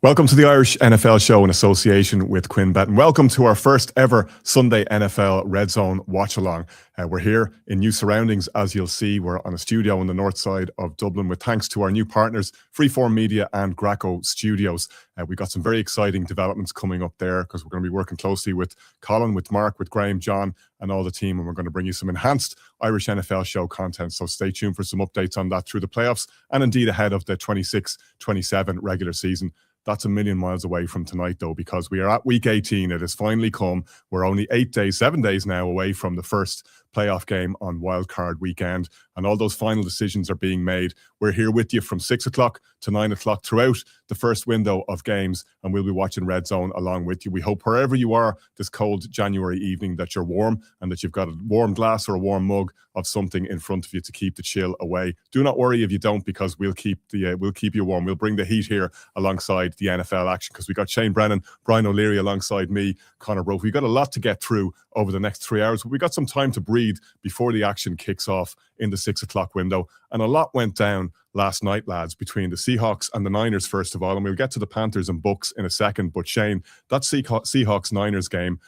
Welcome to the Irish NFL show in association with QuinnBet, and welcome to our first ever Sunday NFL Red Zone watch along. We're here in new surroundings, as you'll see. We're on a studio on the north side of Dublin with thanks to our new partners, Freeform Media and Greco Studios. We've got some very exciting developments coming up there because we're going to be working closely with Colin, with Mark, with Graham, John, and all the team, and we're going to bring you some enhanced Irish NFL show content. So stay tuned for some updates on that through the playoffs and indeed ahead of the 26-27 regular season. That's a million miles away from tonight, though, because we are at week 18. It has finally come. We're only 7 days now away from the first playoff game on wildcard weekend, and all those final decisions are being made. We're here with you from 6 o'clock to 9 o'clock throughout the first window of games, and we'll be watching Red Zone along with you. We hope wherever you are this cold January evening that you're warm and that you've got a warm glass or a warm mug of something in front of you to keep the chill away. Do not worry if you don't, because we'll keep you warm. We'll bring the heat here alongside the NFL action, because we got Shane Brennan, Brian O'Leary alongside me, Conor Rowe. We've got a lot to get through over the next 3 hours, but we got some time to breathe before the action kicks off in the 6 o'clock window. And a lot went down last night, lads, between the Seahawks and the Niners, first of all, and we'll get to the Panthers and Bucks in a second. But Shane, that Seahawks-Niners game,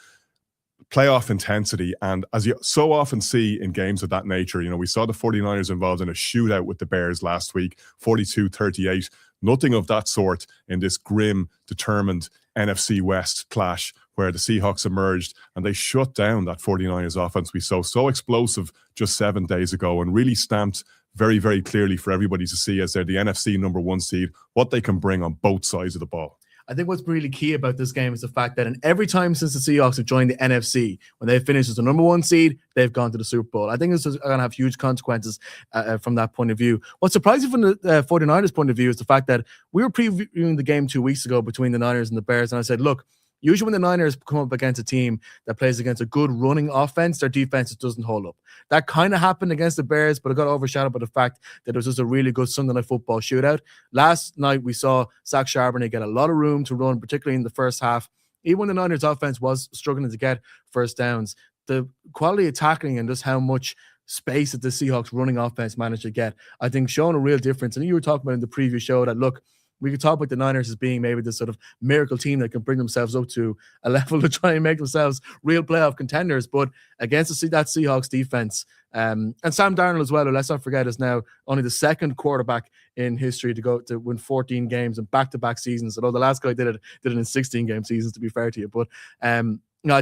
playoff intensity, and as you so often see in games of that nature, you know, we saw the 49ers involved in a shootout with the Bears last week, 42-38. Nothing of that sort in this grim, determined NFC West clash where the Seahawks emerged and they shut down that 49ers offense we saw so explosive just 7 days ago, and really stamped very, very clearly for everybody to see, as they're the NFC number one seed, what they can bring on both sides of the ball. I think what's really key about this game is the fact that in every time since the Seahawks have joined the NFC, when they've finished as the number one seed, they've gone to the Super Bowl. I think this is going to have huge consequences from that point of view. What's surprising from the 49ers point of view is the fact that we were previewing the game 2 weeks ago between the Niners and the Bears, and I said, look, usually when the Niners come up against a team that plays against a good running offense, their defense doesn't hold up. That kind of happened against the Bears, but it got overshadowed by the fact that it was just a really good Sunday Night Football shootout. Last night, we saw Zach Charbonnet get a lot of room to run, particularly in the first half. Even when the Niners offense was struggling to get first downs, the quality of tackling and just how much space that the Seahawks running offense managed to get, I think, shown a real difference. And you were talking about in the previous show that, look, we could talk about the Niners as being maybe this sort of miracle team that can bring themselves up to a level to try and make themselves real playoff contenders. But against that Seahawks defense, and Sam Darnold as well, who, let's not forget, is now only the second quarterback in history to go to win 14 games in back-to-back seasons. Although the last guy did it in 16-game seasons, to be fair to you. But I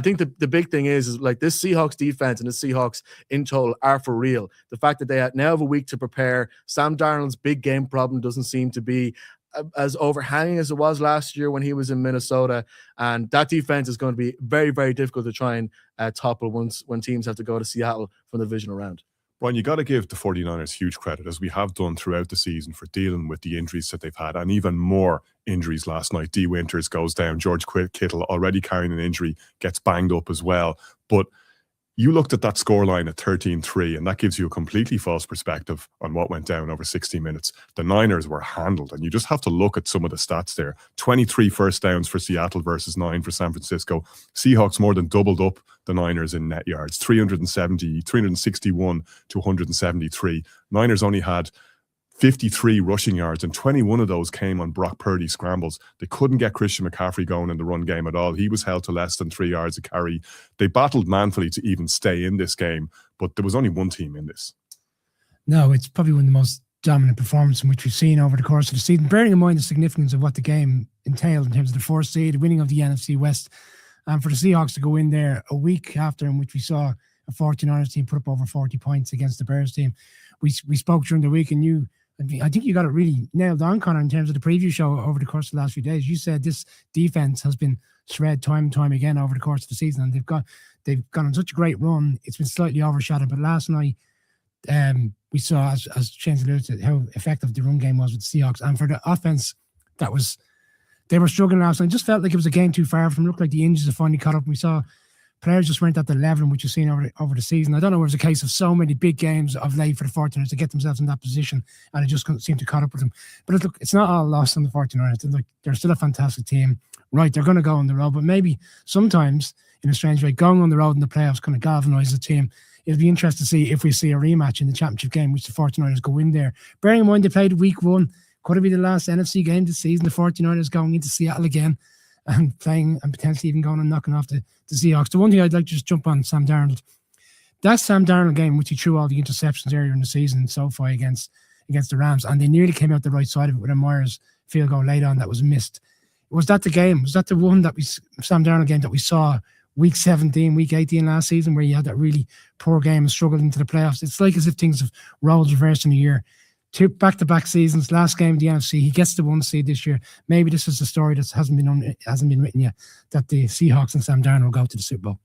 think the big thing is like this Seahawks defense and the Seahawks in total are for real. The fact that they now have a week to prepare. Sam Darnold's big game problem doesn't seem to be as overhanging as it was last year when he was in Minnesota, and that defense is going to be very, very difficult to try and topple when teams have to go to Seattle from the divisional round. Brian, you got to give the 49ers huge credit, as we have done throughout the season, for dealing with the injuries that they've had, and even more injuries last night. D. Winters goes down, George Kittle, already carrying an injury, gets banged up as well. But you looked at that scoreline at 13-3, and that gives you a completely false perspective on what went down over 60 minutes. The Niners were handled, and you just have to look at some of the stats there. 23 first downs for Seattle versus 9 for San Francisco. Seahawks more than doubled up the Niners in net yards, 361 to 173. Niners only had 53 rushing yards, and 21 of those came on Brock Purdy scrambles. They couldn't get Christian McCaffrey going in the run game at all. He was held to less than 3 yards a carry. They battled manfully to even stay in this game, but there was only one team in this. No, it's probably one of the most dominant performances in which we've seen over the course of the season, bearing in mind the significance of what the game entailed in terms of the fourth seed, winning of the NFC West, and for the Seahawks to go in there a week after in which we saw a 49ers team put up over 40 points against the Bears team. We spoke during the week, and I think you got it really nailed on, Conor, in terms of the preview show over the course of the last few days. You said this defense has been shred time and time again over the course of the season, and they've gone on such a great run. It's been slightly overshadowed, but last night we saw, as Shane alluded to, how effective the run game was with the Seahawks, and for the offense, they were struggling last night. It just felt like it was a game too far from them. It looked like the injuries have finally caught up. We saw players just weren't at the level in which you've seen over the season. I don't know if it was a case of so many big games of late for the 49ers to get themselves in that position, and it just couldn't seem to caught up with them. But look, it's not all lost on the 49ers. They're still a fantastic team. Right, they're going to go on the road, but maybe sometimes, in a strange way, going on the road in the playoffs kind of galvanises the team. It'll be interesting to see if we see a rematch in the championship game, which the 49ers go in there. Bearing in mind they played week 1 Could it be the last NFC game this season? The 49ers going into Seattle again and playing and potentially even going and knocking off the Seahawks. The one thing I'd like to just jump on Sam Darnold. That Sam Darnold game, which he threw all the interceptions earlier in the season in SoFi against the Rams, and they nearly came out the right side of it with a Myers field goal late on that was missed. Was that the game? Was that the one that Sam Darnold game that we saw week 17, week 18 last season, where he had that really poor game and struggled into the playoffs? It's like as if things have rolled reverse in a year. 2 back-to-back seasons, last game of the NFC, he gets the 1 seed this year. Maybe this is the story that hasn't been written yet, that the Seahawks and Sam Darnold will go to the Super Bowl.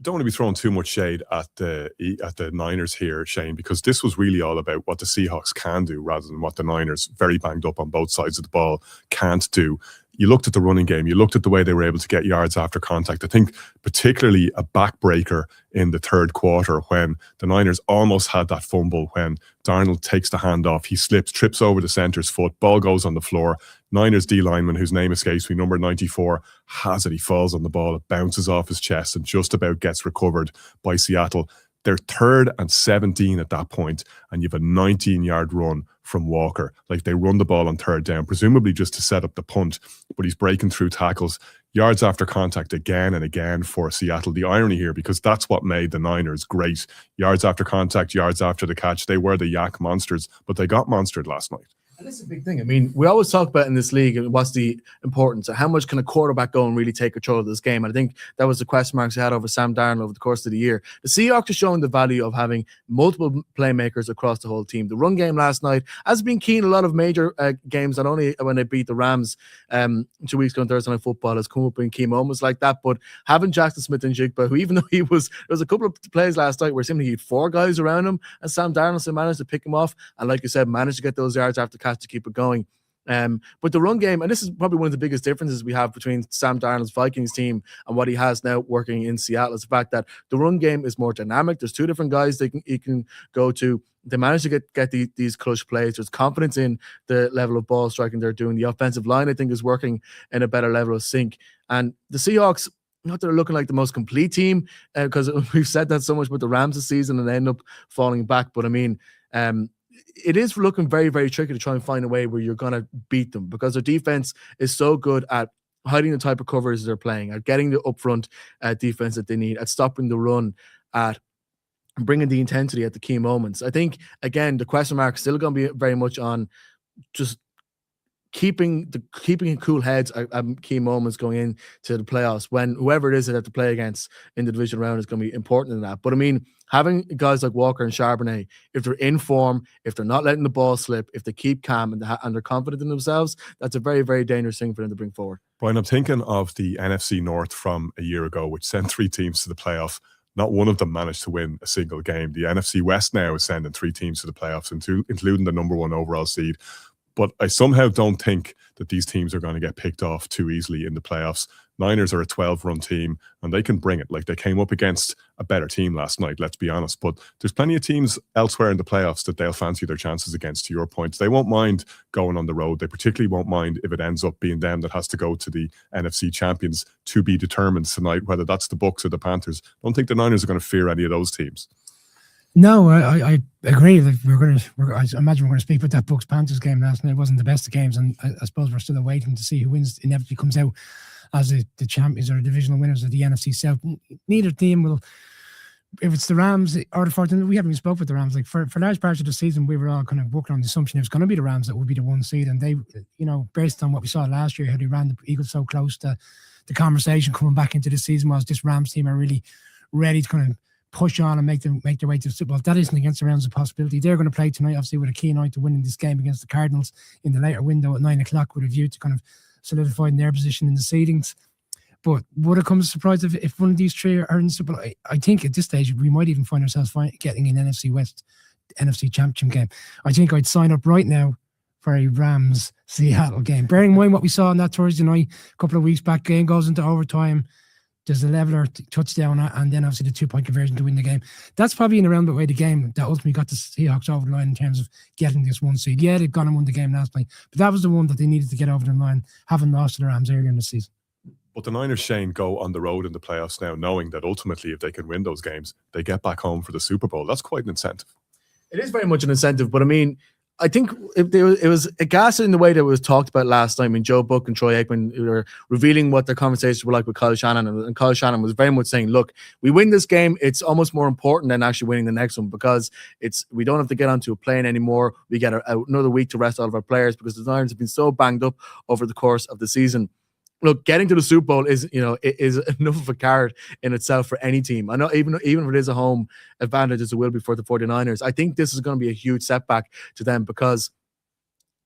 Don't want to be throwing too much shade at the Niners here, Shane, because this was really all about what the Seahawks can do rather than what the Niners, very banged up on both sides of the ball, can't do. You looked at the running game. You looked at the way they were able to get yards after contact. I think particularly a backbreaker in the third quarter when the Niners almost had that fumble when Darnold takes the handoff. He slips, trips over the center's foot. Ball goes on the floor. Niners D lineman, whose name escapes me, number 94, has it. He falls on the ball. It bounces off his chest and just about gets recovered by Seattle. They're 3rd and 17 at that point, and you have a 19-yard run from Walker. Like, they run the ball on 3rd down, presumably just to set up the punt, but he's breaking through tackles. Yards after contact again and again for Seattle. The irony here, because that's what made the Niners great. Yards after contact, yards after the catch. They were the yak monsters, but they got monstered last night. And this is a big thing. I mean, we always talk about in this league what's the importance of how much can a quarterback go and really take control of this game. And I think that was the question marks we had over Sam Darnold over the course of the year. The Seahawks are showing the value of having multiple playmakers across the whole team. The run game last night has been key in a lot of major games, not only when they beat the Rams 2 weeks ago on Thursday Night Football, has come up in key moments like that. But having Jackson Smith-Njigba, who even though there was a couple of plays last night where simply he had 4 guys around him, and Sam Darnold still managed to pick him off. And like you said, managed to get those yards after catch to keep it going. But the run game, and this is probably one of the biggest differences we have between Sam Darnold's Vikings team and what he has now working in Seattle, is the fact that the run game is more dynamic. There's 2 different guys he can go to. They manage to get these clutch plays. There's confidence in the level of ball striking they're doing. The offensive line, I think, is working in a better level of sync. And the Seahawks, not that they're looking like the most complete team, because we've said that so much about the Rams this season and they end up falling back. But I mean, it is looking very, very tricky to try and find a way where you're going to beat them, because their defense is so good at hiding the type of covers they're playing, at getting the upfront defense that they need, at stopping the run, at bringing the intensity at the key moments. I think, again, the question mark is still going to be very much on just keeping cool heads at key moments going into the playoffs, when whoever it is that they have to play against in the division round is going to be important in that. But I mean, having guys like Walker and Charbonnet, if they're in form, if they're not letting the ball slip, if they keep calm and they're confident in themselves, that's a very, very dangerous thing for them to bring forward. Brian, I'm thinking of the NFC North from a year ago, which sent 3 teams to the playoff. Not one of them managed to win a single game. The NFC West now is sending 3 teams to the playoffs, including the number 1 overall seed. But I somehow don't think that these teams are going to get picked off too easily in the playoffs. Niners are a 12-run team, and they can bring it. Like, they came up against a better team last night, let's be honest. But there's plenty of teams elsewhere in the playoffs that they'll fancy their chances against, to your point. They won't mind going on the road. They particularly won't mind if it ends up being them that has to go to the NFC champions to be determined tonight, whether that's the Bucs or the Panthers. I don't think the Niners are going to fear any of those teams. No, I agree. Like, I imagine we're going to speak about that Bucs Panthers game last night. It wasn't the best of games, and I suppose we're still waiting to see who wins. Inevitably comes out as the champions or the divisional winners of the NFC South. Neither team will. If it's the Rams or the 49ers, we haven't even spoke with the Rams. Like, for large parts of the season, we were all kind of working on the assumption it was going to be the Rams that would be the 1 seed, and they, based on what we saw last year, how they ran the Eagles so close, to the conversation coming back into the season was this Rams team are really ready to kind of push on and make their way to the Super Bowl. That isn't against the Rams a possibility. They're going to play tonight, obviously, with a keen eye to winning this game against the Cardinals in the later window at 9 o'clock, with a view to kind of solidifying their position in the seedings. But would it come as a surprise if one of these 3 are in the Super Bowl? I think at this stage we might even find ourselves getting an NFC West, NFC Championship game. I think I'd sign up right now for a Rams-Seattle game. Bearing in mind what we saw on that Thursday night a couple of weeks back, game goes into overtime, there's a leveler, touchdown, and then obviously the 2-point conversion to win the game. That's probably in a roundabout way the game that ultimately got the Seahawks over the line in terms of getting this 1 seed. Yeah, they've gone and won the game last night, but that was the one that they needed to get over the line, having lost to the Rams earlier in the season. But the Niners, Shane, go on the road in the playoffs now, knowing that ultimately if they can win those games, they get back home for the Super Bowl. That's quite an incentive. It is very much an incentive, but I mean, I think it was a gas in the way that it was talked about last time. In Joe Buck and Troy Aikman were revealing what their conversations were like with Kyle Shannon, and Kyle Shannon was very much saying, "Look, we win this game. It's almost more important than actually winning the next one because we don't have to get onto a plane anymore. We get another week to rest all of our players because the Lions have been so banged up over the course of the season." Look, getting to the Super Bowl is enough of a card in itself for any team. I know even if it is a home advantage, as it will be for the 49ers, I think this is going to be a huge setback to them because,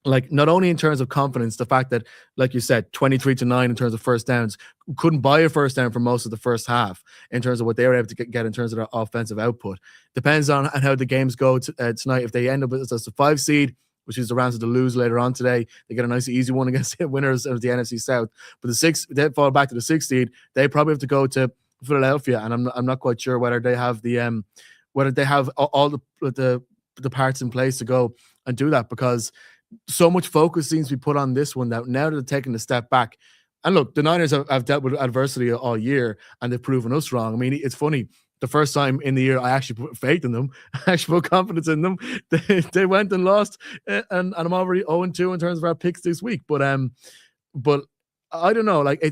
like, not only in terms of confidence, the fact that, like you said, 23-9 in terms of first downs, couldn't buy a first down for most of the first half in terms of what they were able to get in terms of their offensive output. Depends on how the games go tonight. If they end up as a 5 seed, which is the Rams to lose later on today, they get a nice easy one against the winners of the NFC South. But they fall back to the 6th seed. They probably have to go to Philadelphia, and I'm not quite sure whether they have all the parts in place to go and do that, because so much focus seems to be put on this one that now they're taking a step back. And look, the Niners have dealt with adversity all year, and they've proven us wrong. I mean, it's funny. The first time in the year I actually put faith in them, I actually put confidence in them. They went and lost, and I'm already 0-2 in terms of our picks this week. But I don't know. Like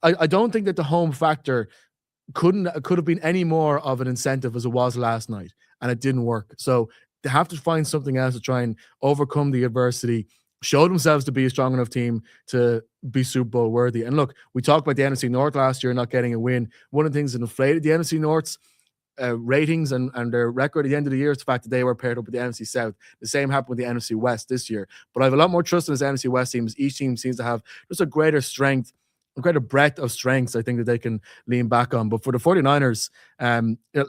I don't think that the home factor could have been any more of an incentive as it was last night, and it didn't work. So they have to find something else to try and overcome the adversity, show themselves to be a strong enough team to be Super Bowl worthy. And look, we talked about the NFC North last year not getting a win. One of the things that inflated the NFC North's ratings and their record at the end of the year is the fact that they were paired up with the NFC South. The same happened with the NFC West this year. But I have a lot more trust in this NFC West team, as each team seems to have just a greater strength, a greater breadth of strengths, I think, that they can lean back on. But for the 49ers,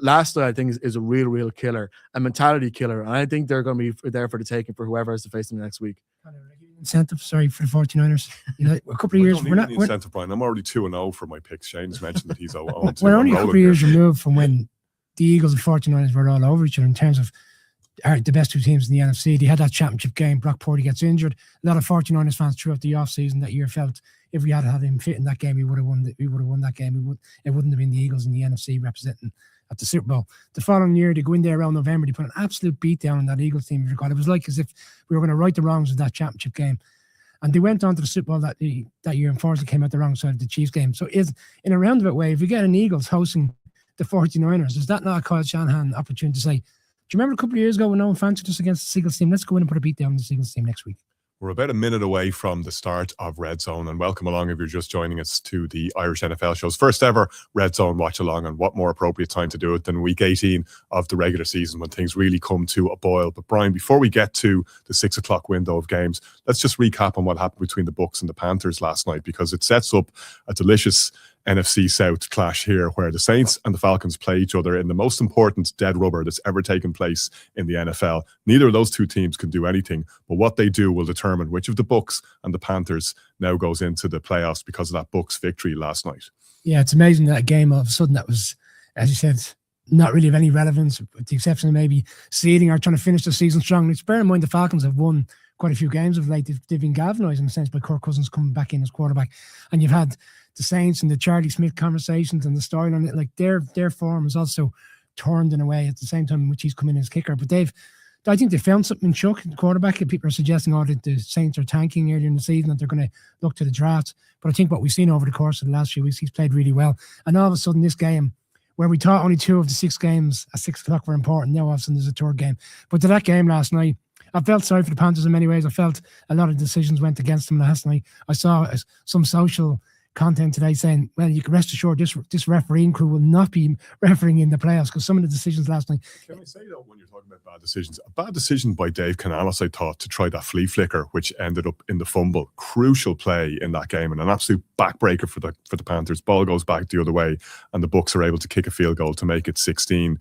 last night, I think, is a real killer, a mentality killer. And I think they're going to be there for the taking for whoever has to face them next week. Incentive, sorry, for the 49ers. A couple of years, we're not incentive, Brian. I'm already 2-0 for my picks. Shane's mentioned that he's 0-2. We're only a couple of years removed from when the Eagles and 49ers were all over each other in terms of the best two teams in the NFC. They had that championship game. Brock Purdy gets injured. A lot of 49ers fans throughout the offseason that year felt if we had had him fit in that game, we would have won that game. It wouldn't have been the Eagles in the NFC representing at the Super Bowl. The following year, they go in there around November. They put an absolute beatdown on that Eagles team. It was like as if we were going to right the wrongs of that championship game. And they went on to the Super Bowl that year, and unfortunately came out the wrong side of the Chiefs game. So in a roundabout way, if we get an Eagles hosting the 49ers, is that not a Kyle Shanahan opportunity to say, do you remember a couple of years ago when no one fancied us against the Eagles team? Let's go in and put a beat down on the Eagles team next week. We're about a minute away from the start of Red Zone, and welcome along if you're just joining us to the Irish NFL show's first ever Red Zone watch along. And what more appropriate time to do it than week 18 of the regular season when things really come to a boil. But Brian, before we get to the 6 o'clock window of games, let's just recap on what happened between the Bucs and the Panthers last night, because it sets up a delicious NFC South clash here where the Saints and the Falcons play each other in the most important dead rubber that's ever taken place in the NFL. Neither of those two teams can do anything, but what they do will determine which of the Bucs and the Panthers now goes into the playoffs because of that Bucs victory last night. Yeah, it's amazing that game all of a sudden that was, as you said, not really of any relevance, with the exception of maybe seeding or trying to finish the season strong. Let's bear in mind the Falcons have won quite a few games of late. They've been galvanised in a sense by Kirk Cousins coming back in as quarterback, and you've had the Saints and the Charlie Smith conversations and the story on it. Like their form is also turned in a way at the same time in which he's come in as kicker. But I think they found something in Chuck, the quarterback. People are suggesting that the Saints are tanking earlier in the season, that they're going to look to the draft. But I think what we've seen over the course of the last few weeks, he's played really well. And all of a sudden, this game, where we thought only 2 of the 6 games at 6 o'clock were important, now all of a sudden there's a third game. But to that game last night, I felt sorry for the Panthers in many ways. I felt a lot of decisions went against them last night. I saw some social content today saying, well, you can rest assured this refereeing crew will not be refereeing in the playoffs because some of the decisions last night. Can I say, though, when you're talking about bad decisions, a bad decision by Dave Canales, I thought, to try that flea flicker, which ended up in the fumble. Crucial play in that game and an absolute backbreaker for the Panthers. Ball goes back the other way and the Bucs are able to kick a field goal to make it 16-7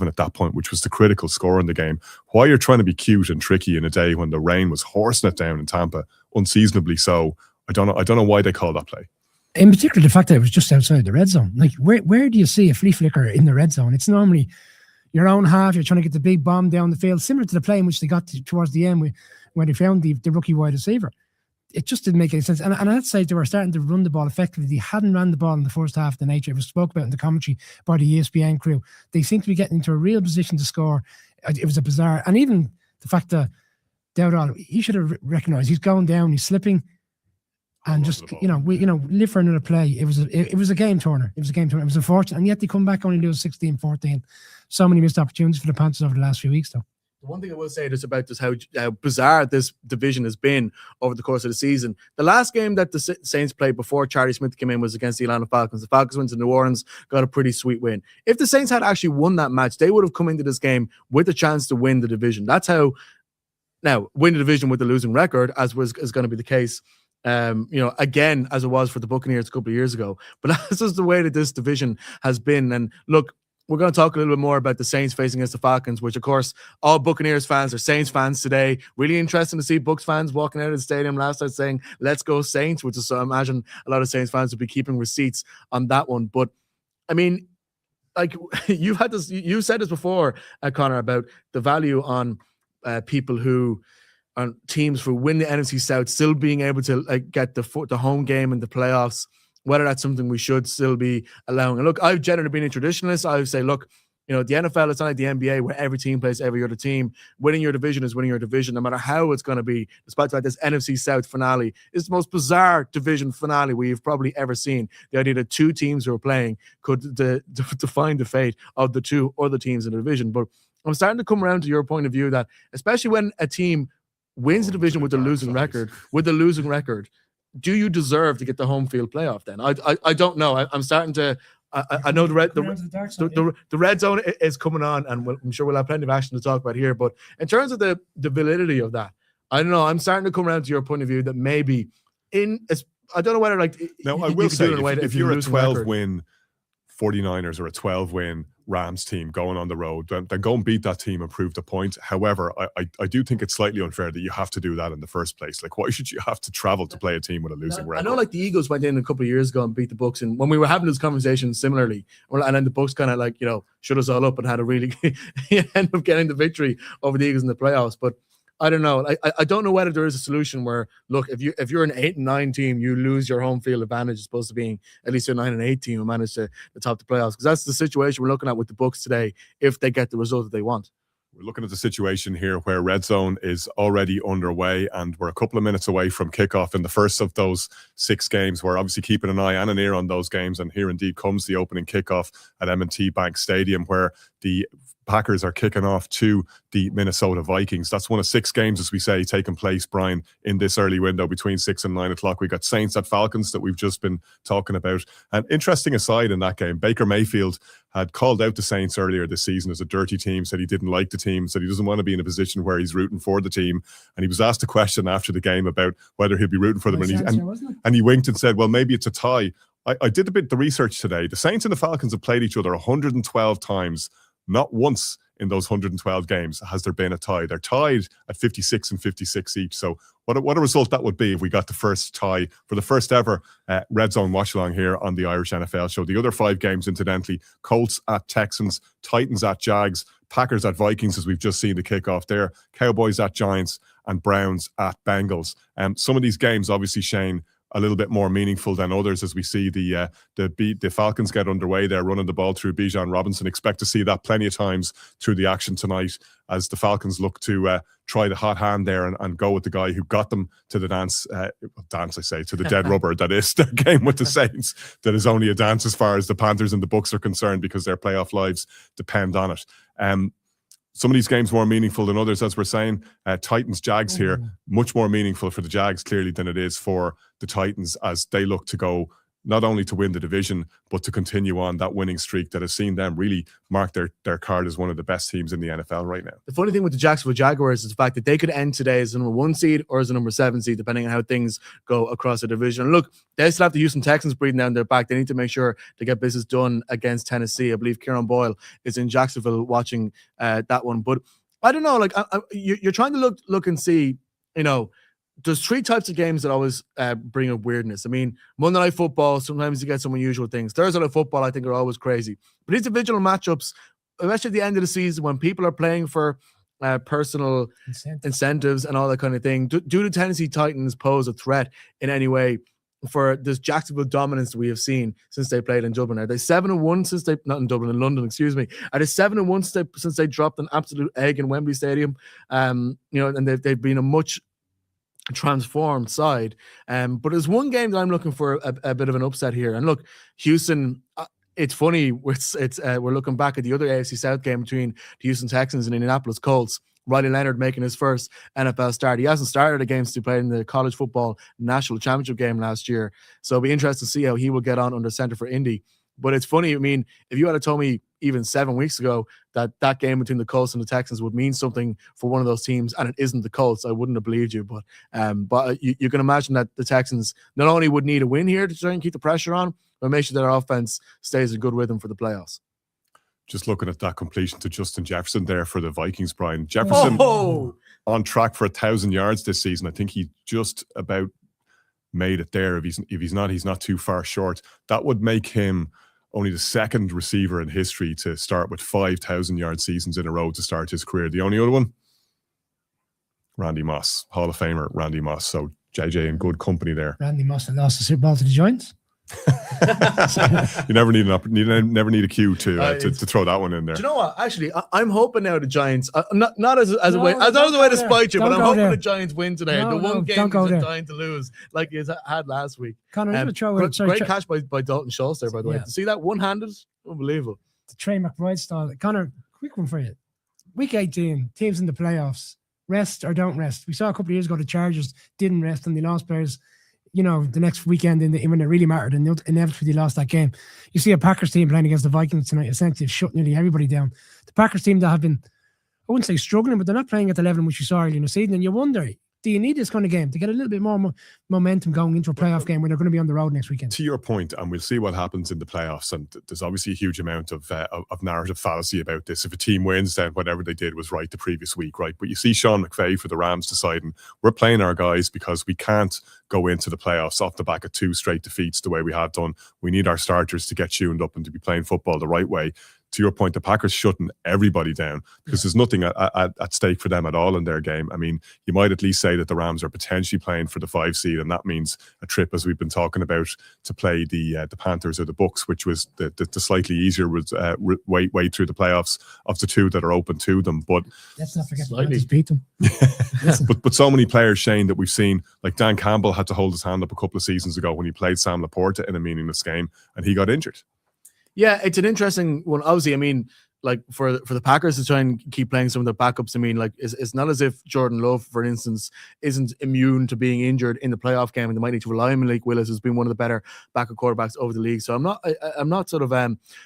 at that point, which was the critical score in the game. Why you're trying to be cute and tricky in a day when the rain was horsing it down in Tampa, unseasonably so, I don't know why they called that play. In particular, the fact that it was just outside the red zone. Like, where do you see a flea flicker in the red zone? It's normally your own half. You're trying to get the big bomb down the field, similar to the play in which they got towards the end when they found the rookie wide receiver. It just didn't make any sense. And I'd say they were starting to run the ball effectively. They hadn't ran the ball in the first half of the nature. It was spoke about in the commentary by the ESPN crew. They seem to be getting into a real position to score. It was a bizarre, and even the fact that doubt all. He should have recognized he's going down, he's slipping, and just live for another play. It was a game turner. It was unfortunate, and yet they come back only lose 16-14. So many missed opportunities for the Panthers over the last few weeks, though. The one thing I will say just about this, how bizarre this division has been over the course of the season. The last game that the Saints played before Charlie Smith came in was against the Atlanta Falcons. The Falcons went to New Orleans, got a pretty sweet win. If the Saints had actually won that match, they would have come into this game with a chance to win the division. That's how, now, win the division with the losing record, as is going to be the case, again, as it was for the Buccaneers a couple of years ago. But that's just the way that this division has been. And look, we're going to talk a little bit more about the Saints facing against the Falcons, which, of course, all Buccaneers fans are Saints fans today. Really interesting to see Bucs fans walking out of the stadium last night saying, let's go Saints, which is, so I imagine a lot of Saints fans will be keeping receipts on that one. But, I mean, like, you said this before, Connor, about the value on people who, on teams who win the NFC South, still being able to get the home game in the playoffs, whether that's something we should still be allowing. And look, I've generally been a traditionalist. I would say, look, the NFL, it's not like the NBA where every team plays every other team. Winning your division is winning your division, no matter how it's going to be. Despite the fact this NFC South finale is the most bizarre division finale we've probably ever seen. The idea that two teams who are playing could define the fate of the two other teams in the division. But I'm starting to come around to your point of view that, especially when a team wins the division with a losing record, do you deserve to get the home field playoff then? I don't know. I'm starting to. I know the red zone is coming on, and I'm sure we'll have plenty of action to talk about here. But in terms of the validity of that, I don't know. I'm starting to come around to your point of view that maybe I don't know whether I will say if you're a 12-win 49ers or a 12-win Rams team going on the road, then go and beat that team and prove the point. However, I do think it's slightly unfair that you have to do that in the first place. Like, why should you have to travel to play a team with a losing record? I know, like, the Eagles went in a couple of years ago and beat the Bucs, and when we were having this conversation similarly, and then the Bucs kind of shut us all up and had a really end up getting the victory over the Eagles in the playoffs. But I don't know. I don't know whether there is a solution where, look, if you're an 8-9 team, you lose your home field advantage as opposed to being at least a 9-8 team who managed to top the playoffs. Because that's the situation we're looking at with the Bucs today if they get the result that they want. We're looking at the situation here where Red Zone is already underway, and we're a couple of minutes away from kickoff in the first of those 6 games. We're obviously keeping an eye and an ear on those games, and here indeed comes the opening kickoff at M&T Bank Stadium, where the Packers are kicking off to the Minnesota Vikings. That's one of 6 games, as we say, taking place, Brian, in this early window between 6 and 9 o'clock. We got Saints at Falcons that we've just been talking about. And interesting aside in that game, Baker Mayfield had called out the Saints earlier this season as a dirty team, said he didn't like the team, said he doesn't want to be in a position where he's rooting for the team. And he was asked a question after the game about whether he'll be rooting for them. And he winked and said, well, maybe it's a tie. I did a bit of the research today. The Saints and the Falcons have played each other 112 times. Not once in those 112 games has there been a tie. They're tied at 56 and 56 each. So what a result that would be if we got the first tie for the first ever Red Zone watch along here on the Irish NFL show. The other 5 games, incidentally, Colts at Texans, Titans at Jags, Packers at Vikings, as we've just seen the kickoff there, Cowboys at Giants, and Browns at Bengals. Some of these games, obviously, Shane, a little bit more meaningful than others, as we see the Falcons get underway. They're running the ball through Bijan Robinson. Expect to see that plenty of times through the action tonight as the Falcons look to try the hot hand there and go with the guy who got them to the to the dead rubber. That is their game with the Saints. That is only a dance as far as the Panthers and the Bucs are concerned, because their playoff lives depend on it. Some of these games more meaningful than others, as we're saying. Titans-Jags here, much more meaningful for the Jags, clearly, than it is for the Titans, as they look to go not only to win the division, but to continue on that winning streak that has seen them really mark their card as one of the best teams in the NFL right now. The funny thing with the Jacksonville Jaguars is the fact that they could end today as the number 1 seed or as the number 7 seed, depending on how things go across the division. And look, they still have the Houston Texans breathing down their back. They need to make sure to get business done against Tennessee. I believe Kieran Boyle is in Jacksonville watching that one. But I don't know, like you're trying to look and see, there's 3 types of games that always bring up weirdness. I mean, Monday Night Football, sometimes you get some unusual things. Thursday Night Football, I think, are always crazy. But these divisional matchups, especially at the end of the season when people are playing for personal incentives and all that kind of thing, do the Tennessee Titans pose a threat in any way for this Jacksonville dominance that we have seen since they played in Dublin? Are they 7-1 since they not in Dublin, in London, excuse me? Are they 7-1 since they dropped an absolute egg in Wembley Stadium? And they've been a much transformed side. But there's one game that I'm looking for a bit of an upset here. And look, Houston. It's funny. We're looking back at the other AFC South game between the Houston Texans and Indianapolis Colts. Riley Leonard making his first NFL start. He hasn't started a game since he played in the college football national championship game last year. So it'll be interesting to see how he will get on under center for Indy. But it's funny. I mean, if you had told me even 7 weeks ago that game between the Colts and the Texans would mean something for one of those teams, and it isn't the Colts, I wouldn't have believed you. But you can imagine that the Texans not only would need a win here to try and keep the pressure on, but make sure that their offense stays in good rhythm for the playoffs. Just looking at that completion to Justin Jefferson there for the Vikings, Brian. Jefferson on track for 1,000 yards this season. I think he just about made it there. If he's not too far short. That would make him only the second receiver in history to start with 5,000-yard seasons in a row to start his career. The only other one, Randy Moss, Hall of Famer Randy Moss. So JJ in good company there. Randy Moss had lost the Super Bowl to the Giants. You never need a cue to throw that one in there. Do you know what? Actually, I'm hoping now the Giants, not as a way to spite you, but I'm hoping the Giants win today. The one game they're dying to lose, like he had last week. Connor, great catch by Dalton Schultz there, by the way. To see that one-handed, unbelievable. The Trey McBride style. Connor, quick one for you. Week 18, teams in the playoffs, rest or don't rest. We saw a couple of years ago the Chargers didn't rest and they lost players. The next weekend when it really mattered, and inevitably they lost that game. You see a Packers team playing against the Vikings tonight, essentially shut nearly everybody down. The Packers team that have been, I wouldn't say struggling, but they're not playing at the level in which you saw earlier in the season. And you wonder, do you need this kind of game to get a little bit more momentum going into a playoff game where they're going to be on the road next weekend? To your point, and we'll see what happens in the playoffs, and there's obviously a huge amount of narrative fallacy about this. If a team wins, then whatever they did was right the previous week, right? But you see Sean McVay for the Rams deciding we're playing our guys because we can't go into the playoffs off the back of 2 straight defeats the way we have done. We need our starters to get tuned up and to be playing football the right way. To your point, the Packers shutting everybody down because there's nothing at stake for them at all in their game. I mean, you might at least say that the Rams are potentially playing for the 5 seed, and that means a trip, as we've been talking about, to play the Panthers or the Bucks, which was the slightly easier way through the playoffs of the 2 that are open to them. But let's not forget the Panthers beat them. but so many players, Shane, that we've seen, like Dan Campbell had to hold his hand up a couple of seasons ago when he played Sam Laporta in a meaningless game, and he got injured. Yeah, it's an interesting one. Obviously, I mean, like for the Packers to try and keep playing some of their backups, I mean, like it's not as if Jordan Love, for instance, isn't immune to being injured in the playoff game, and they might need to rely on Malik Willis, who's been one of the better backup quarterbacks over the league. So I'm not sort of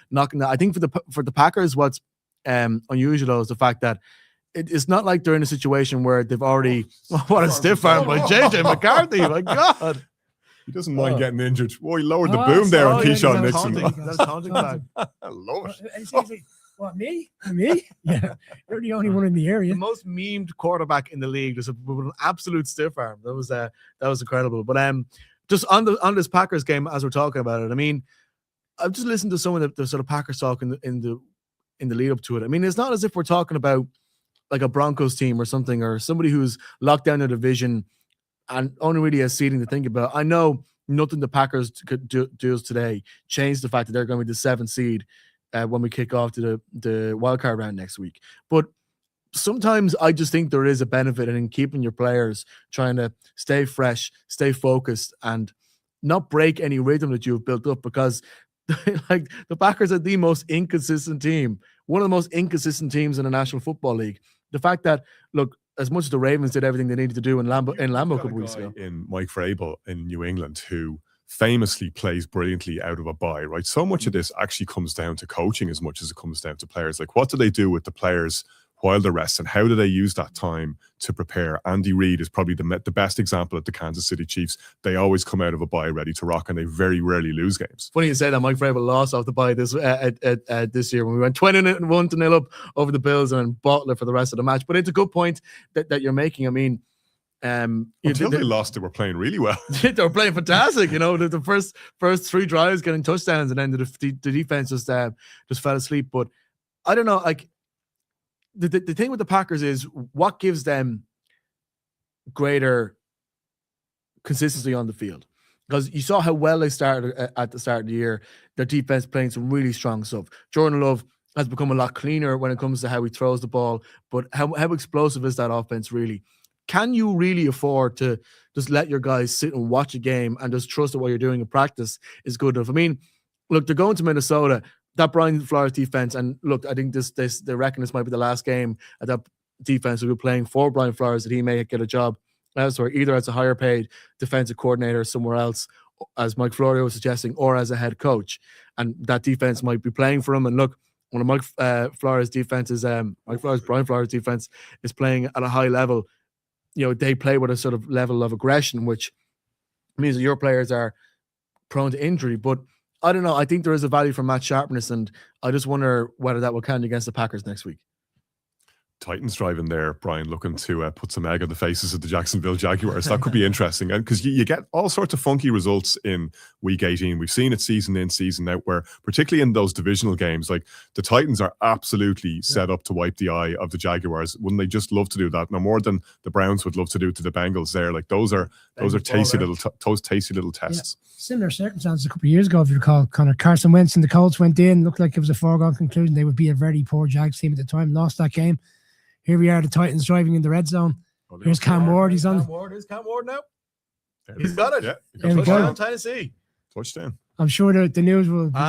knocking that. I think for the Packers, what's unusual though is the fact that it's not like they're in a situation where they've already what a stiff arm by JJ McCarthy. My God. He doesn't mind getting injured. He lowered the boom there on Keyshawn Nixon. That's taunting back. I love it. What, me? Yeah. You're the only one in the area. The most memed quarterback in the league, just with an absolute stiff arm. That was incredible. But just on this Packers game, as we're talking about it, I mean, I've just listened to some of the sort of Packers talk in the lead up to it. I mean, it's not as if we're talking about like a Broncos team or something, or somebody who's locked down a division and only really has seeding to think about. I know nothing the Packers could do today changed the fact that they're going to be the 7th seed when we kick off to the wildcard round next week. But sometimes I just think there is a benefit in keeping your players trying to stay fresh, stay focused, and not break any rhythm that you've built up, because like the Packers are the most inconsistent team, one of the most inconsistent teams in the National Football League. The fact that, look, as much as the Ravens did everything they needed to do in Lambeau a couple weeks ago. In Mike Vrabel in New England, who famously plays brilliantly out of a bye, right? So much of this actually comes down to coaching as much as it comes down to players. Like, what do they do with the players while they're resting? How do they use that time to prepare? Andy Reid is probably the best example at the Kansas City Chiefs. They always come out of a bye ready to rock, and they very rarely lose games. Funny you say that. Mike Vrabel lost off the bye this year when we went 21-0 up over the Bills and bottled it for the rest of the match. But it's a good point that you're making. I mean, until they lost, they were playing really well. They were playing fantastic. The first 3 drives getting touchdowns, and then the defense just fell asleep. But I don't know, like. The thing with the Packers is what gives them greater consistency on the field. because you saw how well they started at the start of the year. Their defense playing some really strong stuff. Jordan Love has become a lot cleaner when it comes to how he throws the ball, but how explosive is that offense really? Can you really afford to just let your guys sit and watch a game and just trust that what you're doing in practice is good enough? I mean, look, they're going to Minnesota. That Brian Flores defense, and look, I think they reckon this might be the last game at that defense will be playing for Brian Flores that he may get a job elsewhere, either as a higher paid defensive coordinator somewhere else, as Mike Florio was suggesting, or as a head coach. And that defense might be playing for him. And look, one of Mike Flores' defenses, Brian Flores' defense is playing at a high level. You know, they play with a sort of level of aggression, which means that your players are prone to injury. But I don't know. I think there is a value for match sharpness, and I just wonder whether that will count against the Packers next week. Titans driving there, Brian, looking to put some egg on the faces of the Jacksonville Jaguars. That could be interesting, and because you get all sorts of funky results in Week 18. We've seen it season in, season out, where particularly in those divisional games, like the Titans are absolutely set up to wipe the eye of the Jaguars. Wouldn't they just love to do that? No more than the Browns would love to do to the Bengals. There, like those are tasty little tests. Yeah. Similar circumstances a couple of years ago, if you recall, Connor. Carson Wentz and the Colts went in, looked like it was a foregone conclusion. They would be a very poor Jags team at the time, lost that game. Here we are, the Titans driving in the red zone. Here's Cam Ward. He's on. Here's Cam Ward now. He's got it. Yeah, there we go. Tennessee. Touchdown. I'm sure the news will be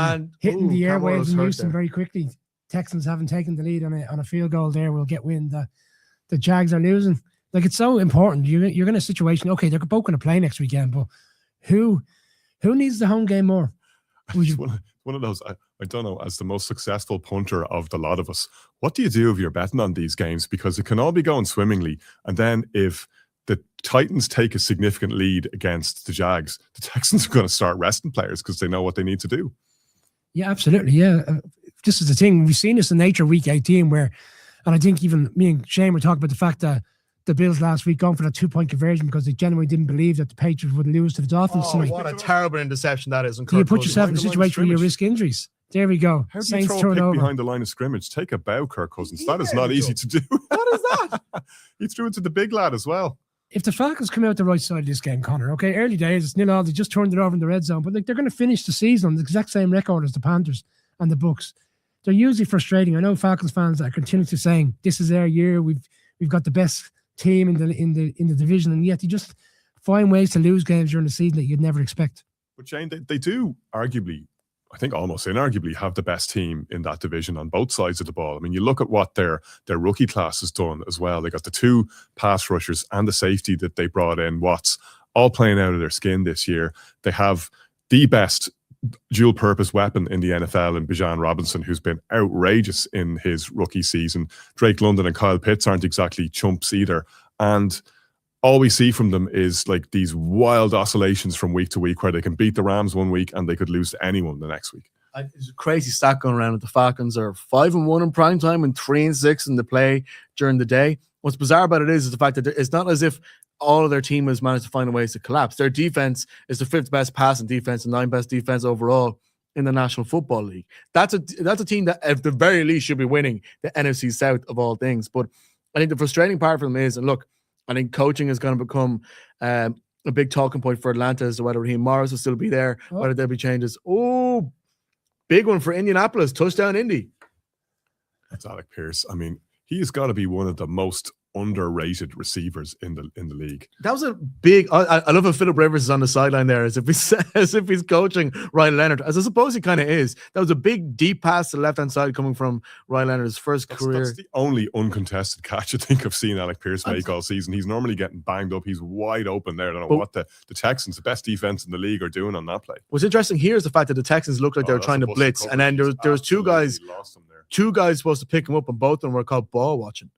hitting the Cam airwaves in Houston very quickly. Texans haven't taken the lead on a field goal there. We'll get wind that the Jags are losing. Like, it's so important. You're in a situation, okay, they're both going to play next weekend, but who needs the home game more? One of those, I don't know, as the most successful punter of the lot of us, what do you do if you're betting on these games? Because it can all be going swimmingly. And then if the Titans take a significant lead against the Jags, the Texans are going to start resting players because they know what they need to do. Yeah, absolutely. Yeah. This is the thing. We've seen this in nature Week 18 where, and I think even me and Shane were talking about the fact that the Bills last week gone for that 2-point conversion because they genuinely didn't believe that the Patriots would lose to the Dolphins. Oh, what a terrible interception that is. You put yourself in a situation where you risk injuries. There we go. How do you throw a pick behind the line of scrimmage? Take a bow, Kirk Cousins. That is not easy to do. What is that? He threw it to the big lad as well. If the Falcons come out the right side of this game, Connor, okay, early days, it's 0-0. They just turned it over in the red zone, but like they're going to finish the season on the exact same record as the Panthers and the Bucks. They're usually frustrating. I know Falcons fans are continuously saying this is our year. We've got the best team in the division, and yet you just find ways to lose games during the season that you'd never expect. But Shane, they do arguably, I think almost inarguably, have the best team in that division on both sides of the ball. I mean, you look at what their rookie class has done as well. They got the 2 pass rushers and the safety that they brought in, Watts, all playing out of their skin this year. They have the best dual purpose weapon in the NFL in Bijan Robinson, who's been outrageous in his rookie season. Drake London and Kyle Pitts aren't exactly chumps either. And all we see from them is like these wild oscillations from week to week where they can beat the Rams one week and they could lose to anyone the next week. There's a crazy stat going around that the Falcons are 5-1 in prime time and 3-6 in the play during the day. What's bizarre about it is the fact that it's not as if all of their team has managed to find ways to collapse. Their defense is the 5th best passing defense and 9th best defense overall in the National Football League. That's a team that at the very least should be winning the NFC South of all things. But I think the frustrating part for them is, and look, I think coaching is going to become a big talking point for Atlanta as to whether Raheem Morris will still be there, whether there'll be changes. Oh, big one for Indianapolis, touchdown Indy. That's Alec Pierce. I mean, he has got to be one of the most underrated receivers in the league. That was a big. I love how Philip Rivers is on the sideline there, as if he's coaching Ryan Leonard, as I suppose he kind of is. That was a big deep pass to the left hand side coming from Ryan Leonard's first career. That's the only uncontested catch I think I've seen Alec Pierce make all season. He's normally getting banged up. He's wide open there. I don't know what the Texans, the best defense in the league, are doing on that play. What's interesting here is the fact that the Texans looked like they were trying to blitz, and then there was two guys supposed to pick him up, and both of them were caught ball watching,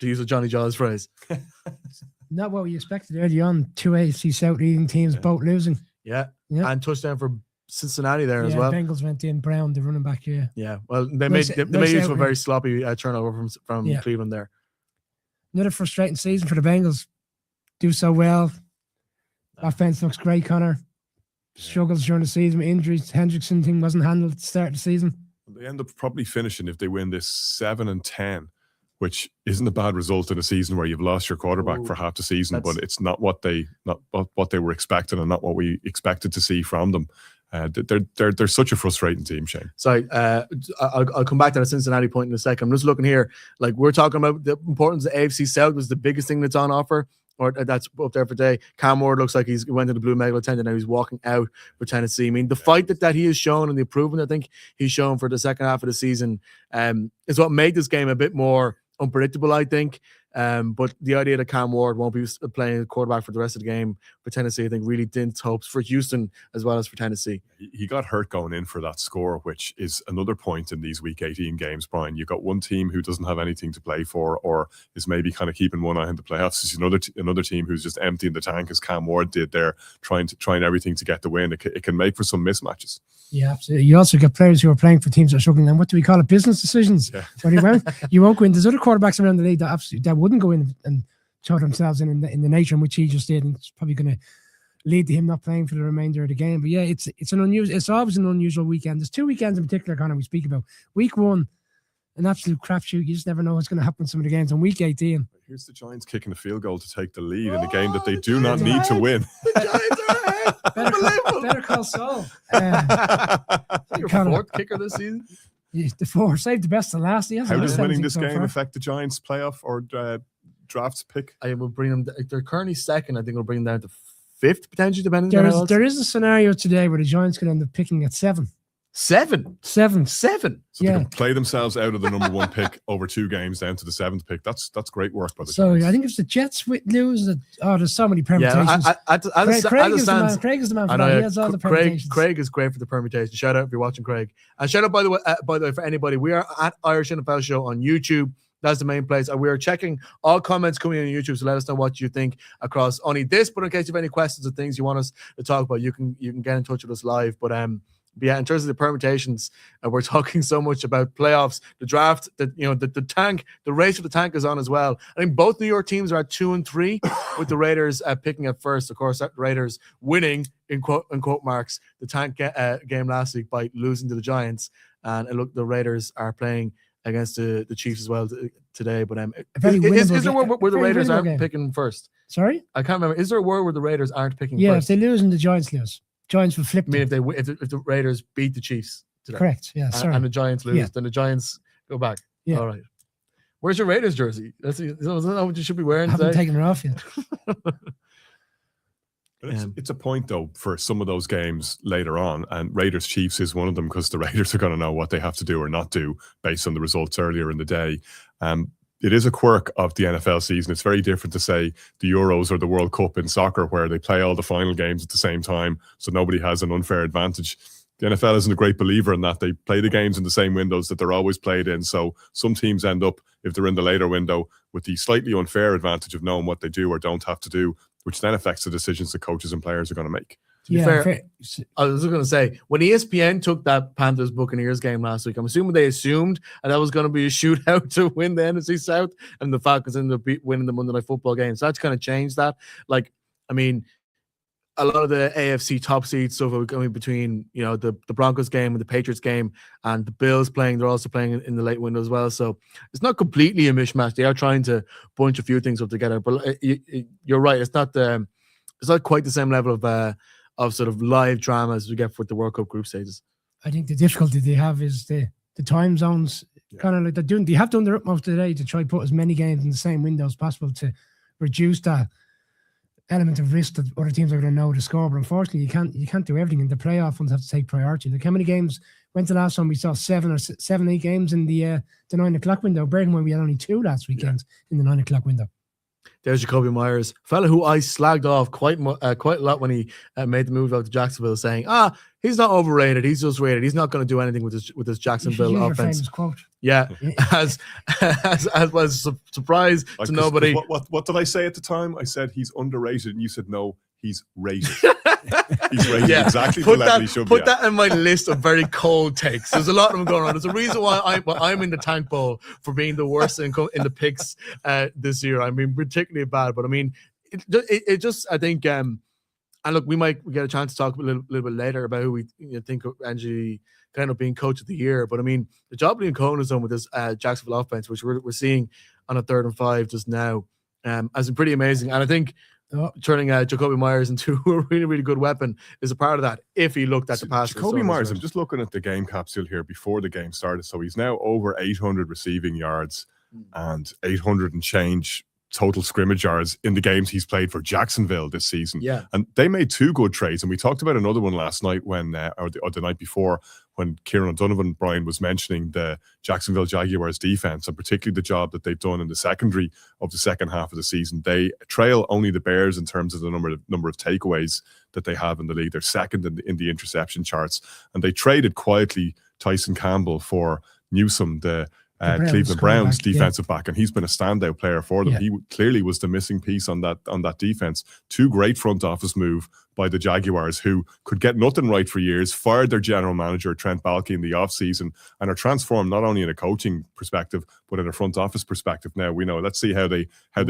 to use a Johnny Jaws phrase. Not what we expected early on. 2 AFC South leading teams, both losing. Yeah, and touchdown for Cincinnati there as well. Bengals went in. Brown, the running back. Yeah. Well, they made use of a very sloppy turnover from Cleveland there. Another frustrating season for the Bengals. Do so well. Offense looks great, Connor. Struggles during the season with injuries. Hendrickson thing wasn't handled at the start of the season. They end up probably finishing, if they win this, 7-10. which isn't a bad result in a season where you've lost your quarterback for half the season, but it's not what they were expecting and not what we expected to see from them. They're such a frustrating team, Shane. Sorry, I'll come back to that Cincinnati point in a second. I'm just looking here, like we're talking about the importance of AFC South was the biggest thing that's on offer, or that's up there for today. Cam Ward looks like he went to the blue medical tent and now he's walking out for Tennessee. I mean, the fight that he has shown and the improvement I think he's shown for the second half of the season is what made this game a bit more unpredictable, I think. But the idea that Cam Ward won't be playing quarterback for the rest of the game for Tennessee, I think really dents hopes for Houston as well as for Tennessee. He got hurt going in for that score, which is another point in these Week 18 games, Brian. You've got one team who doesn't have anything to play for or is maybe kind of keeping one eye on the playoffs. There's another team who's just emptying the tank, as Cam Ward did there, trying everything to get the win. It can make for some mismatches. Yeah, absolutely. You also get players who are playing for teams that are struggling. And what do we call it? Business decisions. Yeah. You won't go in. There's other quarterbacks around the league that wouldn't go in and show themselves in the nature in which he just did, and it's probably going to lead to him not playing for the remainder of the game. But yeah, it's always an unusual weekend. There's 2 weekends in particular, Conor, we speak about. Week 1, an absolute crapshoot. You just never know what's going to happen in some of the games. On week 18, here's the Giants kicking a field goal to take the lead in a game that they do not need to win. The Giants are ahead. Better call Saul. Your fourth kicker this season. The 4 saved the best to last. How does winning this game affect the Giants' playoff or drafts pick? I will bring them. They're currently second. I think we'll bring them down to 5th potentially, depending. There is a scenario today where the Giants could end up picking at 7. 7. So they can play themselves out of the number 1 pick over 2 games down to the 7th pick. That's great work by the Giants. I think if the Jets lose, there's so many permutations. Craig is the man for that. He has all the permutations. Craig is great for the permutations. Shout out if you're watching Craig. And shout out by the way for anybody. We are at Irish NFL Show on YouTube. That's the main place. And we are checking all comments coming in on YouTube. So let us know what you think across only this. But in case you have any questions or things you want us to talk about, you can get in touch with us live. But yeah, in terms of the permutations, we're talking so much about playoffs, the draft, the tank, the race for the tank is on as well. I think both New York teams are at 2 and 3, with the Raiders picking at first. Of course, Raiders winning in quote marks the tank game last week by losing to the Giants, and the Raiders are playing against the Chiefs as well today. But is there a world where the Raiders aren't picking first? Sorry, I can't remember. Is there a world where the Raiders aren't picking first? Yeah, if they lose and the Giants lose. Giants will flip. I mean, if the Raiders beat the Chiefs today, correct? Yeah, sorry. And the Giants lose, then the Giants go back. Yeah. All right. Where's your Raiders jersey? Is that what you should be wearing I haven't today? taken it off yet. It's a point though for some of those games later on, and Raiders Chiefs is one of them because the Raiders are going to know what they have to do or not do based on the results earlier in the day. It is a quirk of the NFL season. It's very different to, say, the Euros or the World Cup in soccer, where they play all the final games at the same time, so nobody has an unfair advantage. The NFL isn't a great believer in that. They play the games in the same windows that they're always played in, so some teams end up, if they're in the later window, with the slightly unfair advantage of knowing what they do or don't have to do, which then affects the decisions that coaches and players are going to make. To be fair, I was going to say, when ESPN took that Panthers Buccaneers game last week, I'm assuming they assumed that was going to be a shootout to win the NFC South, and the Falcons ended up winning the Monday Night Football game. So that's kind of changed that. Like, I mean, a lot of the AFC top seeds stuff are going between, the Broncos game and the Patriots game, and the Bills playing. They're also playing in the late window as well. So it's not completely a mishmash. They are trying to bunch a few things up together. But you're right. It's not quite the same level of sort of live drama as we get with the World Cup group stages. I think the difficulty they have is the time zones. Kind of like they have done their utmost today to try to put as many games in the same window as possible to reduce that element of risk that other teams are going to know the score. But unfortunately, you can't do everything, and the playoff ones have to take priority. Like, how many games? When's the last time we saw 8 games in the 9 o'clock window? Bearing in mind we had only 2 last weekend in the 9 o'clock window. There's Jacoby Myers, fella who I slagged off quite a lot when he made the move out to Jacksonville, saying, he's not overrated, he's just rated. He's not going to do anything with this Jacksonville offense. Your famous quote. Yeah, as was a surprise to nobody. What did I say at the time? I said he's underrated, and you said no, he's rated. He's rated exactly the level he should be. Put that in my list of very cold takes. There's a lot of them going on. There's a reason why I'm in the tank bowl for being the worst in the picks this year. I mean, particularly bad, but I mean, it just, I think, and look, we get a chance to talk a little bit later about who we think Angie kind of being coach of the year. But I mean, the job Liam Cohen has done with this Jacksonville offense, which we're seeing on a 3rd and 5 just now. Has been pretty amazing. And I think turning Jacoby Myers into a really, really good weapon is a part of that. If he looked at the pass, Jacoby Myers, I'm just looking at the game capsule here before the game started. So he's now over 800 receiving yards and 800 and change total scrimmage yards in the games he's played for Jacksonville this season. Yeah. And they made 2 good trades. And we talked about another one last night when, or the night before, when Kieran O'Donovan, Brian, was mentioning the Jacksonville Jaguars defense, and particularly the job that they've done in the secondary of the second half of the season. They trail only the Bears in terms of the number of takeaways that they have in the league. They're second in the interception charts. And they traded quietly Tyson Campbell for Newsome, the Cleveland Browns defensive back, and he's been a standout player for them. He clearly was the missing piece on that defense. 2 great front office move by the Jaguars, who could get nothing right for years, fired their general manager Trent Baalke in the offseason, and are transformed not only in a coaching perspective but in a front office perspective. Now we know. Let's see how they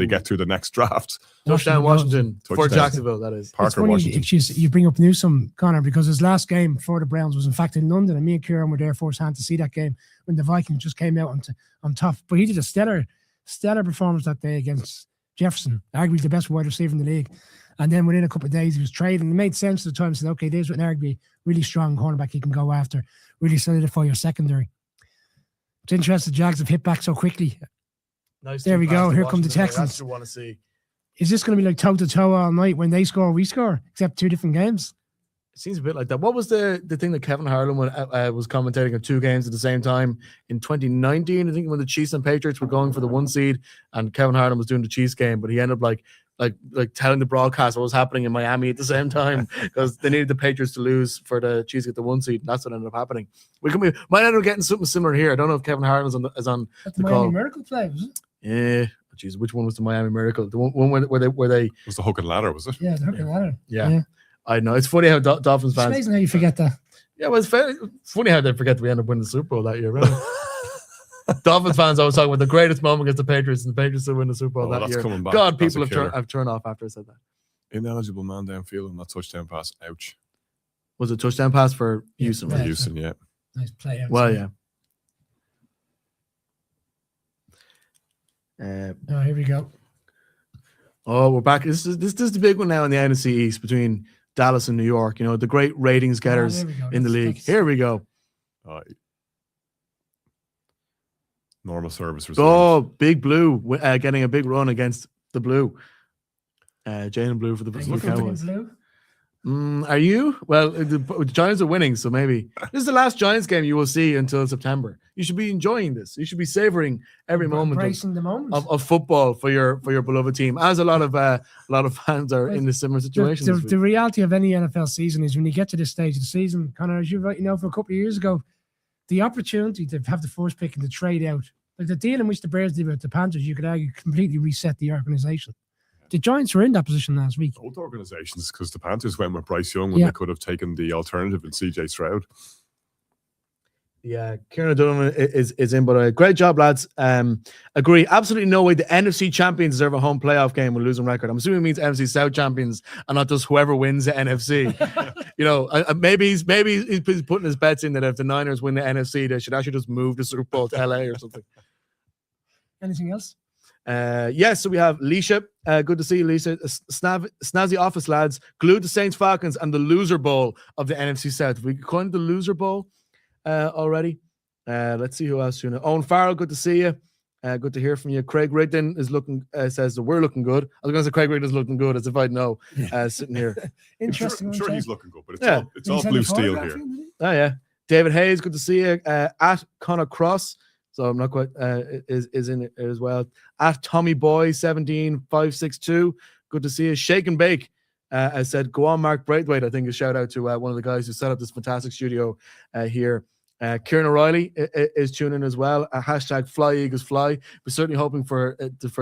get through the next draft. Touchdown Washington for Jacksonville. That is Parker Washington. You bring up Newsome, Connor, because his last game for the Browns was in fact in London, and me and Kieran were there firsthand to see that game when the Vikings just came out on top. But he did a stellar performance that day against Jefferson, arguably the best wide receiver in the league. And then within a couple of days, he was traded. And it made sense at the time. Said, okay, there's an arguably really strong cornerback he can go after, really solidify your secondary. It's interesting, Jags have hit back so quickly. Nice. There we go. Here come the Texans. That's what you want to see. Is this going to be like toe-to-toe all night? When they score, we score, except 2 different games? It seems a bit like that. What was the thing that Kevin Harlan was commentating on 2 games at the same time in 2019? I think when the Chiefs and Patriots were going for the 1 seed, and Kevin Harlan was doing the Chiefs game, but he ended up like telling the broadcast what was happening in Miami at the same time because they needed the Patriots to lose for the Chiefs to get the 1 seed. And that's what ended up happening. We might end up getting something similar here. I don't know if Kevin Harlan is on that's the Miami call. Miracle play, was it? Yeah. Jeez, which one was the Miami Miracle? The one where they was the hook and ladder, was it? Yeah, the hook and ladder. Yeah. I know. It's funny how Dolphins fans. It's amazing how you forget that. Yeah, well, it's funny how they forget that we end up winning the Super Bowl that year, right? Dolphins fans always talking about the greatest moment against the Patriots, and the Patriots will win the Super Bowl that year. God, people have turned off after I said that. Ineligible man downfield on that touchdown pass. Ouch. Was it a touchdown pass for Houston? For Houston, yeah. Nice play. Outside. Well, yeah. Here we go. Oh, we're back. This is the big one now in the NFC East between Dallas and New York. You know, the great ratings getters in the league. Here we go. Normal service results. Oh, Big Blue getting a big run against the Blue. Jalen Blue for the Cowboys. Are you? Well, the Giants are winning, so maybe this is the last Giants game you will see until September. You should be enjoying this. You should be savoring every moment of football for your beloved team, as a lot of fans are in this similar situation. The reality of any NFL season is when you get to this stage of the season, Connor, as you know, for a couple of years ago, the opportunity to have the first pick and to trade out, like the deal in which the Bears did with the Panthers, you could argue completely reset the organization. The Giants were in that position last week. Both organizations, because the Panthers went with Bryce Young when they could have taken the alternative in CJ Stroud. Yeah, Kieran O'Donovan is in, but great job, lads. Agree. Absolutely no way the NFC champions deserve a home playoff game with losing record. I'm assuming it means NFC South champions and not just whoever wins the NFC. You know, maybe he's putting his bets in that if the Niners win the NFC, they should actually just move the Super Bowl to LA or something. Anything else? Yes, so we have Leisha. Good to see you, Lisa. Snazzy office lads. Glued to Saints Falcons and the loser bowl of the NFC South. We coined the loser bowl already. Let's see who else you know. Owen Farrell, good to see you. Good to hear from you. Craig Rigdon is looking says that we're looking good. I was going to say Craig Rigdon's looking good as if I'd know sitting here. Interesting. I'm sure he's looking good, but it's all blue steel here. Oh yeah. David Hayes, good to see you. At Connor Cross. So I'm not quite is in it as well. At Tommy Boy 17562. Good to see you. Shake and Bake. I said, go on, Mark Braithwaite. I think a shout out to one of the guys who set up this fantastic studio here. Kieran O'Reilly is tuning in as well. Hashtag Fly Eagles Fly. We're certainly hoping for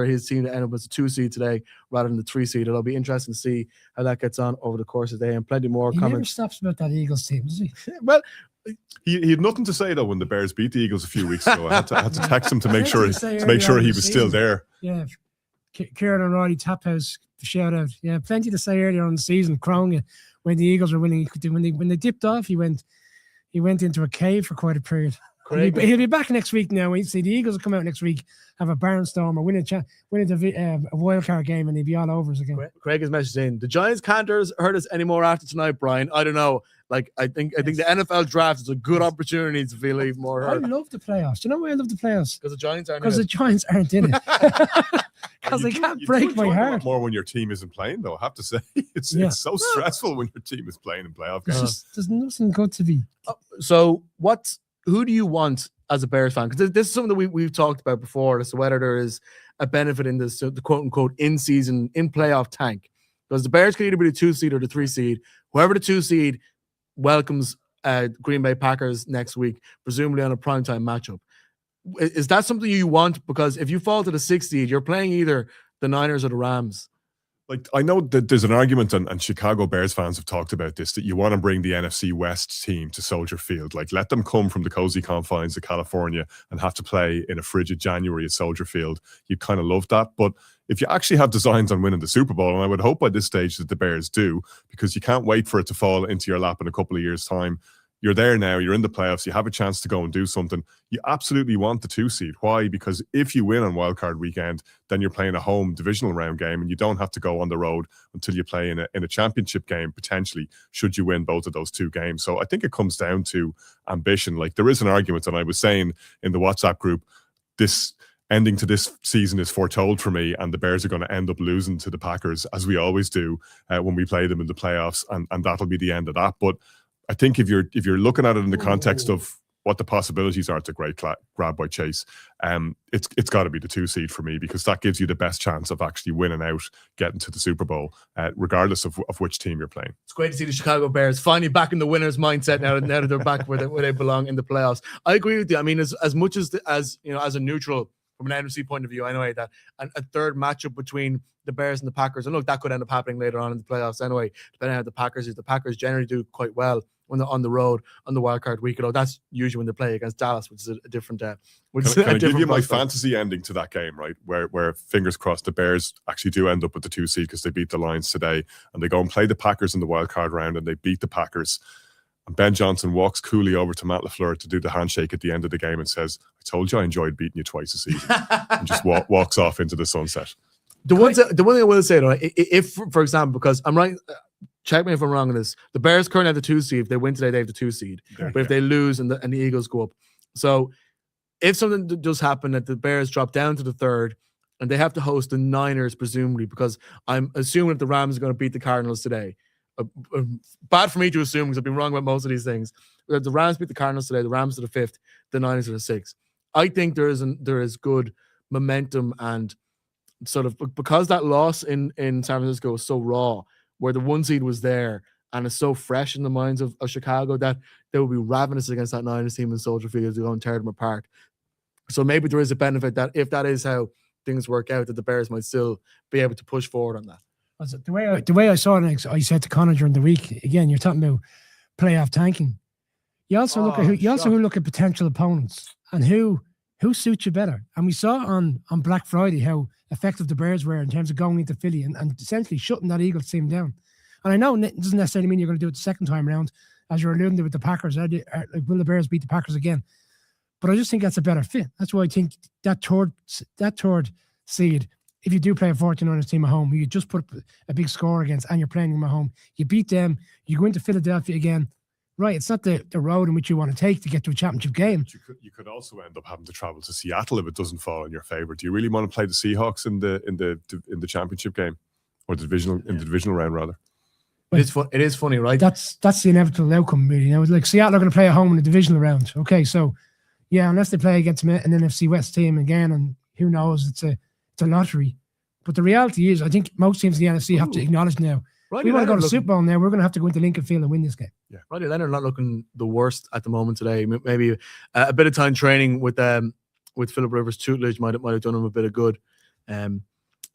his team to end up as a 2 seed today rather than the 3 seed. It'll be interesting to see how that gets on over the course of the day, and plenty more comments. He never stops about that Eagles team, does he? Well, he had nothing to say though when the Bears beat the Eagles a few weeks ago. I had to text him to make sure he was still there. Yeah, Kieran O'Reilly Tap House shout out. Yeah, plenty to say earlier on the season. Crowing when the Eagles were winning, when they dipped off, he went into a cave for quite a period. He'll be back next week now. We see the Eagles will come out next week, have a barnstorm or win a wild card game, and he'll be all over us again. Craig has messaged in, the Giants can't hurt us anymore after tonight, Brian. I don't know. Like, I think the NFL draft is a good opportunity to feel even more hurt. I love the playoffs. Do you know why I love the playoffs? Because the Giants aren't in it. Because they can't break my heart. More when your team isn't playing, though. I have to say, it's so stressful when your team is playing in playoff games. There's nothing good to be. So, who do you want as a Bears fan? Because this is something that we've talked about before, as to whether there is a benefit in this, the quote unquote in playoff tank. Because the Bears can either be the 2 seed or the 3 seed. Whoever the 2 seed welcomes Green Bay Packers next week, presumably on a primetime matchup. Is that something you want? Because if you fall to the 6th seed, you're playing either the Niners or the Rams. Like, I know that there's an argument, and Chicago Bears fans have talked about this, that you want to bring the NFC West team to Soldier Field. Like, let them come from the cozy confines of California and have to play in a frigid January at Soldier Field. You kind of love that. But if you actually have designs on winning the Super Bowl, and I would hope by this stage that the Bears do, because you can't wait for it to fall into your lap in a couple of years' time. You're there now, you're in the playoffs, you have a chance to go and do something. You absolutely want the 2 seed. Why? Because if you win on wildcard weekend, then you're playing a home divisional round game and you don't have to go on the road until you play in a championship game, potentially, should you win both of those 2 games. So I think it comes down to ambition. Like, there is an argument, and I was saying in the WhatsApp group, this ending to this season is foretold for me, and the Bears are going to end up losing to the Packers, as we always do when we play them in the playoffs, and that'll be the end of that. But I think if you're looking at it in the context of what the possibilities are, it's a great grab by Chase. It's got to be the 2 seed for me, because that gives you the best chance of actually winning out, getting to the Super Bowl, regardless of which team you're playing. It's great to see the Chicago Bears finally back in the winner's mindset now that they're back where they belong in the playoffs. I agree with you. I mean, as much as you know, as a neutral from an NFC point of view, anyway, that a third matchup between the Bears and the Packers, and look, that could end up happening later on in the playoffs anyway, depending on how the Packers is. The Packers generally do quite well when they're on the road on the wildcard week. Although that's usually when they play against Dallas, which is a different. Can I give you my fantasy ending to that game, right? Where fingers crossed the Bears actually do end up with the 2 seed because they beat the Lions today, and they go and play the Packers in the wildcard round, and they beat the Packers. And Ben Johnson walks coolly over to Matt LaFleur to do the handshake at the end of the game and says, "I told you I enjoyed beating you twice a season," and just walks off into the sunset. The one thing I will say, though, if for example, because I'm right. Check me if I'm wrong on this. The Bears currently have the 2 seed. If they win today, they have the 2 seed. But if they lose and the Eagles go up. So if something does happen that the Bears drop down to the 3rd and they have to host the Niners, presumably, because I'm assuming that the Rams are going to beat the Cardinals today. Bad for me to assume, because I've been wrong about most of these things. But the Rams beat the Cardinals today. The Rams are the 5th. The Niners are the 6th. I think there is good momentum, and sort of because that loss in San Francisco was so raw, where the 1 seed was there and it's so fresh in the minds of Chicago, that they will be ravenous against that Niners team in Soldier Field to go and tear them apart. So maybe there is a benefit that if that is how things work out, that the Bears might still be able to push forward on that. The way I saw it, I said to Connor during the week, again, you're talking about playoff tanking. You also look at potential opponents and who suits you better. And we saw on Black Friday how effective the Bears were in terms of going into Philly and essentially shutting that Eagles team down. And I know it doesn't necessarily mean you're going to do it the second time around, as you're alluding to with the Packers. Like, will the Bears beat the Packers again? But I just think that's a better fit. That's why I think that third seed, if you do play a 49ers team at home, you just put a big score against, and you're playing them at home, you beat them, you go into Philadelphia again. Right, it's not the road in which you want to take to get to a championship game. You could also end up having to travel to Seattle if it doesn't fall in your favor. Do you really want to play the Seahawks in the championship game, or the divisional round rather? It is funny, right? That's the inevitable outcome, really. You know, like Seattle are going to play at home in the divisional round. Okay, so yeah, unless they play against an NFC West team again, and who knows, it's a lottery. But the reality is, I think most teams in the NFC have to acknowledge now. We want to go to the Super Bowl now. We're going to have to go into Lincoln Field and win this game. Yeah, Rodney Leonard not looking the worst at the moment today. Maybe a bit of time training with Philip Rivers' tutelage might have done him a bit of good.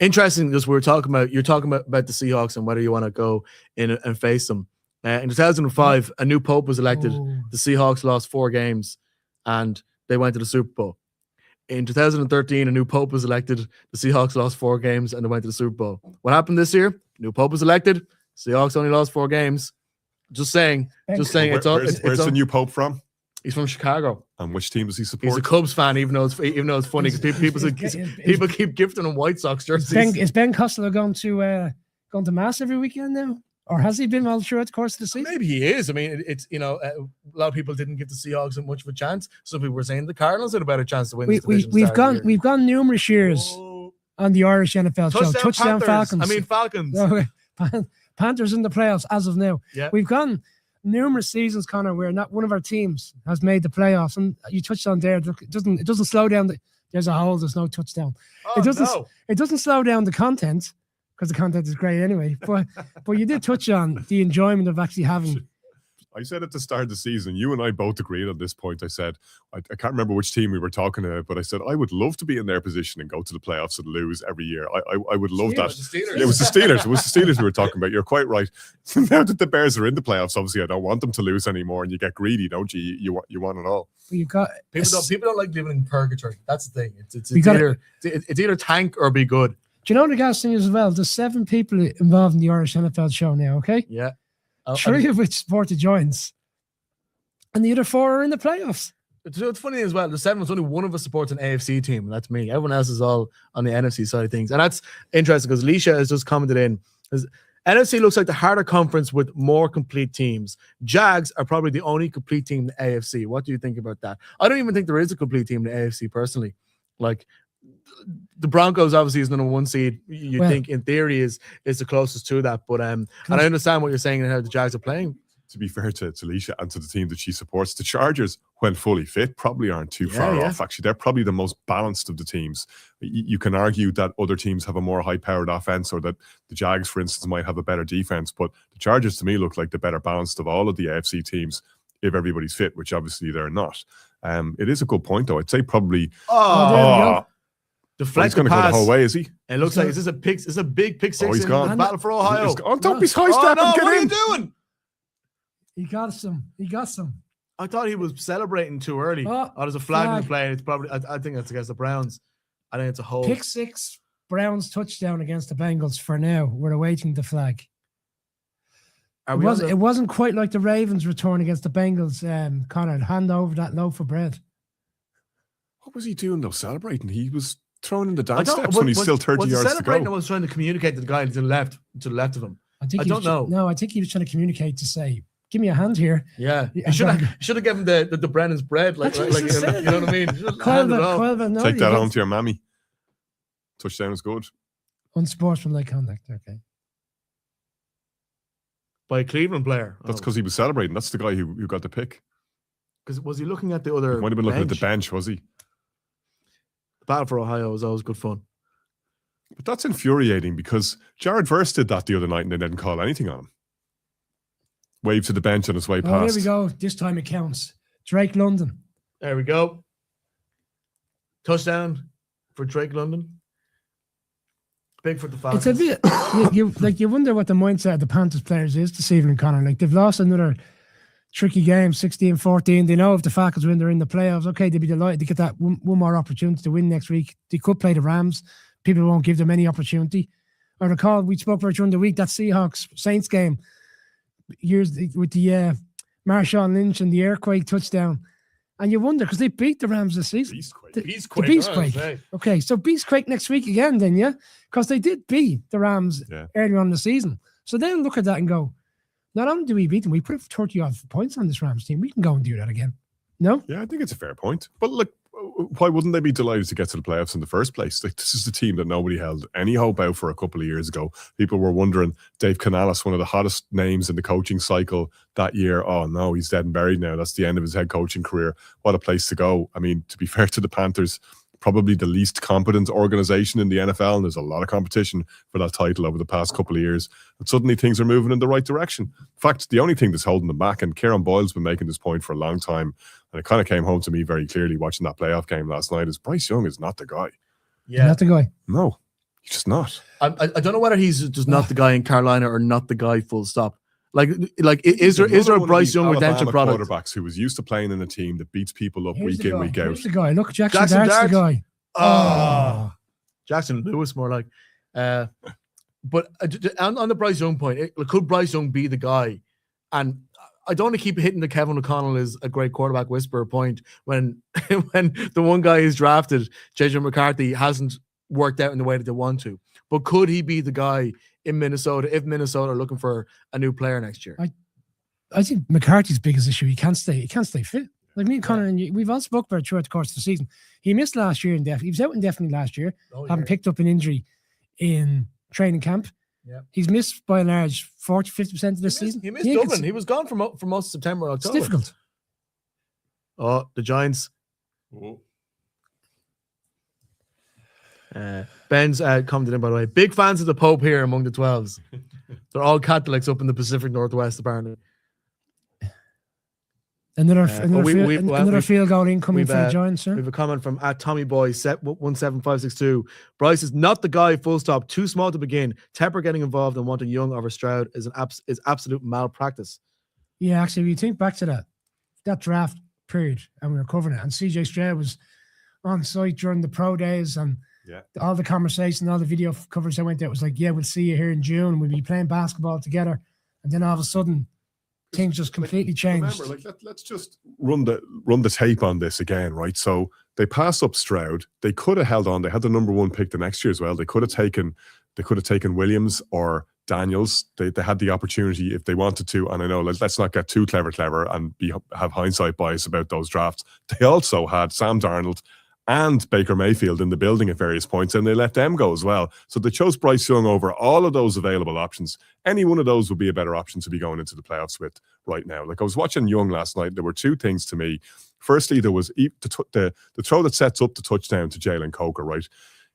Interesting, because you're talking about the Seahawks and whether you want to go in and face them. In 2005, a new pope was elected. Oh. The Seahawks lost 4 games, and they went to the Super Bowl. In 2013, a new pope was elected. The Seahawks lost 4 games, and they went to the Super Bowl. What happened this year? New pope was elected. Seahawks only lost 4 games. Just saying. Where's the new pope from? He's from Chicago. And which team does he support? He's a Cubs fan, even though it's funny because people keep gifting him White Sox jerseys. Is Ben Costello going to Mass every weekend now? Or has he been all throughout the course of the season? Maybe he is. I mean, it's a lot of people didn't give the Seahawks much of a chance. Some people were saying the Cardinals had a better chance to win this division. We've gone numerous years on the Irish NFL show. Touchdown Falcons. I mean Falcons. Panthers in the playoffs as of now. Yeah. We've gone numerous seasons, Connor, where not one of our teams has made the playoffs. And you touched on there, it doesn't slow down there's a hole, there's no touchdown. It doesn't slow down the content, because the content is great anyway. But you did touch on the enjoyment of actually having. I said at the start of the season, you and I both agreed on this point. I said, I can't remember which team we were talking about, but I said, I would love to be in their position and go to the playoffs and lose every year. I would love that. It was the Steelers. It was the Steelers we were talking about. You're quite right. Now that the Bears are in the playoffs, obviously I don't want them to lose anymore, and you get greedy, don't you? You want it all. People don't like living in purgatory. That's the thing. It's either tank or be good. Do you know the gas thing as well? There's 7 people involved in the Irish NFL show now, okay? Yeah. 3 of which support the Giants. And the other 4 are in the playoffs. It's funny as well. The 7 was only one of us supports an AFC team, and that's me. Everyone else is all on the NFC side of things. And that's interesting because Leisha has just commented in. NFC looks like the harder conference with more complete teams. Jags are probably the only complete team in the AFC. What do you think about that? I don't even think there is a complete team in the AFC personally. Like, the Broncos obviously is the number 1 seed. You think in theory is the closest to that, but and I understand what you're saying and how the Jags are playing. To be fair to Leisha and to the team that she supports, the Chargers, when fully fit, probably aren't too far off. Actually, they're probably the most balanced of the teams. You can argue that other teams have a more high-powered offense, or that the Jags, for instance, might have a better defense, but the Chargers to me look like the better balanced of all of the AFC teams if everybody's fit, which obviously they're not. It is a good point though. I'd say probably deflect he's going to go the whole way, is he? It looks like is this a big pick 6 he's in gone. the battle for Ohio. Don't be sidestepping. What Get are in. you doing? He got some. I thought he was celebrating too early. There's a flag in the play. It's probably. I think that's against the Browns. I think it's a hold. Pick 6, Browns touchdown against the Bengals for now. We're awaiting the flag. It wasn't quite like the Ravens' return against the Bengals. Connor, hand over that loaf of bread. What was he doing though? Celebrating? He was throwing in the dance steps when he's still 30 yards to go. I was trying to communicate to the guy to the left of him. I don't know. No, I think he was trying to communicate to say, "Give me a hand here." Yeah, you should have given the Brennan's bread, like you know what I mean. Take that home to your mammy. Touchdown is good. Unsportsmanlike conduct. Okay. By a Cleveland player. That's because he was celebrating. That's the guy who got the pick. Because was he looking at the other? He might have been looking at the bench, was he? The battle for Ohio was always good fun. But that's infuriating because Jared Verse did that the other night and they didn't call anything on him. Waved to the bench on his way past. There we go. This time it counts. Drake London. There we go. Touchdown for Drake London. Big for the Falcons. It's a bit you wonder what the mindset of the Panthers players is this evening, Connor. Like, they've lost another tricky game, 16-14. They know if the Falcons win, they're in the playoffs. Okay, they'd be delighted to get that one more opportunity to win next week. They could play the Rams. People won't give them any opportunity. I recall we spoke about during the week that Seahawks-Saints game years with the Marshawn Lynch and the earthquake touchdown. And you wonder, because they beat the Rams this season. Beastquake. Okay, so Beastquake next week again then, yeah? Because they did beat the Rams earlier on in the season. So they'll look at that and go, not only do we beat them, we put 30-odd points on this Rams team. We can go and do that again. No? Yeah, I think it's a fair point. But look, why wouldn't they be delighted to get to the playoffs in the first place? Like, this is the team that nobody held any hope out for a couple of years ago. People were wondering, Dave Canales, one of the hottest names in the coaching cycle that year. Oh no, he's dead and buried now. That's the end of his head coaching career. What a place to go. I mean, to be fair to the Panthers, probably the least competent organization in the NFL, and there's a lot of competition for that title over the past couple of years. And suddenly things are moving in the right direction. In fact, the only thing that's holding them back, and Kieran Boyle's been making this point for a long time, and it kind of came home to me very clearly watching that playoff game last night, is Bryce Young is not the guy. Yeah, not the guy. No, he's just not. I don't know whether he's just not the guy in Carolina or not the guy full stop. Like is there a Bryce Young redemption product? Quarterbacks who was used to playing in a team that beats people up week in, week out. Here's the guy. Look, Jackson Dart's the guy. Oh, Jackson Lewis more like. But on the Bryce Young point, could Bryce Young be the guy? And I don't want to keep hitting the Kevin O'Connell is a great quarterback whisperer point when when the one guy who's drafted, JJ McCarthy, hasn't worked out in the way that they want to. But could he be the guy in Minnesota if Minnesota are looking for a new player next year? I think McCarthy's biggest issue, he can't stay fit. Like me and Connor, and we've all spoke about it throughout the course of the season. He missed last year indefinitely. He was out indefinitely last year, having picked up an injury in training camp. Yeah. He's missed by and large 40-50% of this season. He missed Dublin. He was gone for most of September, October. It's difficult. Oh, the Giants. Ben's commented in, by the way. Big fans of the Pope here among the 12s. They're all Catholics up in the Pacific Northwest, apparently. Another field goal incoming for the Giants, sir. We have a comment from @TommyBoy 17562. Bryce is not the guy, full stop. Too small to begin. Tepper getting involved and wanting Young over Stroud is absolute malpractice. Yeah, actually, if you think back to that draft period, and we were covering it, and CJ Stroud was on site during the pro days, and all the conversation, all the video coverage that went there, it was like, yeah, we'll see you here in June. We'll be playing basketball together. And then all of a sudden, things just completely changed. Remember, let's just run the tape on this again, right? So they pass up Stroud. They could have held on. They had the number 1 pick the next year as well. They could have taken Williams or Daniels. They had the opportunity if they wanted to. And I know, let's not get too clever and have hindsight bias about those drafts. They also had Sam Darnold and Baker Mayfield in the building at various points, and they let them go as well. So they chose Bryce Young over all of those available options. Any one of those would be a better option to be going into the playoffs with right now. Like, I was watching Young last night. There were 2 things to me. Firstly, there was the throw that sets up the touchdown to Jalen Coker, right?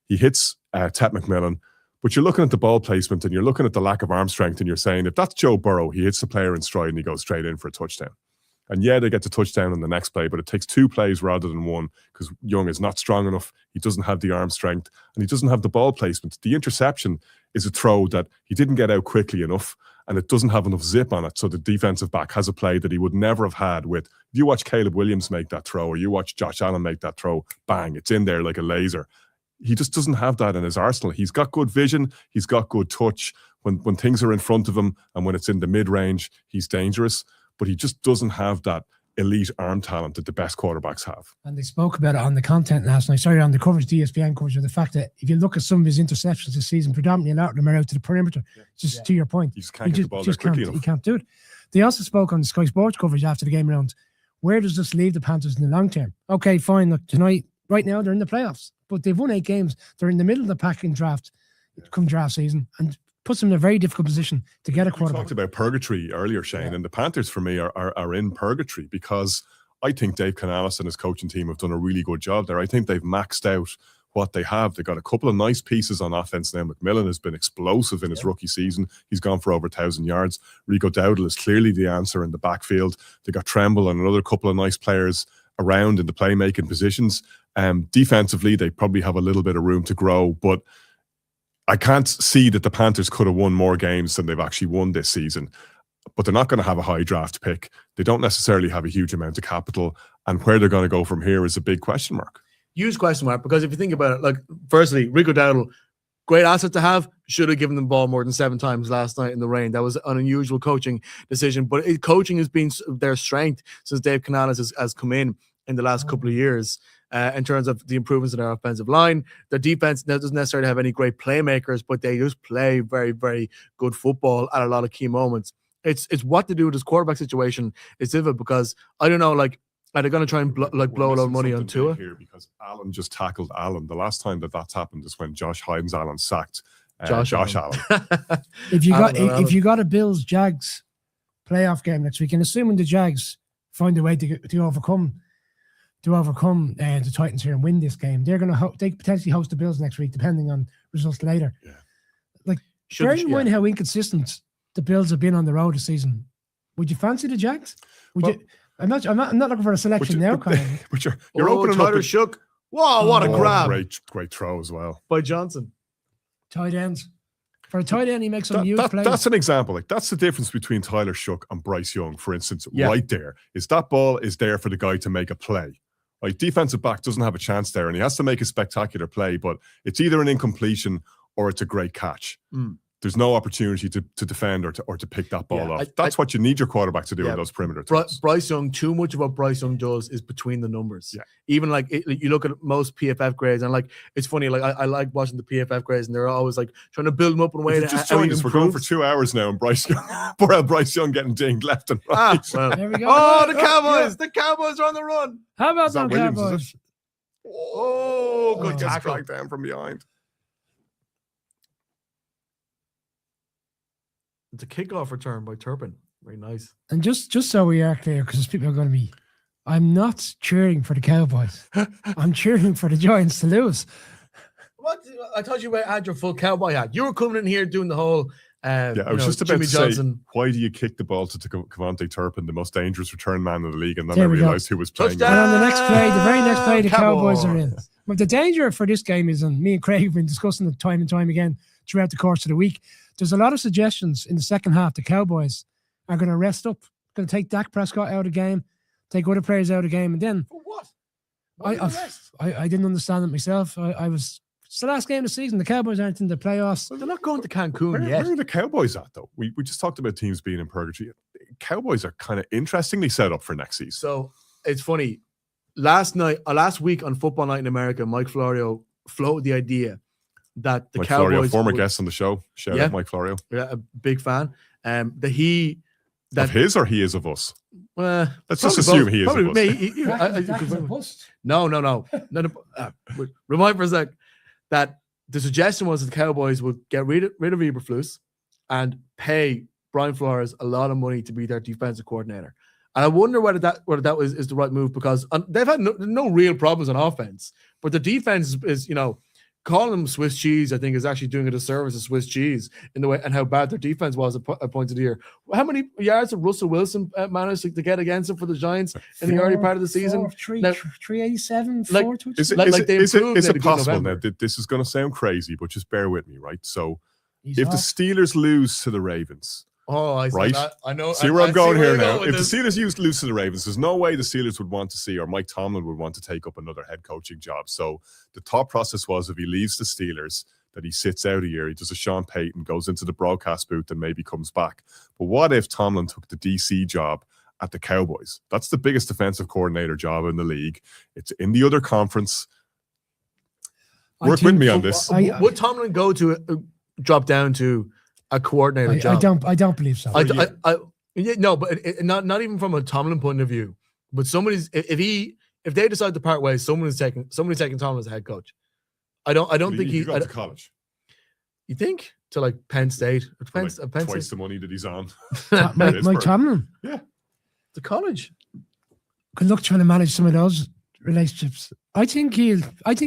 He hits Ted McMillan, but you're looking at the ball placement and you're looking at the lack of arm strength, and you're saying, if that's Joe Burrow, he hits the player in stride and he goes straight in for a touchdown. And yeah, they get the touchdown in the next play, but it takes 2 plays rather than 1 because Young is not strong enough. He doesn't have the arm strength and he doesn't have the ball placement. The interception is a throw that he didn't get out quickly enough and it doesn't have enough zip on it. So the defensive back has a play that he would never have had with. If you watch Caleb Williams make that throw or you watch Josh Allen make that throw, bang, it's in there like a laser. He just doesn't have that in his arsenal. He's got good vision. He's got good touch. When things are in front of him and when it's in the mid-range, he's dangerous. But he just doesn't have that elite arm talent that the best quarterbacks have. And they spoke about it on the content last night, on the coverage, the ESPN coverage, of the fact that if you look at some of his interceptions this season, predominantly a lot of them are out to the perimeter. Just to your point. You just can't get the ball there quickly enough. He can't do it. They also spoke on the Sky Sports coverage after the game around, where does this leave the Panthers in the long term? Okay, fine, look, tonight, right now, they're in the playoffs, but they've won 8 games. They're in the middle of the pack in draft, come draft season, and puts them in a very difficult position to get a quarterback. We talked about purgatory earlier, Shane, and the Panthers for me are in purgatory because I think Dave Canales and his coaching team have done a really good job there. I think they've maxed out what they have. They got a couple of nice pieces on offense now. McMillan has been explosive in his rookie season. He's gone for over 1,000 yards. Rico Dowdle is clearly the answer in the backfield. They got Tremble and another couple of nice players around in the playmaking positions. Defensively, they probably have a little bit of room to grow, but I can't see that the Panthers could have won more games than they've actually won this season. But they're not going to have a high draft pick. They don't necessarily have a huge amount of capital. And where they're going to go from here is a big question mark. Huge question mark, because if you think about it, like, firstly, Rico Dowdle, great asset to have. Should have given them the ball more than 7 times last night in the rain. That was an unusual coaching decision. But coaching has been their strength since Dave Canales has come in the last couple of years. In terms of the improvements in their offensive line. Their defense doesn't necessarily have any great playmakers, but they just play very, very good football at a lot of key moments. It's what to do with this quarterback situation is difficult because I don't know, like, are they going to try and blow a lot of money on Tua? Here because Allen just tackled Allen. The last time that's happened is when Josh Allen sacked Josh Allen. If you got a Bills Jags playoff game next week, and assuming the Jags find a way to overcome the Titans here and win this game, they're going to they potentially host the Bills next week, depending on results later. Yeah. Like, bearing in mind how inconsistent the Bills have been on the road this season, would you fancy the Jags? I'm not looking for a selection now, Colin. But you're opening up. Tyler Shook. Wow, what a grab! Great throw as well by Johnson. Tight ends. For a tight end, he makes some huge plays. That's an example. Like, that's the difference between Tyler Shook and Bryce Young, for instance. Right there is that ball is there for the guy to make a play. Like, defensive back doesn't have a chance there, and he has to make a spectacular play, but it's either an incompletion or it's a great catch. there's no opportunity to defend or to pick that ball off. That's what you need your quarterback to do in those perimeter throws. Bryce Young, too much of what Bryce Young does is between the numbers. Yeah. Even like you look at most PFF grades, and like it's funny. Like I like watching the PFF grades, and they're always like trying to build them up in a way. Just join us. We're going for 2 hours now, and Bryce Young getting dinged left and right. Well, there we go. Oh, the Cowboys! The Cowboys are on the run. How about them Cowboys? Oh, good tackle! Dragged down from behind. It's a kickoff return by Turpin. Very nice. And just so we are clear, because people are going to be, I'm not cheering for the Cowboys. I'm cheering for the Giants to lose. What? I thought you had your full cowboy hat. You were coming in here doing the whole. I was just about to say, why do you kick the ball to Cavante Turpin, the most dangerous return man in the league? And then I realized who was playing. And on the next play, the very next play, the Cowboys are in. But the danger for this game is, and me and Craig have been discussing it time and time again throughout the course of the week, there's a lot of suggestions in the second half. The Cowboys are going to rest up, going to take Dak Prescott out of the game, take other players out of the game, and then for what? I didn't understand it myself. It's the last game of the season. The Cowboys aren't in the playoffs. They're not going to Cancun yet. Where are the Cowboys at, though? We just talked about teams being in purgatory. Cowboys are kind of interestingly set up for next season. So it's funny. Last week on Football Night in America, Mike Florio floated the idea that the Mike Cowboys, Florio, former guest on the show, shout out Mike Florio, a big fan. That of his or he is of us. Let's just both. assume he is of us. No. Remind for a sec that the suggestion was that the Cowboys would get rid of Eberflus and pay Brian Flores a lot of money to be their defensive coordinator. And I wonder whether that is the right move, because they've had no real problems on offense, but the defense is, calling them Swiss cheese, I think, is actually doing a disservice to Swiss cheese in the way and how bad their defense was at points of the year. How many yards did Russell Wilson manage to get against him for the Giants in the early part of the season? 387, Is it possible now that this is going to sound crazy, but just bear with me, right? So if the Steelers lose to the Ravens, I know. See where I'm going here now. If the Steelers lose to the Ravens, there's no way the Steelers would want to see, or Mike Tomlin would want to take up another head coaching job. So the thought process was, if he leaves the Steelers, that he sits out a year, he does a Sean Payton, goes into the broadcast booth, and maybe comes back. But what if Tomlin took the DC job at the Cowboys? That's the biggest defensive coordinator job in the league. It's in the other conference. Work with me on this. Would Tomlin go to drop down to a coordinator job? I don't believe so. No, but not even from a Tomlin point of view. But if they decide to part ways, somebody's taking Tomlin as a head coach. I don't think he go to college. You think to like Penn State? Penn twice the money that he's on. Mike Tomlin. Yeah, the college. Good luck trying to manage some of those relationships. I think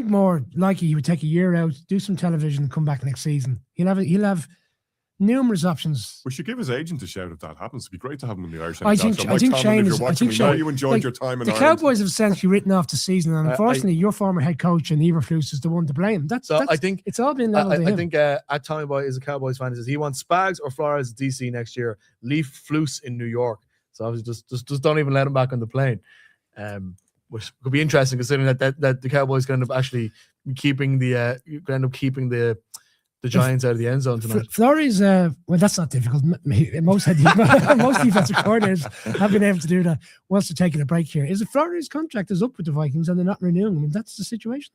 more likely he would take a year out, do some television, and come back next season. He'll have numerous options. We should give his agent a shout if that happens. It'd be great to have him in the Irish. I think Shane is. You enjoyed your time in the Ireland. Cowboys have essentially written off the season, and unfortunately, your former head coach and Eberflus is the one to blame. I think it's all been leveled to him. I think at Tommy Boy is a Cowboys fan. He says he wants Spags or Flores DC next year. Leave Flus in New York. So obviously, just don't even let him back on the plane. Which could be interesting, considering that the Cowboys kind of actually keeping the Giants out of the end zone tonight. Flores, well, that's not difficult. Most defensive coordinators have been able to do that once they're taking a break here. Is it Flores' contract is up with the Vikings and they're not renewing him? That's the situation.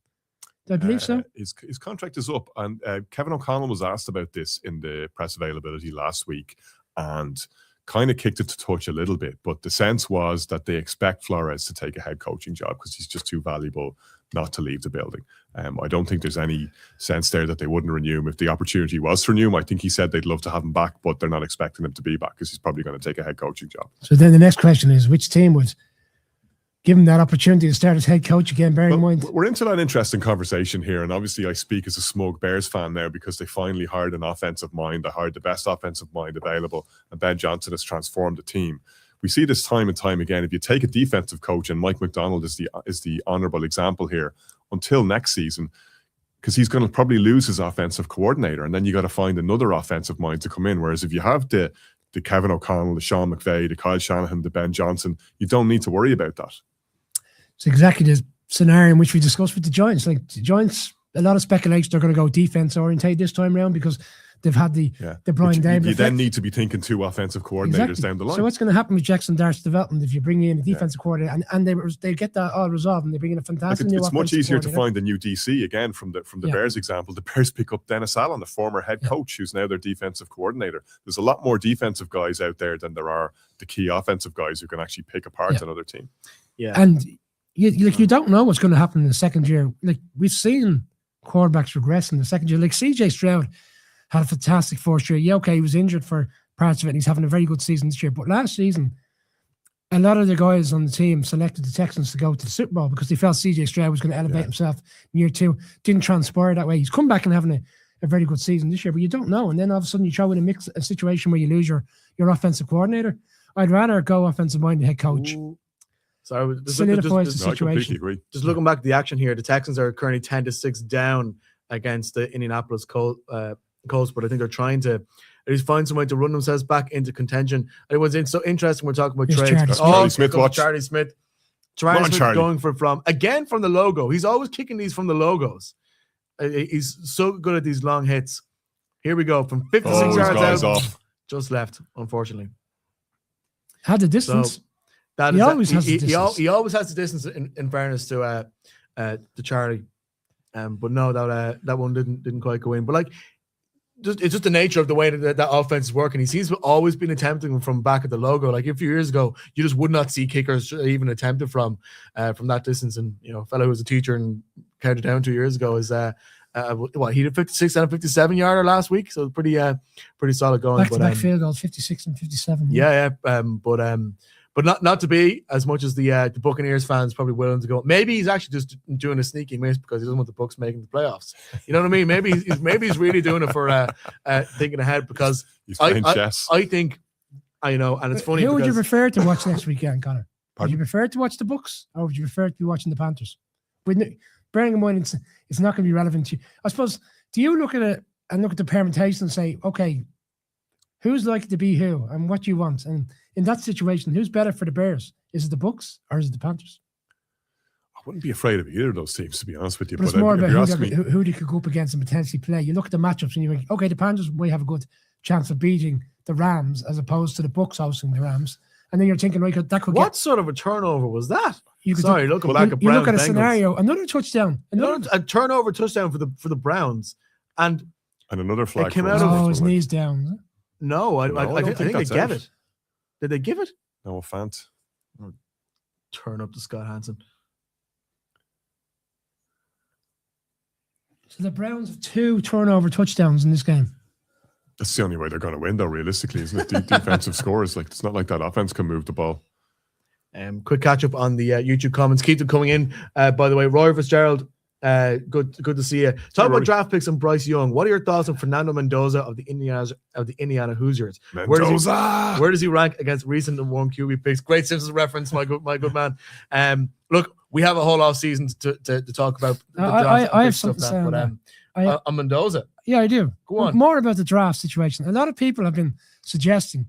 I believe so. His contract is up, and Kevin O'Connell was asked about this in the press availability last week, and kind of kicked it to touch a little bit. But the sense was that they expect Flores to take a head coaching job because he's just too valuable not to leave the building. I don't think there's any sense there that they wouldn't renew him if the opportunity was to renew him. I think he said they'd love to have him back, but they're not expecting him to be back because he's probably going to take a head coaching job. So then the next question is, which team would give him that opportunity to start as head coach again, bearing in mind? We're into that interesting conversation here, and obviously I speak as a smug Bears fan now because they finally hired an offensive mind. They hired the best offensive mind available, and Ben Johnson has transformed the team. We see this time and time again. If you take a defensive coach, and Mike McDonald is the honourable example here, until next season, because he's going to probably lose his offensive coordinator, and then you got to find another offensive mind to come in. Whereas if you have the Kevin O'Connell, the Sean McVay, the Kyle Shanahan, the Ben Johnson, you don't need to worry about that. It's exactly the scenario in which we discussed with the Giants. Like the Giants, a lot of speculation they're going to go defense oriented this time around because They've had the Brian Dable. You then need to be thinking 2 offensive coordinators down the line. So what's going to happen with Jackson Dart's development if you bring in a defensive coordinator and they get that all resolved and they bring in a fantastic new it's much easier to find a new DC again from the Yeah. Bears example. The Bears pick up Dennis Allen, the former head coach, who's now their defensive coordinator. There's a lot more defensive guys out there than there are the key offensive guys who can actually pick apart another team. Yeah, and you don't know what's going to happen in the second year. Like we've seen quarterbacks regress in the second year. Like CJ Stroud had a fantastic first year. Yeah, okay, he was injured for parts of it and he's having a very good season this year. But last season, a lot of the guys on the team selected the Texans to go to the Super Bowl because they felt CJ Stroud was going to elevate himself in year 2. Didn't transpire that way. He's come back and having a very good season this year, but you don't know. And then all of a sudden you throw in a situation where you lose your offensive coordinator. I'd rather go offensive minded head coach. Sorry, solidifies the No, I completely situation. agree. just looking back at the action here, the Texans are currently 10-6 down against the Indianapolis Colts, but I think they're trying to at least find some way to run themselves back into contention. And it was so interesting. We're talking about Here's trades. Charlie Smith. Watch. Charlie Smith. Charlie Smith Charlie. going from the logo. He's always kicking these from the logos. He's so good at these long hits. Here we go from 56 yards out. Off. Just left, unfortunately. Had the distance. So that He is always has the distance. he always has the distance in fairness to Charlie. But no, that one didn't quite go in. But like, it's just the nature of the way that offense is working. He seems to have always been attempting from back at the logo. Like a few years ago, you just would not see kickers even attempted from that distance. And a fellow who was a teacher and counted down 2 years ago is he did 56 and a 57 yarder last week, so pretty solid going. Back-to-back field goals, 56 and 57. But not to be as much as the Buccaneers fans probably willing to go. Maybe he's actually just doing a sneaky miss because he doesn't want the Bucs making the playoffs. You know what I mean? Maybe he's really doing it for thinking ahead because He's playing chess. I think and it's funny. Who would you prefer to watch next weekend, Connor? Pardon? Would you prefer to watch the Bucs or would you prefer to be watching the Panthers? Bearing in mind it's not going to be relevant to you. I suppose, do you look at it and look at the permutation and say, okay, who's likely to be who and what do you want? And in that situation, who's better for the Bears? Is it the Bucs or is it the Panthers? I wouldn't be afraid of either of those teams, to be honest with you. But it's more about who they could go up against and potentially play. You look at the matchups and you think, okay, the Panthers might have a good chance of beating the Rams as opposed to the Bucs hosting the Rams. And then you're thinking, right, that could what sort of a turnover was that? Looking back at Browns, you look at a Bengals. scenario, another touchdown, a turnover touchdown for the Browns, and another flag. It came for out us. of his knees down. No, I don't think they that's gave out. it. Did they give it? No, Fant. Turn up to Scott Hansen. So the Browns have 2 turnover touchdowns in this game. That's the only way they're going to win, though, realistically, isn't it? Defensive scores. Like, it's not like that offense can move the ball. Quick catch up on the YouTube comments. Keep them coming in. By the way, Roy Fitzgerald, good to see you. Talk about draft picks and Bryce Young. What are your thoughts on Fernando Mendoza of the Indiana Hoosiers? Mendoza! Where does he rank against recent number 1 QB picks? Great Simpsons reference, my good man. Look, we have a whole off season to talk about. I have something to say on that. On Mendoza. Yeah, I do. Go on. More about the draft situation. A lot of people have been suggesting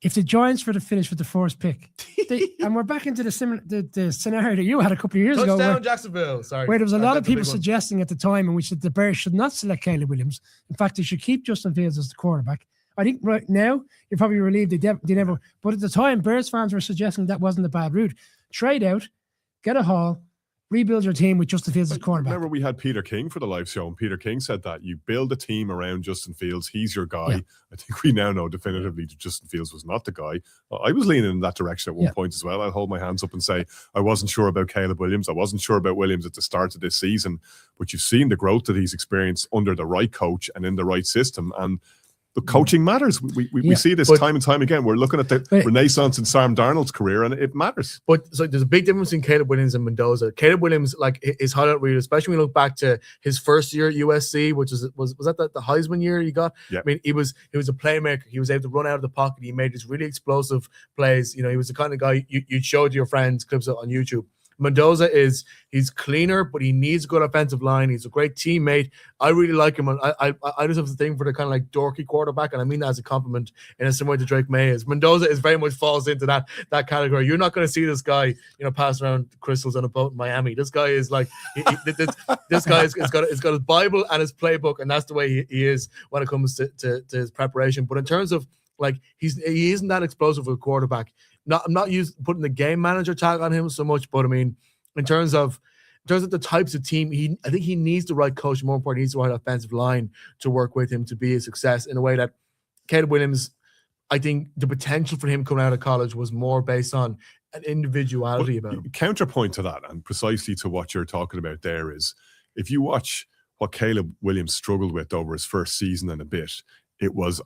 if the Giants were to finish with the first pick, and we're back into the scenario that you had a couple of years ago. Touchdown Jacksonville. Sorry. Where there was a lot of people suggesting at the time in which the Bears should not select Caleb Williams. In fact, they should keep Justin Fields as the quarterback. I think right now, you're probably relieved they never. But at the time, Bears fans were suggesting that wasn't a bad route. Trade out, get a haul, rebuild your team with Justin Fields as quarterback. Remember, we had Peter King for the live show, and Peter King said that you build a team around Justin Fields. He's your guy. Yeah. I think we now know definitively that Justin Fields was not the guy. I was leaning in that direction at one point as well. I'll hold my hands up and say I wasn't sure about Caleb Williams. I wasn't sure about Williams at the start of this season, but you've seen the growth that he's experienced under the right coach and in the right system. And the coaching matters. We see this time and time again. We're looking at the renaissance in Sam Darnold's career, and it matters. But so there's a big difference between Caleb Williams and Mendoza. Caleb Williams, like his highlight reel, especially when you look back to his first year at USC, which was that the Heisman year he got? Yeah. I mean, he was a playmaker. He was able to run out of the pocket. He made these really explosive plays. You know, he was the kind of guy you showed to your friends clips on YouTube. Mendoza he's cleaner, but he needs a good offensive line. He's a great teammate. I really like him. I just have a thing for the kind of like dorky quarterback, and I mean that as a compliment in a similar way to Drake May is. Mendoza is very much falls into that category. You're not going to see this guy, pass around crystals on a boat in Miami. This guy is like this guy has got his Bible and his playbook, and that's the way he is when it comes to his preparation. But in terms of like he isn't that explosive of a quarterback. I'm not putting the game manager tag on him so much, but I mean, in terms of the types of team, I think he needs the right coach. More important, he needs the right offensive line to work with him to be a success in a way that Caleb Williams, I think the potential for him coming out of college was more based on an individuality about him. Counterpoint to that, and precisely to what you're talking about there, is if you watch what Caleb Williams struggled with over his first season and a bit,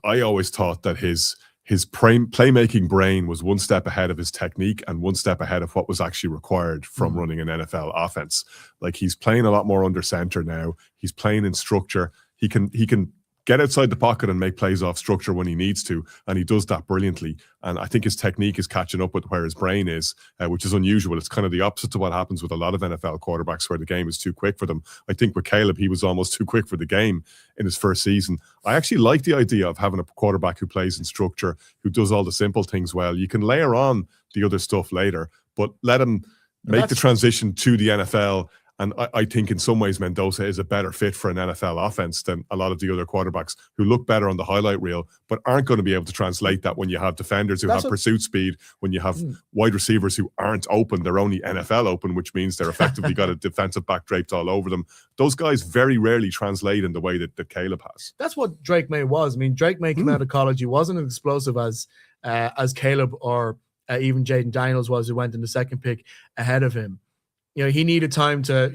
I always thought that his playmaking brain was one step ahead of his technique and one step ahead of what was actually required from running an NFL offense. Like, he's playing a lot more under center now. He's playing in structure. He can get outside the pocket and make plays off structure when he needs to, and he does that brilliantly. And I think his technique is catching up with where his brain is, which is unusual. It's kind of the opposite to what happens with a lot of NFL quarterbacks, where the game is too quick for them. I think with Caleb, he was almost too quick for the game in his first season. I actually like the idea of having a quarterback who plays in structure, who does all the simple things well. You can layer on the other stuff later, but let him make the transition to the NFL. And I think in some ways Mendoza is a better fit for an NFL offense than a lot of the other quarterbacks who look better on the highlight reel, but aren't going to be able to translate that when you have defenders who have pursuit speed, when you have wide receivers who aren't open, they're only NFL open, which means they're effectively got a defensive back draped all over them. Those guys very rarely translate in the way that Caleb has. That's what Drake May was. I mean, Drake May came out of college. He wasn't as explosive as Caleb or even Jaden Daniels was, who went in the second pick ahead of him. He needed time to,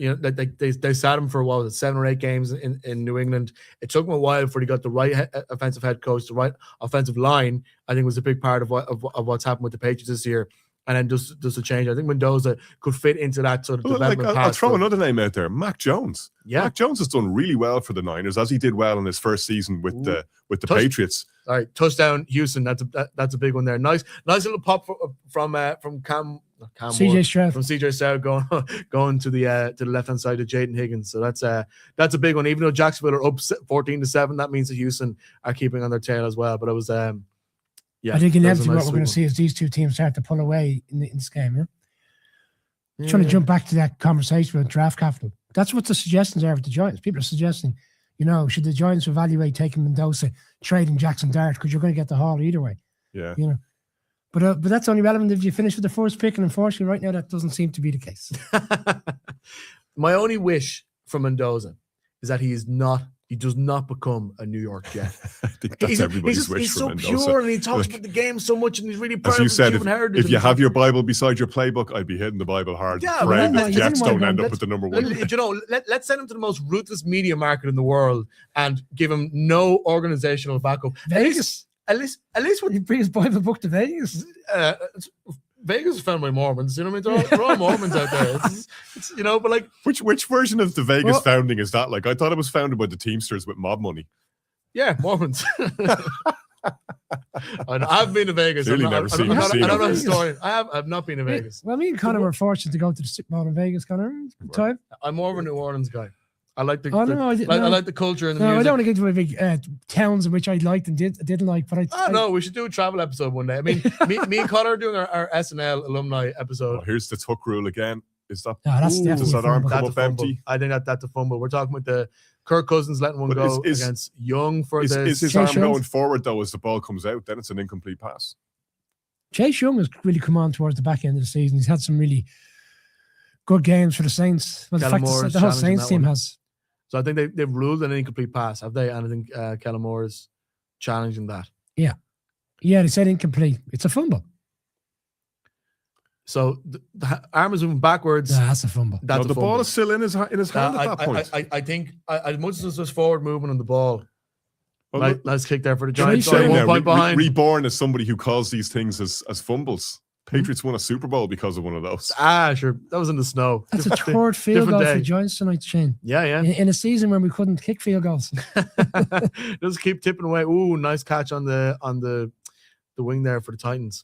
they sat him for 7 or 8 games in New England. It took him a while before he got the right offensive head coach, the right offensive line. I think was a big part of what's happened with the Patriots this year. And then just a change. I think Mendoza could fit into that sort of development path. I'll throw another name out there, Mac Jones. Yeah, Mac Jones has done really well for the Niners, as he did well in his first season with the Patriots. All right, touchdown Houston. That's a big one there. Nice little pop from CJ Stroud. From CJ Stroud going to the left hand side of Jaden Higgins. So that's a big one. Even though Jacksonville are up 14-7, that means that Houston are keeping on their tail as well. But it was I think inevitably what we're going to see is these two teams start to pull away in this game. Yeah? Trying to jump back to that conversation with draft capital. That's what the suggestions are with the Giants. People are suggesting, should the Giants evaluate taking Mendoza, trading Jackson Dart, because you're going to get the haul either way. Yeah. But that's only relevant if you finish with the first pick, and unfortunately right now that doesn't seem to be the case. My only wish for Mendoza is that he does not become a New York Jet. I think that's everybody's wish for Mendoza. He's so pure, and he talks about the game so much, and he's really proud. As you said, if you have your Bible beside your playbook, I'd be hitting the Bible hard. Yeah, praying that Jets don't end up with the number 1. Let's send him to the most ruthless media market in the world and give him no organizational backup. Vegas. At least when he brings his Bible book to Vegas. Vegas is found by Mormons, you know what I mean? They're all Mormons out there. It's but like which version of the Vegas founding is that? Like, I thought it was founded by the Teamsters with mob money. Yeah, Mormons. I've been to Vegas. I'm not a historian. I've not been to Vegas. Well, me and Connor were fortunate to go to the Super Bowl in Vegas, Connor. Good time. I'm more of a New Orleans guy. I like the I like the culture and the music. I don't want to get into big towns in which I liked and didn't like, but no, we should do a travel episode one day. I mean, me and Connor are doing our SNL alumni episode. Here's the hook rule again. Is that does that arm come up empty? I think that's a fumble. We're talking about the Kirk Cousins letting one go against Young for is his arm going forward though as the ball comes out? Then it's an incomplete pass. Chase Young has really come on towards the back end of the season. He's had some really good games for the Saints. Well, the whole Saints team has. So I think they've ruled an incomplete pass, have they? And I think Kellen Moore is challenging that. Yeah, they said incomplete. It's a fumble. So the arm is moving backwards. Yeah, that's a fumble. The ball is still in his hand at that point. I think as much as there's forward movement on the ball, nice kick there for the Giants. Reborn as somebody who calls these things as fumbles. Patriots won a Super Bowl because of one of those. Sure. That was in the snow. That's a third field goal for the Giants tonight, Shane. Yeah. In a season when we couldn't kick field goals. Just keep tipping away. Ooh, nice catch on the wing there for the Titans.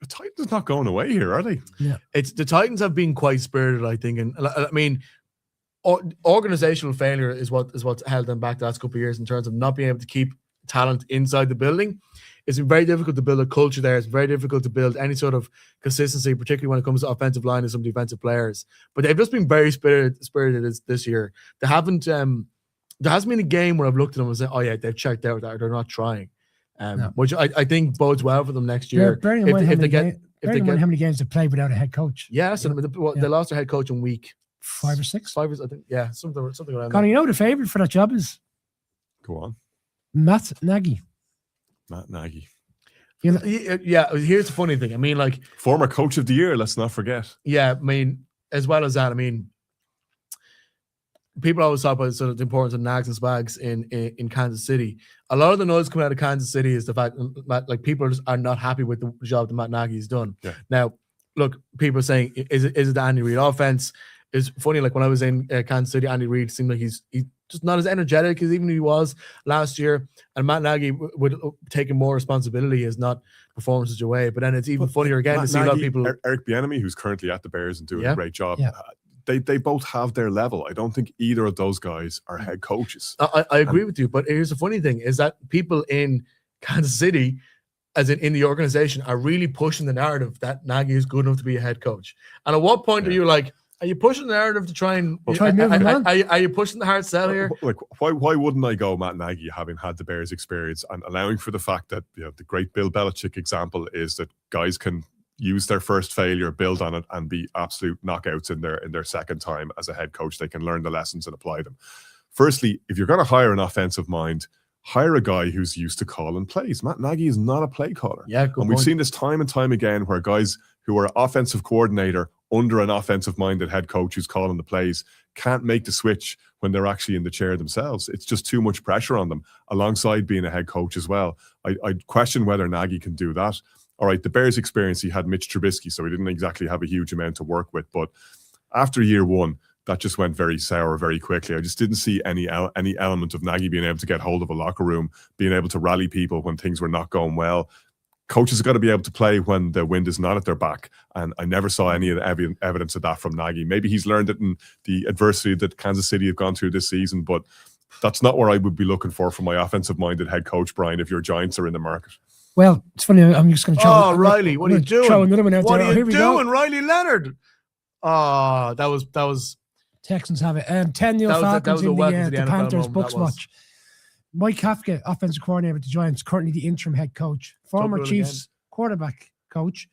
The Titans not going away here, are they? Yeah. It's the Titans have been quite spirited, I think, and I mean, organizational failure is what's held them back the last couple of years in terms of not being able to keep talent inside the building. It's been very difficult to build a culture there. It's very difficult to build any sort of consistency, particularly when it comes to offensive line and some defensive players. But they've just been very spirited this year. They haven't. There hasn't been a game where I've looked at them and said, "Oh yeah, they've checked out. They're not trying." No. Which I think bodes well for them next year. Bearing in mind how many games they played without a head coach. Yeah, so they lost their head coach in week 5 or 6. 5 I think. Yeah, something around Conor, there. you know the favourite for that job is Go on. Matt Nagy. Matt Nagy. Yeah, here's the funny thing. I mean, like, Former coach of the year, let's not forget. yeah, I mean, as well as that, I mean, people always talk about sort of the importance of nags and spags in Kansas City. A lot of the noise coming out of Kansas City is the fact that, like, people are not happy with the job that Matt Nagy's done. Yeah. Now, look, people are saying, is it the Andy Reid offense? It's funny, like, when I was in Kansas City, Andy Reid seemed like he's just not as energetic as even he was last year. And Matt Nagy would taking more responsibility as not performances away. But then it's even funnier again Matt to see a lot of Nagy, people. Eric Bieniemy, who's currently at the Bears and doing a great job. Yeah. They both have their level. I don't think either of those guys are head coaches. I agree with you, but here's the funny thing is that people in Kansas City, as in the organization, are really pushing the narrative that Nagy is good enough to be a head coach. And at what point are you like, are you pushing the narrative to try and move him on? Are you pushing the hard sell here? Like, why wouldn't I go Matt Nagy, having had the Bears experience and allowing for the fact that, you know, the great Bill Belichick example is that guys can use their first failure, build on it, and be absolute knockouts in their second time as a head coach. They can learn the lessons and apply them. Firstly, if you're going to hire an offensive mind, hire a guy who's used to calling plays. Matt Nagy is not a play caller. Yeah, good and we've point. seen this time and time again where guys who are offensive coordinator under an offensive-minded head coach who's calling the plays can't make the switch when they're actually in the chair themselves. It's just too much pressure on them, alongside being a head coach as well. I'd question whether Nagy can do that. All right, the Bears experience, he had Mitch Trubisky, so he didn't exactly have a huge amount to work with. But after year one, that just went very sour very quickly. I just didn't see any element of Nagy being able to get hold of a locker room, being able to rally people when things were not going well. Coaches have got to be able to play when the wind is not at their back. And I never saw any of the evidence of that from Nagy. Maybe he's learned it in the adversity that Kansas City have gone through this season, but that's not where I would be looking for my offensive-minded head coach, Brian, if your Giants are in the market. Well, it's funny. I'm just going to throw. Oh, Riley, what are you doing? Throw another one out What there. are Here you we go. doing, Riley Leonard? Oh, that was Texans have it. 10-0 that Falcons was a in welcome to the the NFL Panthers moment, Bucks that was. watch. Mike Kafka, offensive coordinator with the Giants, currently the interim head coach. Former Talk about it Chiefs quarterback coach.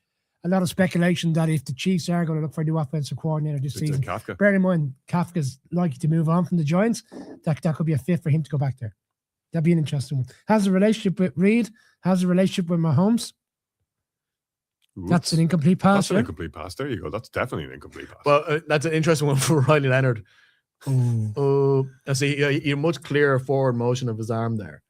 A lot of speculation that if the Chiefs are going to look for a new offensive coordinator this season, Kafka. bear in mind Kafka's likely to move on from the Giants. That could be a fit for him to go back there. That'd be an interesting one. Has a relationship with Reed. Has a relationship with Mahomes. Oops. That's an incomplete pass. That's an Yeah? incomplete pass. There you go. That's definitely an incomplete pass. well, that's an interesting one for Riley Leonard. I see. You're much clearer forward motion of his arm there.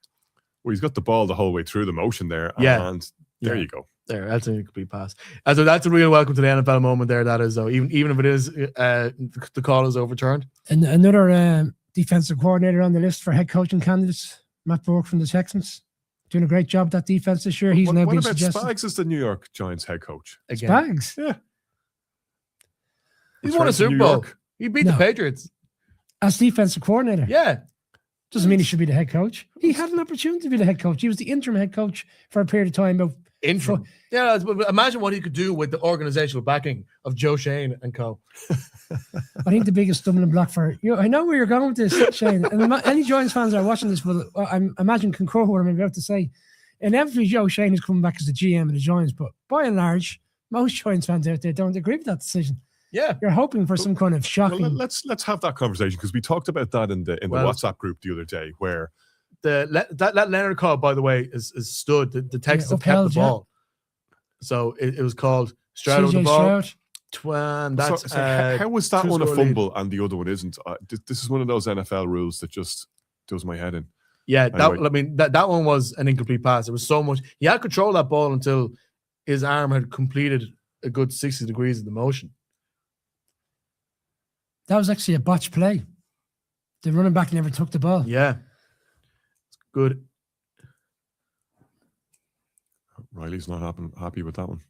Well, he's got the ball the whole way through the motion there. Yeah. And there Yeah. you go. There, that's an incomplete pass. So that's a real welcome to the NFL moment there. That is, though, even if it is the call is overturned. And another defensive coordinator on the list for head coaching candidates, Matt Burke from the Texans, doing a great job with that defense this year. He's What now been about suggested. Spags as the New York Giants head coach? Again. Spags. Yeah. He's Return won a to Super New Bowl. York. He beat the No. Patriots. As defensive coordinator. Yeah. Doesn't mean he should be the head coach. He had an opportunity to be the head coach. He was the interim head coach for a period of time. But Interim. Yeah, but imagine what he could do with the organizational backing of Joe Shane and co. I think the biggest stumbling block for you, I know where you're going with this, Shane. And any Giants fans that are watching this will, I imagine, concur with what I'm about to say. Inevitably, Joe Shane is coming back as the GM of the Giants, but by and large, most Giants fans out there don't agree with that decision. Yeah. You're hoping for some kind of shocking. Well, let's have that conversation, because we talked about that in the WhatsApp group the other day, where that Leonard call, by the way, is stood. The Texans have kept upheld, the ball. So it was called Stroud with the CJ ball. Stroud. Twan, that's how was that one a two-score fumble and the other one isn't? This is one of those NFL rules that just does my head in. Yeah, Anyway. that one was an incomplete pass. It was so much. He had control of that ball until his arm had completed a good 60 degrees of the motion. That was actually a botched play. The running back never took the ball. Yeah. It's good. Riley's not happy with that one.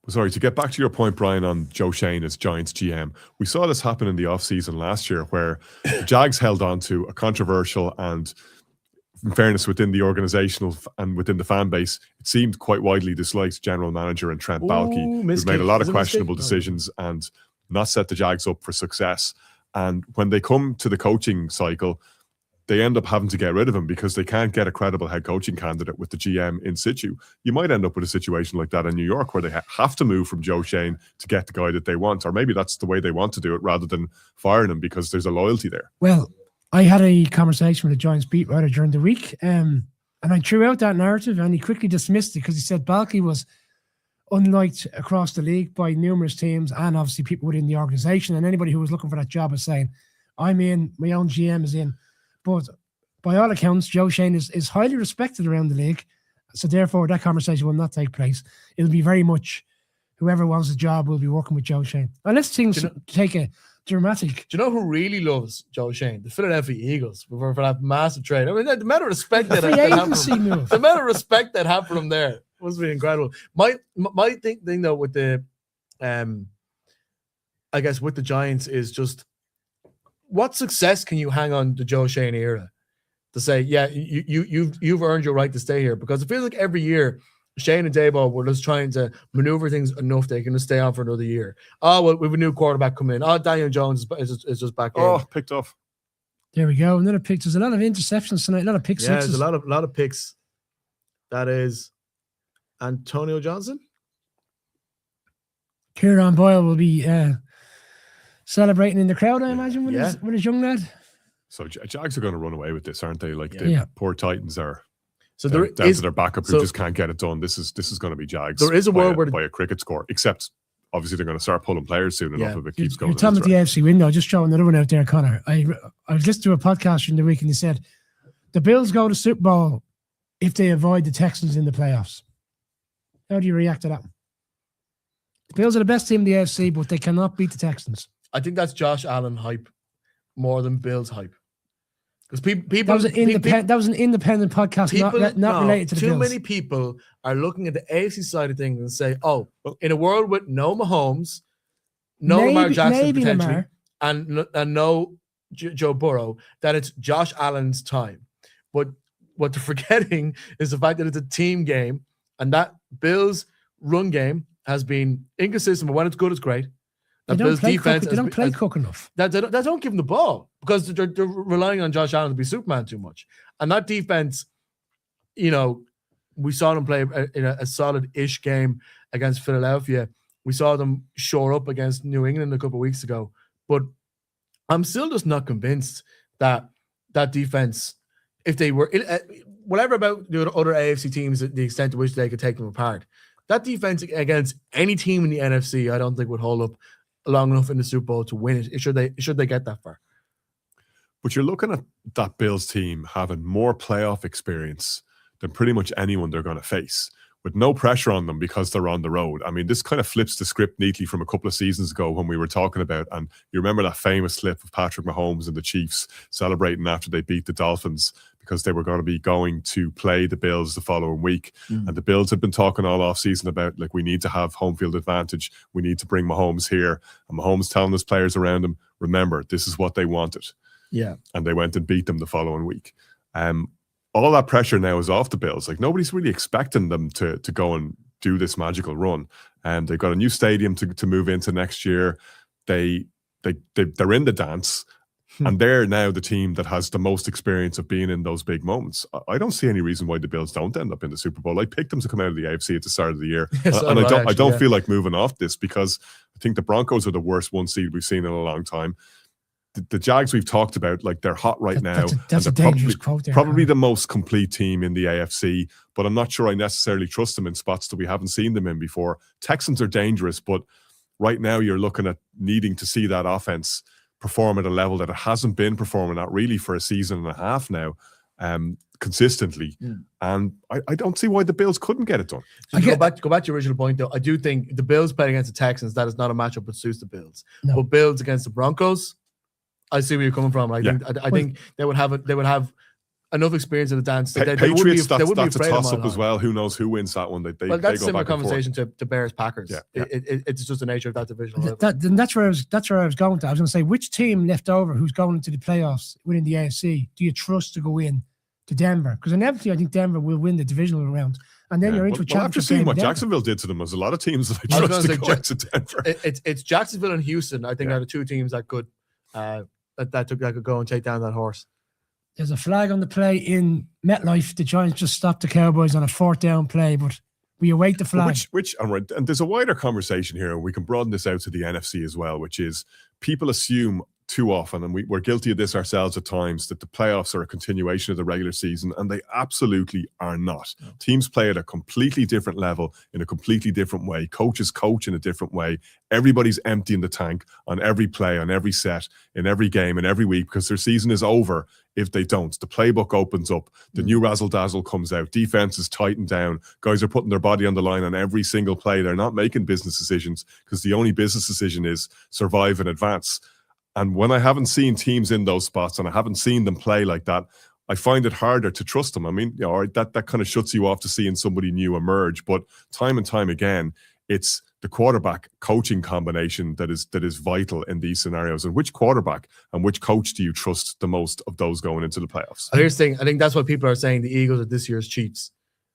Sorry, to get back to your point, Brian, on Joe Shane as Giants GM, we saw this happen in the offseason last year where the Jags held on to a controversial and, in fairness, within the organizational and within the fan base, it seemed quite widely disliked general manager and Trent Baalke, who's made a lot of questionable decisions and not set the Jags up for success. And when they come to the coaching cycle, they end up having to get rid of him because they can't get a credible head coaching candidate with the GM in situ. You might end up with a situation like that in New York where they have to move from Joe Shane to get the guy that they want, or maybe that's the way they want to do it rather than firing him because there's a loyalty there. Well, I had a conversation with the Giants beat writer during the week, and I threw out that narrative, and he quickly dismissed it because he said Baalke was unliked across the league by numerous teams and obviously people within the organization, and anybody who was looking for that job was saying, I'm in, my own GM is in. But by all accounts, Joe Shane is highly respected around the league. So therefore, that conversation will not take place. It'll be very much whoever wants the job will be working with Joe Shane. Unless things take a dramatic... Do you know who really loves Joe Shane? The Philadelphia Eagles for that massive trade. I mean, the amount of respect that happened from him there must be incredible. My thing though with the, I guess with the Giants is just, what success can you hang on the Joe Shane era to say, yeah, you've earned your right to stay here? Because it feels like every year Shane and Daboll were just trying to maneuver things enough they can just stay on for another year. Oh, well, we have a new quarterback coming in. Oh, Daniel Jones is just back in. Oh, picked off. There we go. Another pick. There's a lot of interceptions tonight. A lot of pick sixes. Yeah, there's a lot of picks. That is Antonio Johnson. Kieran Boyle will be celebrating in the crowd, I imagine, with his young lad. So Jags are going to run away with this, aren't they? Like poor Titans are. So down to their backup who just can't get it done. This is going to be Jags. There is a world where by a cricket score, except obviously they're going to start pulling players soon enough if it keeps going. You're talking about the AFC window. Just throw another one out there, Connor. I was listening to a podcast during the week and they said the Bills go to Super Bowl if they avoid the Texans in the playoffs. How do you react to that? The Bills are the best team in the AFC, but they cannot beat the Texans. I think that's Josh Allen hype more than Bills hype. Because people that was an independent podcast, not related to the Bills. Too many people are looking at the AFC side of things and say, "Oh, in a world with no Mahomes, no Lamar Jackson potentially, and no Joe Burrow, that it's Josh Allen's time." But what they're forgetting is the fact that it's a team game, and that Bills run game has been inconsistent. But when it's good, it's great. They don't play Cook enough. They don't give him the ball because they're relying on Josh Allen to be Superman too much. And that defense, we saw them play in a solid-ish game against Philadelphia. We saw them shore up against New England a couple of weeks ago. But I'm still just not convinced that defense, if they were, whatever about the other AFC teams, the extent to which they could take them apart, that defense against any team in the NFC, I don't think would hold up long enough in the Super Bowl to win it. Should they get that far? But you're looking at that Bills team having more playoff experience than pretty much anyone they're going to face, with no pressure on them because they're on the road. I mean, this kind of flips the script neatly from a couple of seasons ago when we were talking about, and you remember that famous clip of Patrick Mahomes and the Chiefs celebrating after they beat the Dolphins because they were going to be going to play the Bills the following week. And the Bills had been talking all off season about, like, we need to have home field advantage. We need to bring Mahomes here. And Mahomes telling his players around him, remember, this is what they wanted. Yeah. And they went and beat them the following week. All that pressure now is off the Bills. Like, nobody's really expecting them to go and do this magical run. And they've got a new stadium to move into next year. They're in the dance. And they're now the team that has the most experience of being in those big moments. I don't see any reason why the Bills don't end up in the Super Bowl. I picked them to come out of the AFC at the start of the year. I don't feel like moving off this because I think the Broncos are the worst one seed we've seen in a long time. The Jags we've talked about, like, they're hot right now. That's a dangerous quote there. Probably the most complete team in the AFC, but I'm not sure I necessarily trust them in spots that we haven't seen them in before. Texans are dangerous, but right now you're looking at needing to see that offense perform at a level that it hasn't been performing at really for a season and a half now, consistently. And I don't see why the Bills couldn't get it done. Go back to your original point, though. I do think the Bills playing against the Texans, that is not a matchup that suits the Bills. No. But Bills against the Broncos, I see where you're coming from. I think they would have enough experience in the dance. They Patriots, they wouldn't that's be a afraid of toss-up Mile as High. well. Who knows who wins that one? They Well, that's go a similar back and forth. conversation to Bears Packers. Yeah. It's just the nature of that division. That's where I was going to. I was going to say, which team left over who's going into the playoffs within the AFC do you trust to go in to Denver? Because inevitably, I think Denver will win the divisional round, and then you're into a championship. After seeing game what with Denver. Jacksonville did to them, there's a lot of teams that I trust to go into Denver. It's Jacksonville and Houston. I think are the two teams that could that could go and take down that horse. There's a flag on the play in MetLife. The Giants just stopped the Cowboys on a 4th down play, but we await the flag. And there's a wider conversation here, and we can broaden this out to the NFC as well, which is people assume too often, and we're guilty of this ourselves at times, that the playoffs are a continuation of the regular season, and they absolutely are not. No. Teams play at a completely different level in a completely different way. Coaches coach in a different way. Everybody's emptying the tank on every play, on every set, in every game, and every week, because their season is over if they don't. The playbook opens up. The new razzle-dazzle comes out. Defense is tightened down. Guys are putting their body on the line on every single play. They're not making business decisions because the only business decision is survive and advance. And when I haven't seen teams in those spots and I haven't seen them play like that, I find it harder to trust them. I mean, that kind of shuts you off to seeing somebody new emerge. But time and time again, it's the quarterback coaching combination that is vital in these scenarios. And which quarterback and which coach do you trust the most of those going into the playoffs? Here's the thing. I think that's what people are saying. The Eagles are this year's Chiefs.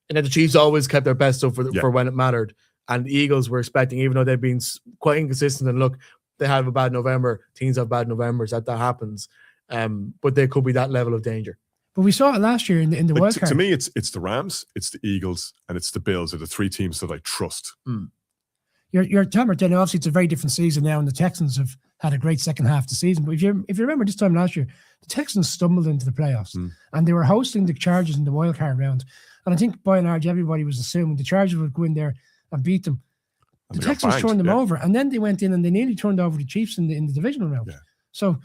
And that the Chiefs always kept their best stuff for when it mattered. And the Eagles were expecting, even though they've been quite inconsistent, and look, they have a bad November. Teams have bad Novembers. That happens. But they could be that level of danger. But we saw it last year in the wild card. To me, it's the Rams, it's the Eagles, and it's the Bills are the 3 teams that I trust. You're talking about, obviously it's a very different season now, and the Texans have had a great second half of the season. But if you remember this time last year, the Texans stumbled into the playoffs, and they were hosting the Chargers in the wild card round. And I think by and large, everybody was assuming the Chargers would go in there and beat them. The Texans turned them over, and then they went in and they nearly turned over the Chiefs in the divisional round. Yeah. So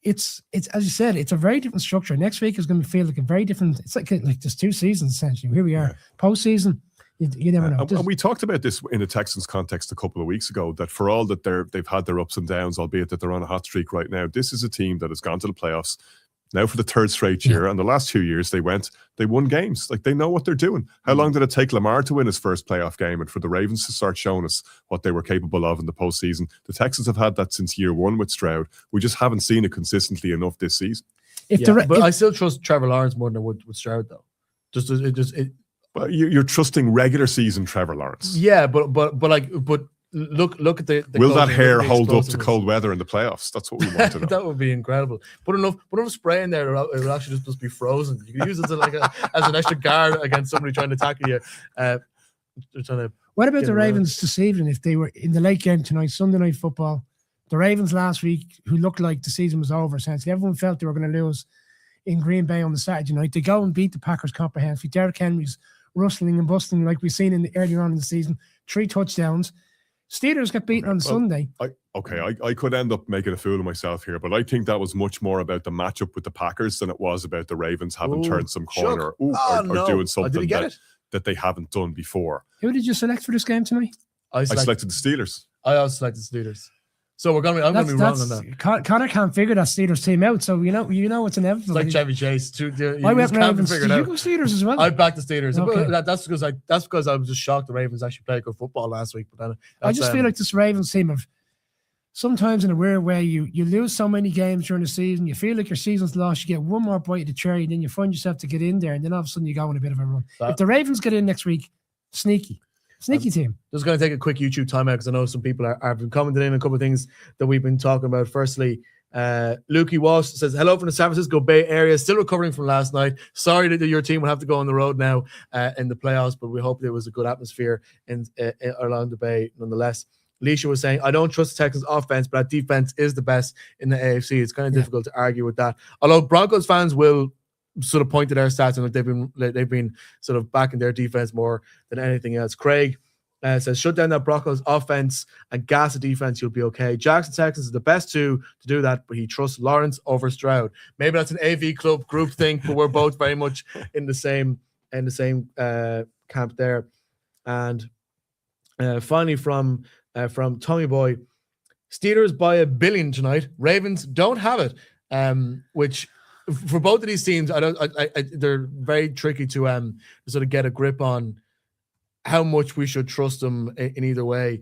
it's as you said, it's a very different structure. Next week is going to feel like a very different. It's like there's 2 seasons essentially. Here we are, postseason. You never know. And we talked about this in the Texans context a couple of weeks ago, that for all that they've had their ups and downs, albeit that they're on a hot streak right now, this is a team that has gone to the playoffs now for the 3rd straight year. And the last 2 years they won games. Like, they know what they're doing. How long did it take Lamar to win his first playoff game and for the Ravens to start showing us what they were capable of in the postseason? The Texans have had that since year 1 with Stroud. We just haven't seen it consistently enough this season. But I still trust Trevor Lawrence more than I would with Stroud, though. But you're trusting regular season Trevor Lawrence. Yeah, but look at the will that hair hold up to cold weather in the playoffs? That's what we want to know. That would be incredible. Put enough spray in there, it will actually just be frozen. You can use it as an extra guard against somebody trying to tackle you. What about the Ravens this evening? If they were in the late game tonight, Sunday Night Football, the Ravens last week, who looked like the season was over, essentially everyone felt they were going to lose in Green Bay on the Saturday night. They go and beat the Packers comprehensively. Derrick Henry's rustling and bustling like we've seen earlier on in the season. 3 touchdowns. Steelers got beaten on Sunday. I could end up making a fool of myself here, but I think that was much more about the matchup with the Packers than it was about the Ravens having turned some corner or doing something that they haven't done before. Who did you select for this game tonight? I selected the Steelers. I also selected the Steelers. So I'm going to be wrong on that. Connor can't figure that Steelers team out, so you know it's inevitable. It's like Chevy Chase. I went Ravens. Did you go Steelers as well? I backed the Steelers. Okay. That's because I was just shocked the Ravens actually played good football last week. But I just feel like this Ravens team have sometimes in a weird way you lose so many games during the season. You feel like your season's lost. You get one more bite of the cherry, and then you find yourself to get in there, and then all of a sudden you go on a bit of a run. If the Ravens get in next week, sneaky team. Just going to take a quick YouTube timeout because I know some people have been commenting in a couple of things that we've been talking about. Firstly, Lukey Walsh says, hello from the San Francisco Bay Area, still recovering from last night. Sorry that your team will have to go on the road now in the playoffs, but we hope there was a good atmosphere in along the Bay nonetheless. Leisha was saying, I don't trust the Texans offense, but that defense is the best in the AFC. It's kind of difficult to argue with that. Although Broncos fans will sort of point to their stats and they've been sort of backing their defense more than anything else. Craig says, shut down that Broncos offense and gas the defense, you'll be okay. Jackson Texans is the best two to do that, but he trusts Lawrence over Stroud. Maybe that's an AV club group thing, but we're both very much in the same camp there. And finally from Tommy Boy, Steelers by $1 billion tonight. Ravens don't have it, which for both of these teams, they're very tricky to sort of get a grip on how much we should trust them in either way.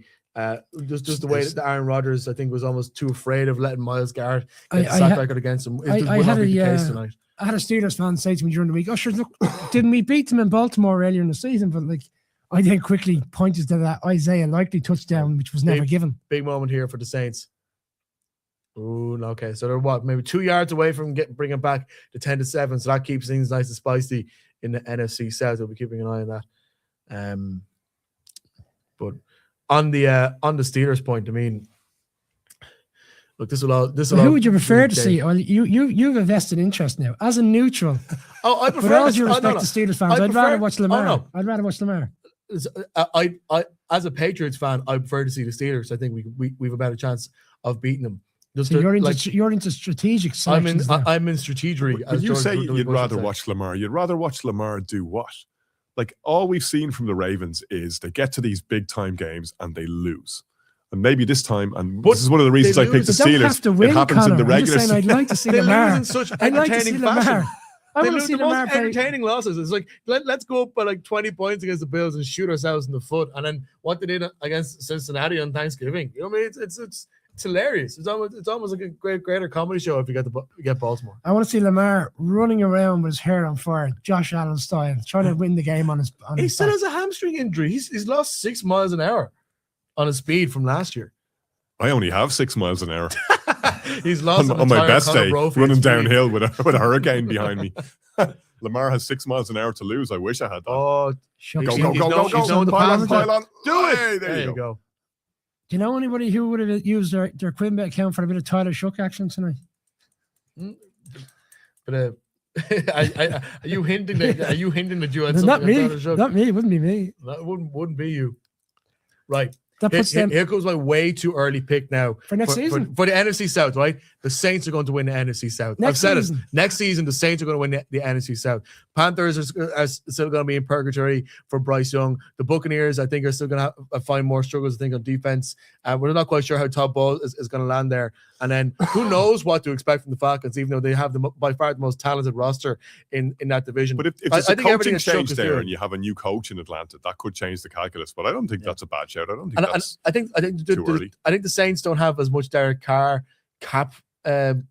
Just the way that Aaron Rodgers, I think, was almost too afraid of letting Myles Garrett get the sack record against him. It will not be the case tonight. I had a Steelers fan say to me during the week, "Oh, sure, look, didn't we beat them in Baltimore earlier in the season?" But like, I then quickly pointed to that Isaiah Likely touchdown, which was never given. Big moment here for the Saints. Ooh, okay. So they're maybe 2 yards away from bringing back the 10-7. So that keeps things nice and spicy in the NFC South. We'll be keeping an eye on that. But on the Steelers point, I mean, look, this will. Who would you prefer to see? Well, you've a vested interest now as a neutral. I prefer. With all due respect to Steelers fans, I'd rather watch Lamar. Oh, no. I'd rather watch Lamar. I as a Patriots fan, I prefer to see the Steelers. I think we've a better chance of beating them. So you're into strategic selections. I'm in strategery. When you say you'd rather watch Lamar, you'd rather watch Lamar do what? Like, all we've seen from the Ravens is they get to these big time games and they lose. And maybe this time, and this is one of the reasons I picked the Steelers. Win, it happens Connor. in the regular season. I'd like to see they Lamar. lose in such entertaining fashion. They lose the most entertaining losses. It's like, let's go up by like 20 points against the Bills and shoot ourselves in the foot. And then what they did against Cincinnati on Thanksgiving. You know what I mean? It's hilarious. It's almost like a greater comedy show if you get Baltimore. I want to see Lamar running around with his hair on fire, Josh Allen style, trying to win the game on his. He still has a hamstring injury. He's lost 6 miles an hour on his speed from last year. I only have 6 miles an hour. He's lost on my best day, running downhill with a hurricane behind me. Lamar has 6 miles an hour to lose. I wish I had that. Oh, go! Pile on! Do it! There you go. Do you know anybody who would have used their Quinbet account for a bit of Tyler Shook action tonight? But are you hinting that you had something? Not me. It wouldn't be me. That wouldn't be you. Right. That puts them. Here goes my way too early pick now for next season for the NFC South. Right, the Saints are going to win the NFC South. I've said it. Next season, the Saints are going to win the NFC South. Panthers are still going to be in purgatory for Bryce Young. The Buccaneers, I think, are still going to find more struggles. I think on defense. We're not quite sure how Todd Bowles is going to land there. And then who knows what to expect from the Falcons, even though they have by far the most talented roster in that division. But if there's a coaching change there and you have a new coach in Atlanta, that could change the calculus. But I don't think that's a bad shout. I don't think that's too early. I think the Saints don't have as much Derek Carr cap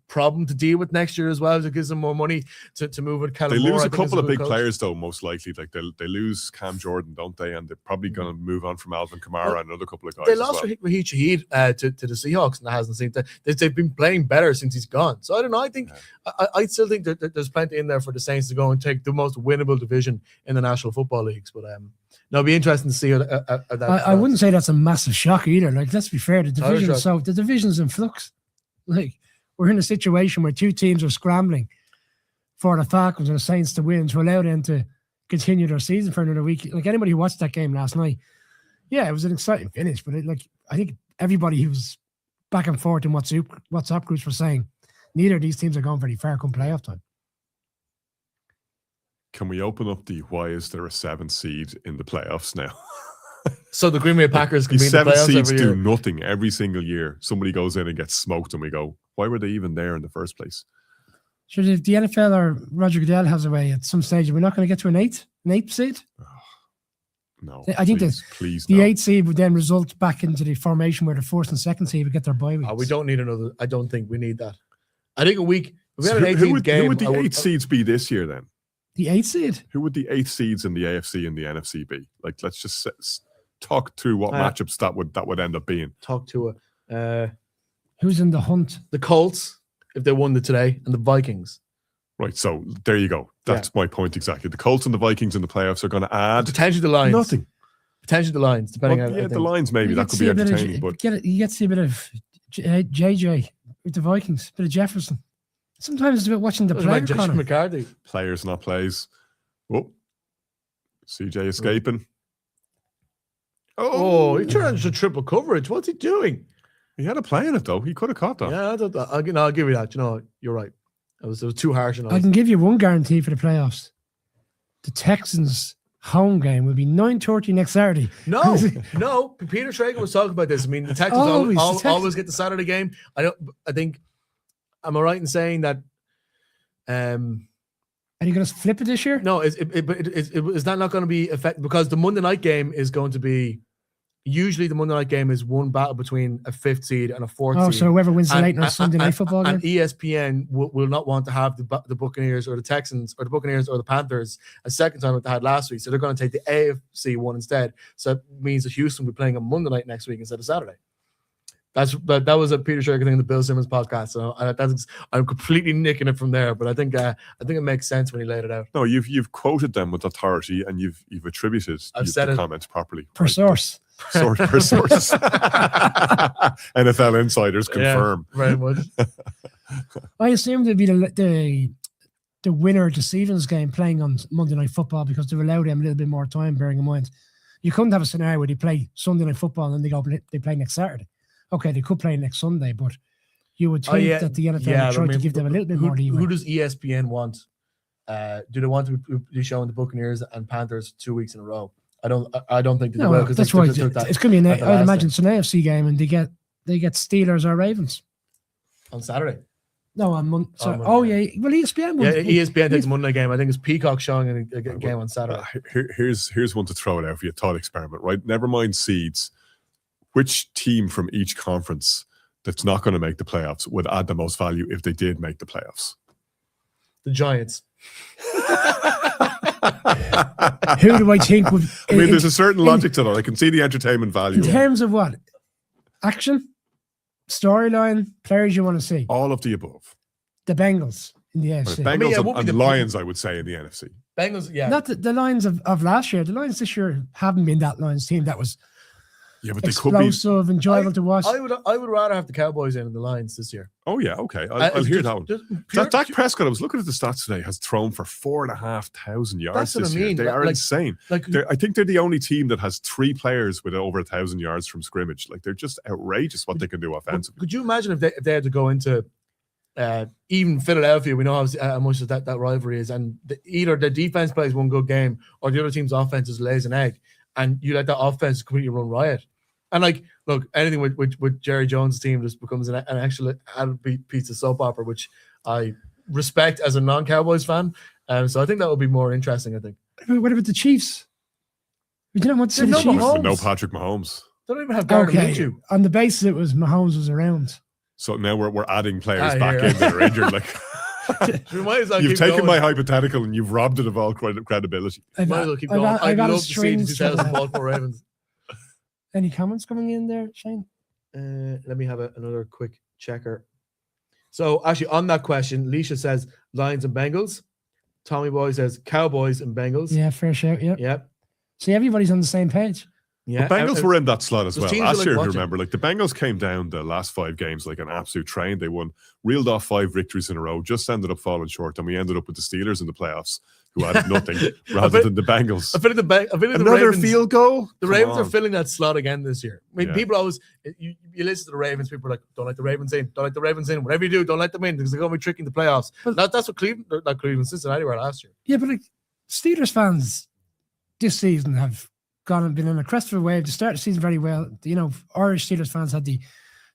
problem to deal with next year as well. It gives them more money to move with Callum They lose Moore. a couple of big players, though, most likely. Like they lose Cam Jordan, don't they? And they're probably going to move on from Alvin Kamara and another couple of guys. They lost Raheem Shaheed to the Seahawks, and that hasn't seemed to. They've been playing better since he's gone. So I don't know. I think I still think that there's plenty in there for the Saints to go and take the most winnable division in the National Football Leagues. But no, it'll be interesting to see how that. I wouldn't say that's a massive shock either. Like, let's be fair, the division's in flux. Like, we're in a situation where two teams are scrambling for the Falcons and the Saints to win to allow them to continue their season for another week. Like, anybody who watched that game last night, yeah, it was an exciting finish. But I think everybody who was back and forth in WhatsApp groups were saying neither of these teams are going very far come playoff time. Can we open up the why is there a 7th seed in the playoffs now? So the Green Bay Packers can be in the 7 playoffs seeds every year. do nothing every single year. Somebody goes in and gets smoked, and we go, why were they even there in the first place? Sure, if the NFL or Roger Goodell has a way at some stage, we're not going to get to an eighth seed. Oh, no, I think the 8th seed would then result back into the formation where the 4th and 2nd seed would get their bye weeks. We don't need another. I don't think we need that. I think a week. If we had an 18th game, who would the 8 seeds be this year then? The 8th seed? Who would the 8 seeds in the AFC and the NFC be? Like, let's just talk through what matchups that would end up being. Talk to who's in the hunt? The Colts, if they won today, and the Vikings. Right, so there you go. That's my point exactly. The Colts and the Vikings in the playoffs are going to add potentially the Lions. Nothing. Potentially the Lions, depending on the Lions maybe that could be entertaining. But you get to see a bit of JJ with the Vikings, a bit of Jefferson. Sometimes it's about watching the player. Like McCarthy. Players, not plays. Oh, CJ escaping. Oh, he turned into triple coverage. What's he doing? He had a play in it though. He could have caught that. Yeah, I thought that. I'll give you that. You know, you're right. It was too harsh. I can give you one guarantee for the playoffs. The Texans' home game will be 9:30 next Saturday. No. Peter Schrager was talking about this. I mean, the Texans always get the Saturday game. Am I right in saying that Are you going to flip it this year? No, is that not going to be effective? Because the Monday night game is going to be, usually the Monday night game is one battle between a 5th seed and a 4th seed. So whoever wins the late night Sunday night football game? And ESPN will not want to have the Buccaneers or the Texans or the Buccaneers or the Panthers a second time like they had last week. So they're going to take the AFC one instead. So that means that Houston will be playing on Monday night next week instead of Saturday. That was a Peter Sherrick thing in the Bill Simmons podcast. So I'm completely nicking it from there, but I think it makes sense when he laid it out. No, you've quoted them with authority, and you've attributed the comments properly. Per source. Per source. NFL insiders confirm. Yeah, very much. I assume there'd be the winner of the Stevens game playing on Monday Night Football because they've allowed them a little bit more time, bearing in mind. You couldn't have a scenario where they play Sunday Night Football and then they play next Saturday. Okay, they could play next Sunday, but you would think that the NFL would try to give them a little bit more leeway. Who does ESPN want? Do they want to be showing the Buccaneers and Panthers 2 weeks in a row? I don't think they will. That's why it's going to be. I'd imagine it's an AFC game, and they get Steelers or Ravens on Saturday. No, on Monday. Well, ESPN. ESPN takes a Monday game. I think it's Peacock showing a game on Saturday. Here's one to throw it out for you. Thought experiment, right? Never mind seeds. Which team from each conference that's not going to make the playoffs would add the most value if they did make the playoffs? The Giants. Who do I think would? There's a certain logic to that. I can see the entertainment value. In terms of what? Action? Storyline? Players you want to see? All of the above. The Bengals in the AFC. Bengals and Lions, I would say, in the NFC. Bengals, yeah. Not the Lions of last year. The Lions this year haven't been that Lions team that was but they explosive, could be enjoyable to watch. I would rather have the Cowboys in the Lions this year. Oh yeah, okay. I'll hear that one. Dak Prescott, I was looking at the stats today, has thrown for 4,500 yards this year. They are insane. I think they're the only team that has 3 players with over 1,000 yards from scrimmage. They're just outrageous what they can do offensively. Could you imagine if they had to go into even Philadelphia? We know how much of that rivalry is, and either the defense plays one good game or the other team's offense is lays an egg, and you let that offense completely run riot. And look, anything with Jerry Jones' team just becomes an actual added piece of soap opera, which I respect as a non-Cowboys fan. So I think that would be more interesting. I think. What about the Chiefs? We didn't want to see the Chiefs. No Patrick Mahomes. They don't even have Gardner Minshew. On the basis it was Mahomes was around. So now we're adding players back in that are injured. You've taken my hypothetical and you've robbed it of all credibility. Might as well keep going. I'd love to see the 2000 Baltimore Ravens. Any comments coming in there, Shane? Let me have another quick checker. So actually on that question, Leisha says Lions and Bengals. Tommy Boy says Cowboys and Bengals. Yeah, fair shout. Yep. See, everybody's on the same page. Yeah, the Bengals were in that slot as well last year. If you remember, the Bengals came down the last 5 games like an absolute train. They reeled off 5 victories in a row, just ended up falling short, and we ended up with the Steelers in the playoffs, who added nothing rather than the Bengals. I feel like another Ravens, field goal. The Ravens are filling that slot again this year. I mean, people always you listen to the Ravens. People are like, "Don't let the Ravens in. Don't let the Ravens in. Whatever you do, don't let them in because they're going to be tricking the playoffs." But that's what Cleveland, Cincinnati were last year. Yeah, but Steelers fans this season have gone and been on a crest of a wave. They started the season very well. Irish Steelers fans had the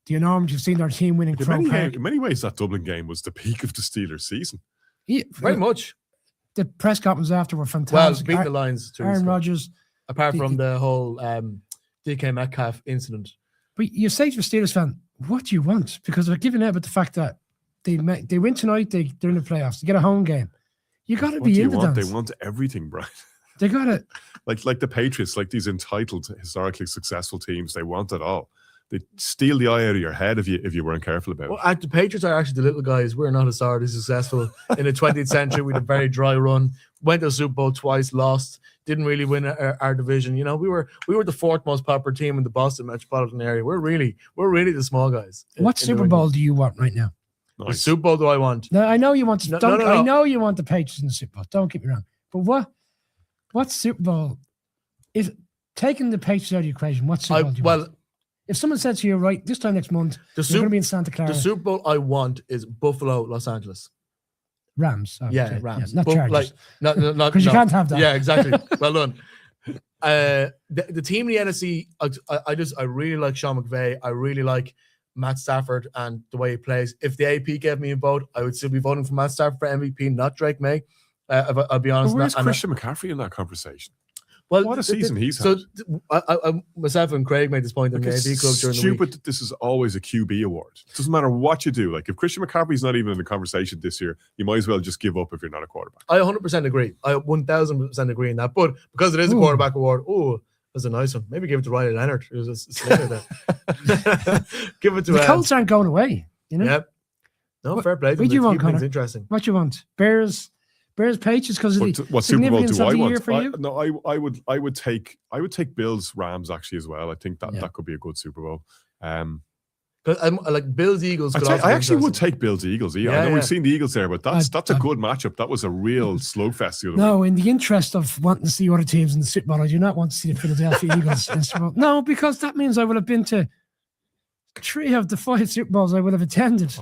enormity of seeing their team winning Croke Park. In many ways, that Dublin game was the peak of the Steelers season. Yeah, very much. The press conferences after were fantastic. Well, beat the Lions too. Aaron Rodgers. Apart from the whole DK Metcalf incident. But you say to a Steelers fan, what do you want? Because they're giving out about the fact that they win tonight, they're in the playoffs. They get a home game. You got to be in the dance. They want everything, Brian. They got it. Like the Patriots, like these entitled, historically successful teams, they want it all. They steal the eye out of your head if you weren't careful about it. The Patriots are actually the little guys. We're not historically successful in the 20th century. We had a very dry run. Went to the Super Bowl twice, lost. Didn't really win our division. We were the 4th most popular team in the Boston metropolitan area. We're really the small guys. What Super Bowl do you want right now? Nice. What Super Bowl do I want? No, I know you want. No. I know you want the Patriots in the Super Bowl. Don't get me wrong. But what Super Bowl? If taking the Patriots out of the equation, what Super Bowl do you want? If someone said to you, right, this time next month, you're going to be in Santa Clara. The Super Bowl I want is Buffalo, Los Angeles. Rams. Rams. Not Chargers. Because you can't have that. Yeah, exactly. Well done. The team in the NFC, I really like Sean McVay. I really like Matt Stafford and the way he plays. If the AP gave me a vote, I would still be voting for Matt Stafford for MVP, not Drake May. I'll be honest. But where's Christian McCaffrey in that conversation? Well, what a season he's had. So I myself and Craig made this point in the AV club during the week. Stupid that this is always a QB award. It doesn't matter what you do. Like, if Christian McCaffrey's not even in the conversation this year, you might as well just give up if you're not a quarterback. I 100% agree. I 1000% agree in that. But because it is a quarterback award, that's a nice one. Maybe give it to Riley Leonard. It was a slinger there. Give it to the Colts aren't going away. You know. Yep. No, fair play. What do you want, Connor? Interesting. What do you want? Bears, Patriots, because of the what Super Bowl significance do of I the want? year for you? No, I would take Bills Rams actually as well. I think that could be a good Super Bowl. Because I'm like Bills Eagles. I actually would take Bills Eagles. I know we've seen the Eagles there, but that's a good matchup. That was a real slugfest the other week. In the interest of wanting to see other teams in the Super Bowl, I do not want to see the Philadelphia Eagles in the Super Bowl. No, because that means I would have been to 3 of the 5 Super Bowls I would have attended.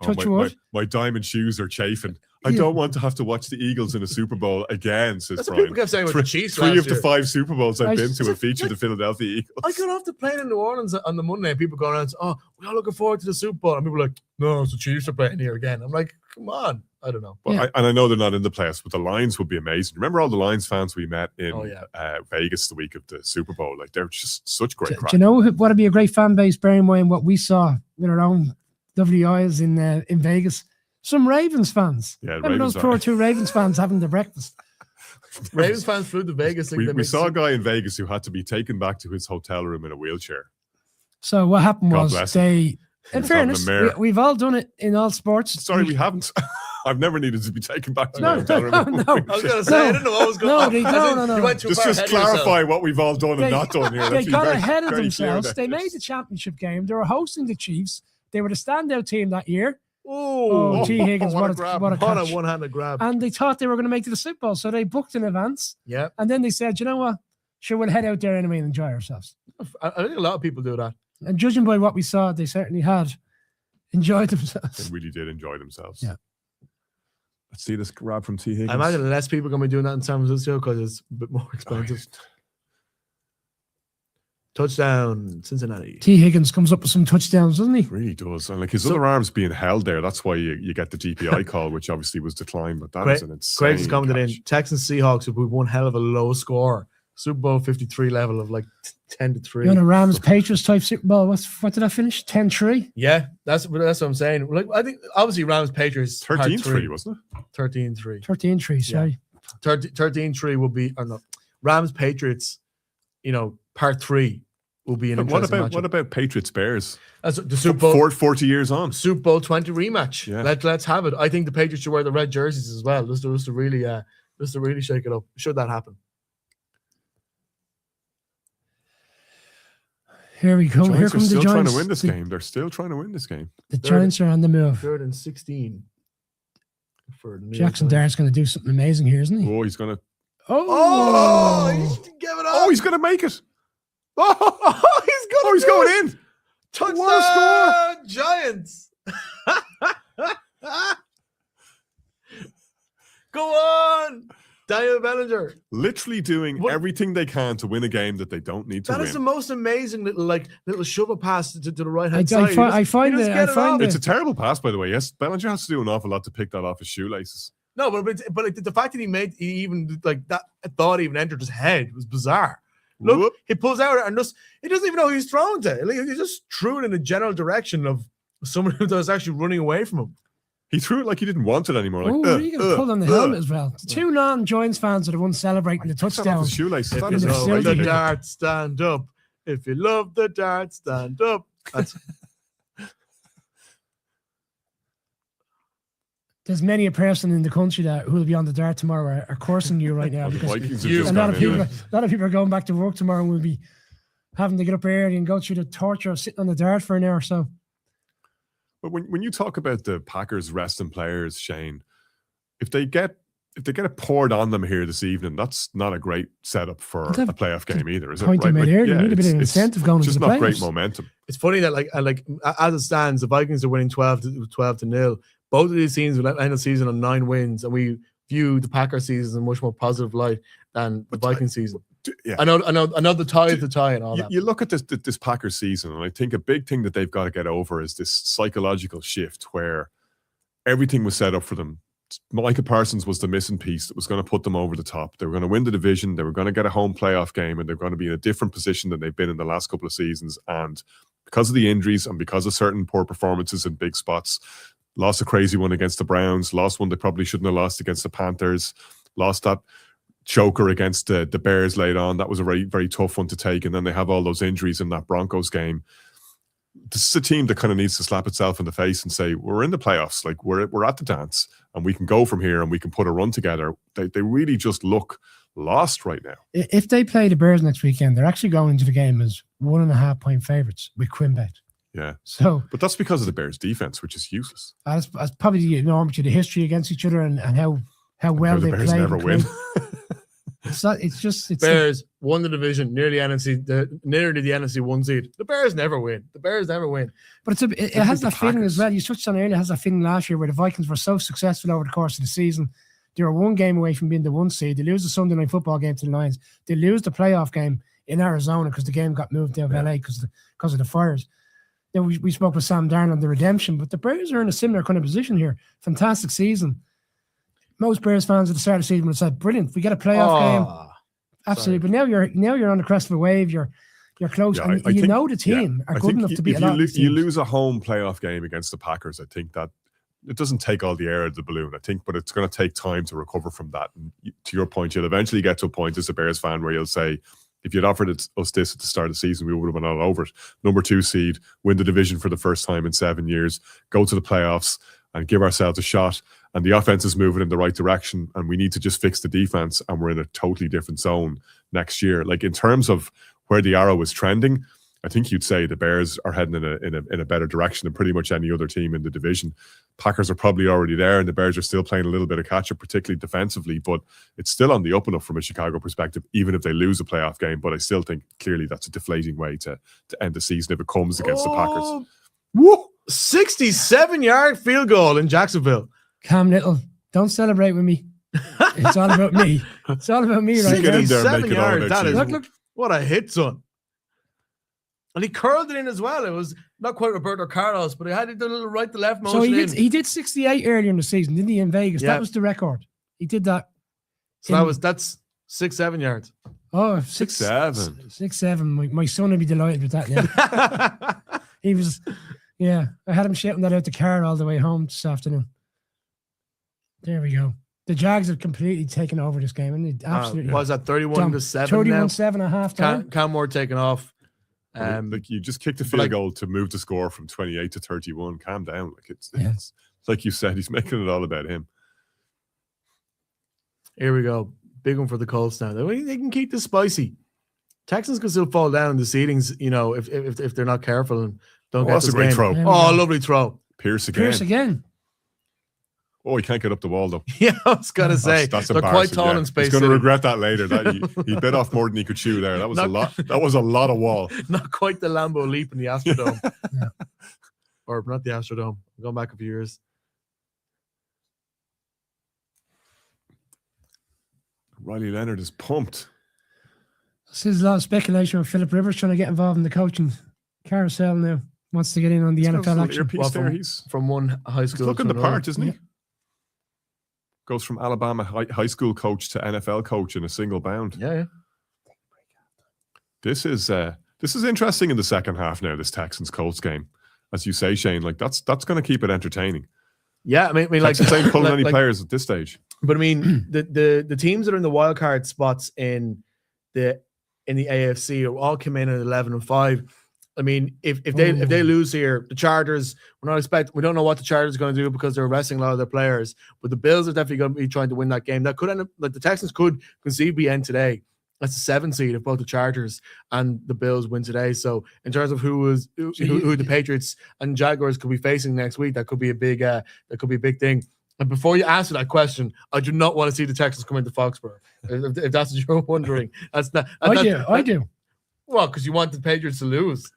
Touch wood. My diamond shoes are chafing. I don't want to have to watch the Eagles in a Super Bowl again, says That's Brian. what people kept saying with the Chiefs 3 of the year. 5 Super Bowls I've been to have featured the Philadelphia Eagles. I got off the plane in New Orleans on the Monday and people going around and saying, we're all looking forward to the Super Bowl. And people are like, no, it's the Chiefs are playing here again. I'm like, come on. I don't know. But I know they're not in the playoffs, but the Lions would be amazing. Remember all the Lions fans we met in Vegas the week of the Super Bowl? Like, they're just such great crowd. Do you know what would be a great fan base, bearing in mind what we saw with our own lovely eyes in Vegas? Some Ravens fans. Yeah, remember those poor 2 Ravens fans having their breakfast? Ravens fans flew to Vegas. We saw a guy in Vegas who had to be taken back to his hotel room in a wheelchair. So what happened was in fairness, we've all done it in all sports. Sorry, we haven't. I've never needed to be taken back to my hotel room. No. I was going to say, I didn't know what was going on. No. Just clarify what we've all done and not done here. They got ahead of themselves. They made the championship game. They were hosting the Chiefs. They were the standout team that year. T. Higgins, what a catch. One-handed grab. And they thought they were going to make it to the Super Bowl, so they booked in advance. Yeah. And then they said, you know what? Sure, we'll head out there anyway and enjoy ourselves. I think a lot of people do that. And judging by what we saw, they certainly had enjoyed themselves. They really did enjoy themselves. Yeah. Let's see this grab from T. Higgins. I imagine less people are going to be doing that in San Francisco because it's a bit more expensive. Touchdown, Cincinnati. T. Higgins comes up with some touchdowns, doesn't he? Really does. And like his other arm's being held there. That's why you get the GPI call, which obviously was declined. But that is an insane Craig has commented catch. in Texans Seahawks would be one hell of a low score. Super Bowl 53 level of like 10-3. You want a Rams Patriots type Super Bowl? What did I finish? 10-3? Yeah, that's what I'm saying. Like, I think obviously Rams Patriots 13-3, wasn't it? 13-3. 13-3, sorry. 13-3 will be, or no, Rams Patriots, part 3 will be an interesting matchup. What about Patriots Bears? That's the Super Bowl 40 years on. Super Bowl 20 rematch. Yeah. Let's have it. I think the Patriots should wear the red jerseys as well, just to really shake it up. Should that happen? Here we go. Here comes the Giants. They're still trying to win this game. They're still trying to win this game. The Giants are on the move. 3rd and 16. Jackson Dart's going to do something amazing here, isn't he? Oh, he's going to. He gave it up. Oh, he's going to make it. He's going in. Touchdown, Giants. Go on. Daniel Bellinger. Literally doing everything they can to win a game that they don't need to win. That is the most amazing little shove pass to the right-hand side. I find it. It's a terrible pass, by the way. Yes, Bellinger has to do an awful lot to pick that off his shoelaces. No, but the fact that he even like that thought even entered his head was bizarre. Look, he pulls out and he doesn't even know who he's throwing to. Like, he just threw it in the general direction of someone who was actually running away from him. He threw it like he didn't want it anymore. Like, he pulled on the helmet as well. The 2 non-Giants fans are the ones celebrating the touchdown. His shoelaces. If you love the dart, stand up. If you love the dart, stand up. There's many a person in the country who will be on the dart tomorrow are cursing you right now because a lot of people are going back to work tomorrow and will be having to get up early and go through the torture of sitting on the dart for an hour or so. But when you talk about the Packers resting players, Shane, if they get it poured on them here this evening, that's not a great setup for a playoff game either, is it? Point you made earlier, you need a bit of incentive going into the playoffs. Just not great momentum. It's funny that like as it stands, the Vikings are winning 12-0. Both of these teams will end the season on 9 wins, and we view the Packers season in a much more positive light than the Vikings season. I know the tie is the tie and all that. You look at this Packers season, and I think a big thing that they've got to get over is this psychological shift where everything was set up for them. Micah Parsons was the missing piece that was going to put them over the top. They were going to win the division. They were going to get a home playoff game, and they're going to be in a different position than they've been in the last couple of seasons. And because of the injuries and because of certain poor performances in big spots, lost a crazy one against the Browns, lost one they probably shouldn't have lost against the Panthers, lost that choker against the Bears late on. That was a very, very tough one to take. And then they have all those injuries in that Broncos game. This is a team that kind of needs to slap itself in the face and say, we're in the playoffs. Like, we're at the dance, and we can go from here and we can put a run together. They really just look lost right now. If they play the Bears next weekend, they're actually going into the game as 1.5 point favorites with Quinbet. Yeah. So, but that's because of the Bears defense, which is useless. That's probably the enormity of the history against each other and how well they Bears play. never win. It's Bears won the division, nearly the NFC 1 seed. The Bears never win. But it has that feeling as well. You touched on earlier. It has that feeling last year where the Vikings were so successful over the course of the season. They were 1 game away from being the 1 seed. They lose the Sunday night football game to the Lions. They lose the playoff game in Arizona because the game got moved out of LA because of the fires. Then we spoke with Sam Darnold on the redemption, but the Bears are in a similar kind of position here. Fantastic season. Most Bears fans at the start of the season would have said, "Brilliant, we get a playoff game." Absolutely, sorry. But now you're on the crest of a wave. You're close, and I think, the team are good enough to beat a lot of these teams. You lose a home playoff game against the Packers. I think that it doesn't take all the air out of the balloon. I think, but it's going to take time to recover from that. And to your point, you'll eventually get to a point as a Bears fan where you'll say, if you'd offered us this at the start of the season, we would have been all over it. Number 2 seed, win the division for the first time in 7 years, go to the playoffs and give ourselves a shot. And the offense is moving in the right direction, and we need to just fix the defense, and we're in a totally different zone next year. Like, in terms of where the arrow is trending, I think you'd say the Bears are heading in a better direction than pretty much any other team in the division. Packers are probably already there, and the Bears are still playing a little bit of catch-up, particularly defensively, but it's still on the up and up from a Chicago perspective, even if they lose a playoff game. But I still think clearly that's a deflating way to end the season if it comes against the Packers. Woo! 67-yard field goal in Jacksonville. Cam Little, don't celebrate with me. It's all about me. It's all about me right now. 67 yards. That is, look. What a hit, son. And he curled it in as well. It was not quite Roberto Carlos, but he had it a little right to left motion. So he did 68 earlier in the season, didn't he, in Vegas? Yeah. That was the record. He did that. So that's 6-7 yards. Oh, 6-7. 6-7. My son would be delighted with that now. He was, I had him shouting that out the car all the way home this afternoon. There we go. The Jags have completely taken over this game, and they absolutely. Was that 31-7? 31-7 at half time. Cam Moore taking off. Like, you just kicked a field goal to move the score from 28 to 31. Calm down. Like, it's like you said, he's making it all about him. Here we go. Big one for the Colts now. They can keep this spicy. Texans can still fall down in the seedings, if they're not careful and don't get that's this a great game. throw. Lovely throw. Pierce again. Oh, he can't get up the wall, though. Yeah, I was going to say. That's they're quite tall in space. He's going to regret that later. He bit off more than he could chew there. That was a lot. That was a lot of wall. Not quite the Lambeau leap in the Astrodome. Or not the Astrodome. I'm going back a few years. Riley Leonard is pumped. There's a lot of speculation of Philip Rivers trying to get involved in the coaching carousel now. Wants to get in on the NFL action. He's from one high school. He's looking the part, isn't he? Goes from Alabama high school coach to NFL coach in a single bound. Yeah. This is interesting in the second half now. This Texans Colts game, as you say, Shane. Like that's going to keep it entertaining. Yeah, I mean, like Texans ain't pulling any players at this stage. But I mean, the teams that are in the wild card spots in the AFC all come in at 11-5. I mean, if they lose here, the Chargers, we don't know what the Chargers are going to do because they're resting a lot of their players. But the Bills are definitely going to be trying to win that game. That could end up, like, the Texans could conceivably end today. That's the 7 seed if both the Chargers and the Bills win today. So in terms of who the Patriots and Jaguars could be facing next week, that could be a big thing. And before you answer that question, I do not want to see the Texans come into Foxborough. If that's what you're wondering, I do. Well, because you want the Patriots to lose.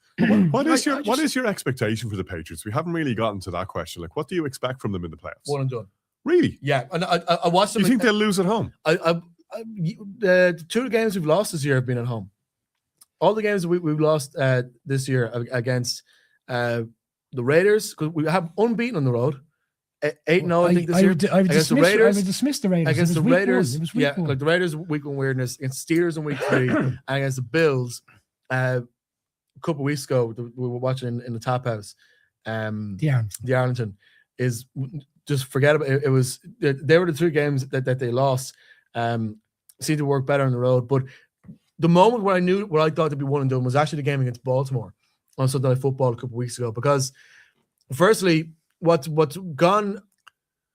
What is your expectation for the Patriots? We haven't really gotten to that question. Like, what do you expect from them in the playoffs? One and done. Really? Yeah, and I watched them. You think they'll lose at home? The 2 games we've lost this year have been at home. All the games we've lost this year against the Raiders, because we have unbeaten on the road. 8-0, I think, this year. Against the Raiders. I would dismiss the Raiders. Against the Raiders, yeah, like the Raiders, week 1 weirdness. Against Steelers in week 3, and against the Bills, a couple of weeks ago, we were watching in the Tap House. The Arlington is just forget about it. It was they were the 3 games that they lost. Seemed to work better on the road, but the moment where I knew what I thought to be 1 and done was actually the game against Baltimore on Sunday Night Football a couple of weeks ago. Because, firstly, what's gone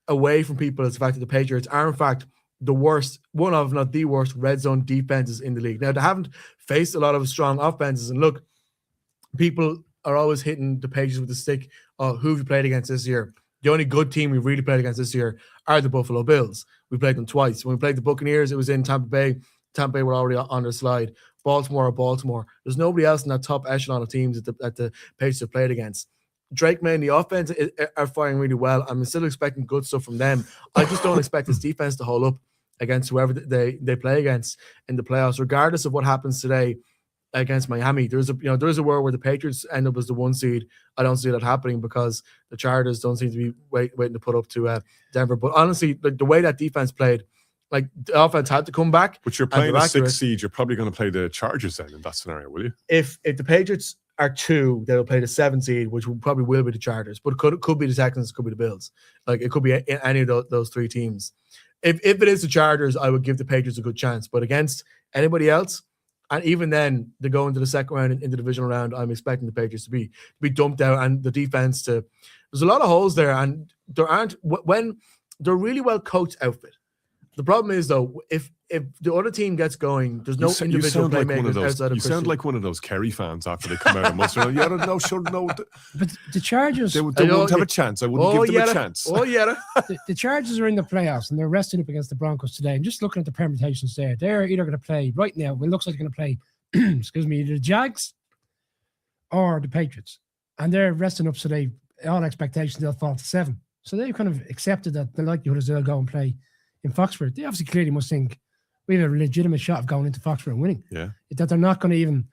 away from people is the fact that the Patriots are in fact the worst, one of, not the worst, red zone defenses in the league. Now, they haven't faced a lot of strong offenses, and look, people are always hitting the Patriots with the stick. Oh, who have you played against this year? The only good team we've really played against this year are the Buffalo Bills. We played them twice. When we played the Buccaneers, it was in Tampa Bay. Tampa Bay were already on their slide. Baltimore. There's nobody else in that top echelon of teams that the Patriots have played against. Drake May and the offense are firing really well. I'm still expecting good stuff from them. I just don't expect this defense to hold up against whoever they play against in the playoffs, regardless of what happens today against Miami. There's a world where the Patriots end up as the 1 seed. I don't see that happening because the Chargers don't seem to be waiting to put up to Denver. But honestly, like the way that defense played, like the offense had to come back. But you're playing a 6 seed. You're probably going to play the Chargers then in that scenario, will you? If the Patriots are 2, they'll play the 7 seed, which probably will be the Chargers. But it could be the Texans, it could be the Bills. Like it could be any of those 3 teams. If it is the Chargers, I would give the Patriots a good chance. But against anybody else, and even then, they go into the second round, into the divisional round, I'm expecting the Patriots to be dumped out, and the defense to. There's a lot of holes there, and there aren't when they're a really well coached outfit. The problem is though, if the other team gets going, there's no individual playmakers outside of. You sound like one of those Kerry fans after they come out of Munster. Yeah, no. But the Chargers, they won't have a chance. I wouldn't give them a chance. Oh yeah, the Chargers are in the playoffs and they're resting up against the Broncos today. And just looking at the permutations there, they're either going to play right now. It looks like they're going to play, excuse me, either the Jags or the Patriots, and they're resting up. So all expectations they'll fall to 7. So they've kind of accepted that the likelihood is they'll go and play in Foxborough. They obviously clearly must think we have a legitimate shot of going into Foxborough and winning. Yeah. That they're not going to even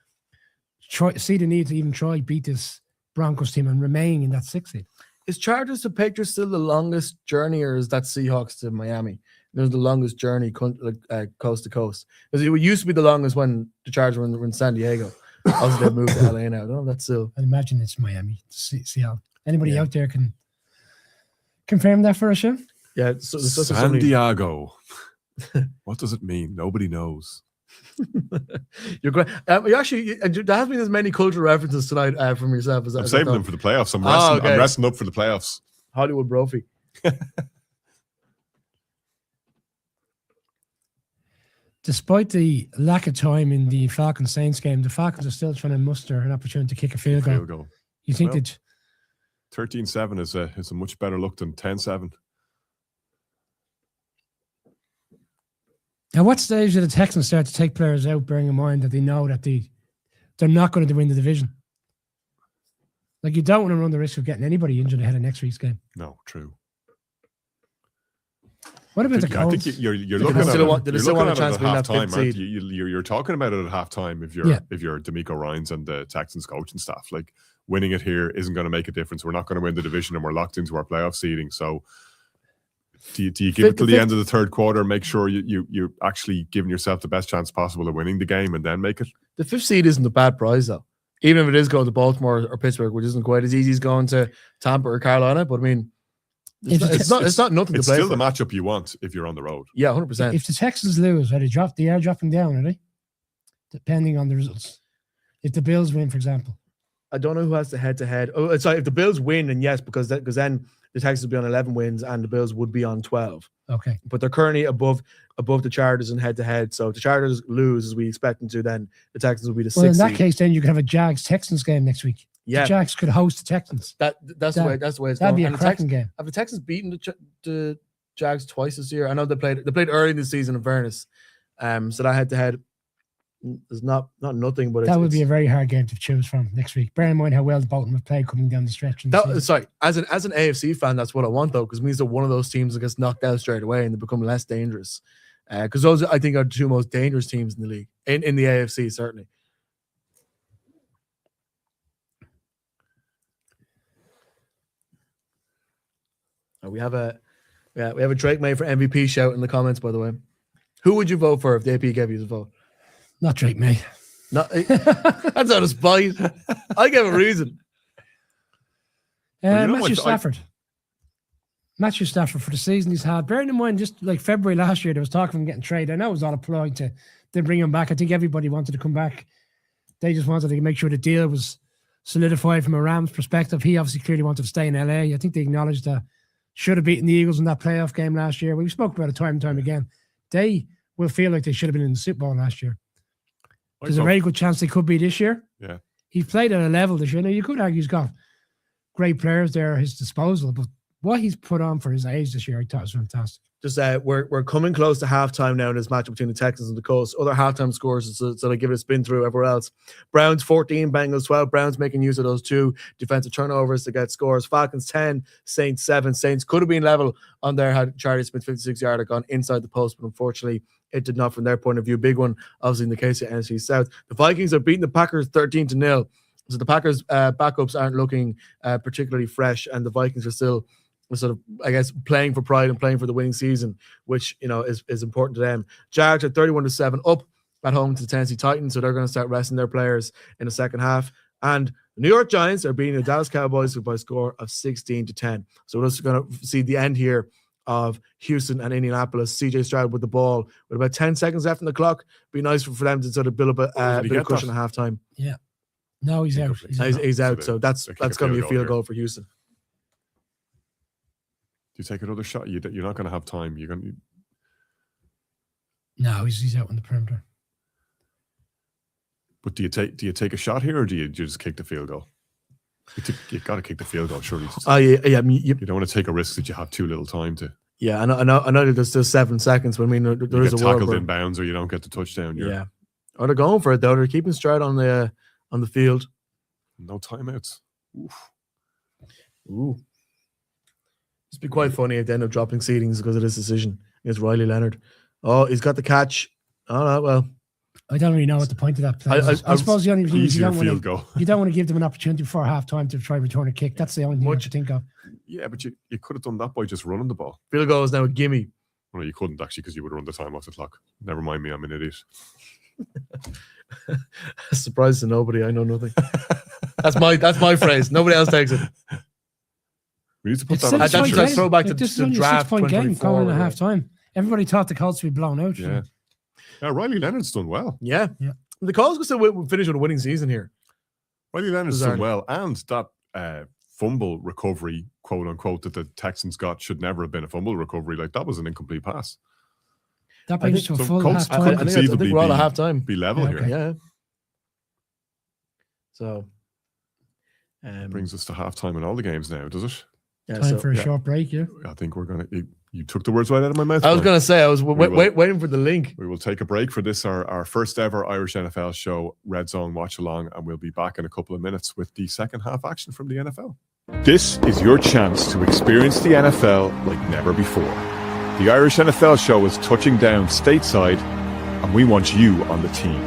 see the need to even try beat this Broncos team and remain in that 6 seed. Is Chargers to Patriots still the longest journey, or is that Seahawks to Miami? There's the longest journey coast to coast. Because it used to be the longest when the Chargers were in San Diego. Obviously, they've moved to LA now. I don't know if that's still. I imagine it's Miami. Seattle. Anybody out there can confirm that for us, Sean? Yeah, San Diego. What does it mean? Nobody knows. You're great. There has been as many cultural references tonight from yourself. I'm saving them for the playoffs. I'm resting up for the playoffs. Hollywood Brophy. Despite the lack of time in the Falcons-Saints game, the Falcons are still trying to muster an opportunity to kick a field goal. You think that 13-7 is a much better look than 10-7. At what stage did the Texans start to take players out, bearing in mind that they know that they're not going to win the division? Like, you don't want to run the risk of getting anybody injured ahead of next week's game. No, true. What about the Colts? I think you're looking at it at halftime, aren't you? You're talking about it at halftime if you're D'Amico Ryans and the Texans coach and staff. Like, winning it here isn't going to make a difference. We're not going to win the division and we're locked into our playoff seeding. So do you give it till the end of the third quarter, make sure you're actually giving yourself the best chance possible of winning the game and then make it? The 5th seed isn't a bad prize, though. Even if it is going to Baltimore or Pittsburgh, which isn't quite as easy as going to Tampa or Carolina. But I mean, it's not nothing to play for. It's still the matchup you want if you're on the road. Yeah, 100%. If the Texans lose, they are dropping down, are they? Depending on the results. If the Bills win, for example. I don't know who has the head-to-head. Oh, sorry, if the Bills win, then yes, because then the Texans would be on 11 wins and the Bills would be on 12. Okay. But they're currently above the Chargers in head-to-head. So if the Chargers lose, as we expect them to, then the Texans will be the 6th seed. Well, in that case, then you could have a Jags-Texans game next week. Yeah. The Jags could host the Texans. That's the way it's going. That'd be a cracking game. Have the Texans beaten the Jags twice this year? I know they played early in the season, in fairness. So that head-to-head is not nothing, but that would be a very hard game to choose from next week. Bear in mind how well the Bolton have played coming down the stretch. Sorry, as an AFC fan, that's what I want though, because it means that one of those teams that gets knocked out straight away and they become less dangerous. because those I think are the two most dangerous teams in the league, in the AFC certainly. We have a Drake May for MVP shout in the comments, by the way. Who would you vote for if the AP gave you the vote? Not Drake May. That's not a spite. I gave a reason. Matthew Stafford. Matthew Stafford for the season he's had. Bearing in mind, just like February last year, there was talk of him getting traded. I know it was all applied to bring him back. I think everybody wanted to come back. They just wanted to make sure the deal was solidified from a Rams perspective. He obviously clearly wanted to stay in LA. I think they acknowledged that should have beaten the Eagles in that playoff game last year. We spoke about it time and time again. They will feel like they should have been in the Super Bowl last year. There's a very good chance they could be this year. Yeah. He's played at a level this year. Now, you could argue he's got great players there at his disposal, but what he's put on for his age this year, I thought was fantastic. Just we're coming close to halftime now in this matchup between the Texans and the Colts. Other halftime scores, so they give it a spin through everywhere else. Browns 14, Bengals 12. Browns making use of those two defensive turnovers to get scores. Falcons 10, Saints 7. Saints could have been level on there had Charlie Smith 56-yarder gone inside the post, but unfortunately it did not from their point of view. Big one, obviously, in the case of NFC South. The Vikings are beating the Packers 13-0. So the Packers backups aren't looking particularly fresh, and the Vikings are still sort of, I guess, playing for pride and playing for the winning season, which, you know, is important to them. Jags are 31-7 up at home to the Tennessee Titans, so they're going to start resting their players in the second half. And the New York Giants are beating the Dallas Cowboys by a score of 16-10. So we're just going to see the end here of Houston and Indianapolis. CJ Stroud with the ball with about 10 seconds left on the clock. Be nice for them to sort of build up a bit of cushion at halftime. Yeah. No, he's out. He's out. So that's going to be a field goal for Houston. Do you take another shot? You're not going to have time. You're going to. No, he's out on the perimeter. But do you take a shot here, or do you just kick the field goal? You got to kick the field goal, surely. Yeah. I mean, you don't want to take a risk that you have too little time to. Yeah, I know that there's still 7 seconds. But I mean, there is a world tackled in bounds, or you don't get the touchdown. Yeah. Oh, they're going for it though. They're keeping Stroud on the field. No timeouts. Ooh. It'd be quite funny if they end up dropping seedings because of this decision against Riley Leonard. Oh, he's got the catch. Oh, no, well. I don't really know what the point of that play is. I suppose the only thing is you don't want to give them an opportunity before halftime to try and return a kick. That's the only thing you think of. Yeah, but you could have done that by just running the ball. Field goal is now a gimme. Well, you couldn't actually, because you would have run the time off the clock. Never mind me, I'm an idiot. Surprise to nobody. I know nothing. That's my phrase. Nobody else takes it. We need to put that on that's throwback to the draft. 6-point game going at half time. Everybody thought the Colts would be blown out. Yeah. Riley Leonard's done well. Yeah. The Colts could still finish with a winning season here. Riley Leonard's done well, and that fumble recovery, quote unquote, that the Texans got should never have been a fumble recovery. Like, that was an incomplete pass. That brings us to a full half time. I think we're all at half time. Be level here. Yeah. So brings us to halftime in all the games now, does it? Yeah, time for a short break, yeah. I think we're going to... You took the words right out of my mouth. I was going to say, I was waiting for the link. We will take a break for this, our first ever Irish NFL show, Red Zone Watch Along, and we'll be back in a couple of minutes with the second half action from the NFL. This is your chance to experience the NFL like never before. The Irish NFL show is touching down stateside, and we want you on the team.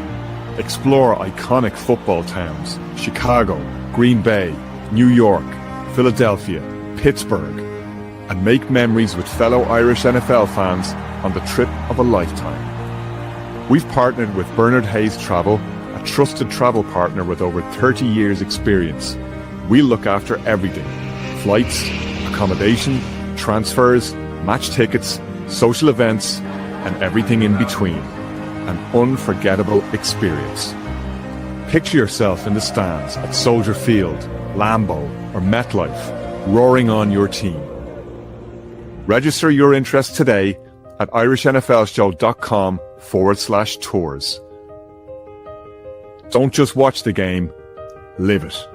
Explore iconic football towns: Chicago, Green Bay, New York, Philadelphia, Pittsburgh, and make memories with fellow Irish NFL fans on the trip of a lifetime. We've partnered with Bernard Hayes Travel, a trusted travel partner with over 30 years' experience. We look after everything: flights, accommodation, transfers, match tickets, social events, and everything in between. An unforgettable experience. Picture yourself in the stands at Soldier Field, Lambeau, or MetLife, roaring on your team. Register your interest today at irishnflshow.com/tours. Don't just watch the game, live it.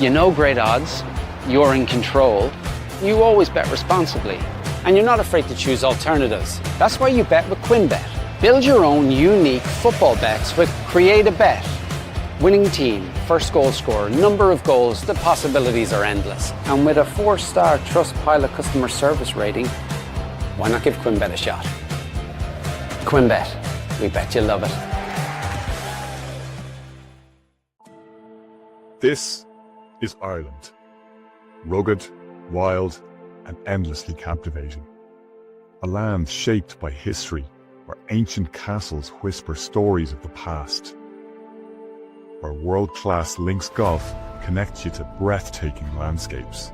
You know great odds, you're in control, you always bet responsibly, and you're not afraid to choose alternatives. That's why you bet with QuinnBet. Build your own unique football bets with Create a Bet. Winning team, first goal scorer, number of goals, the possibilities are endless. And with a 4-star Trustpilot customer service rating, why not give QuinnBet a shot? QuinnBet, we bet you love it. This is Ireland. Rugged, wild, and endlessly captivating. A land shaped by history, where ancient castles whisper stories of the past. Where world-class links golf connects you to breathtaking landscapes.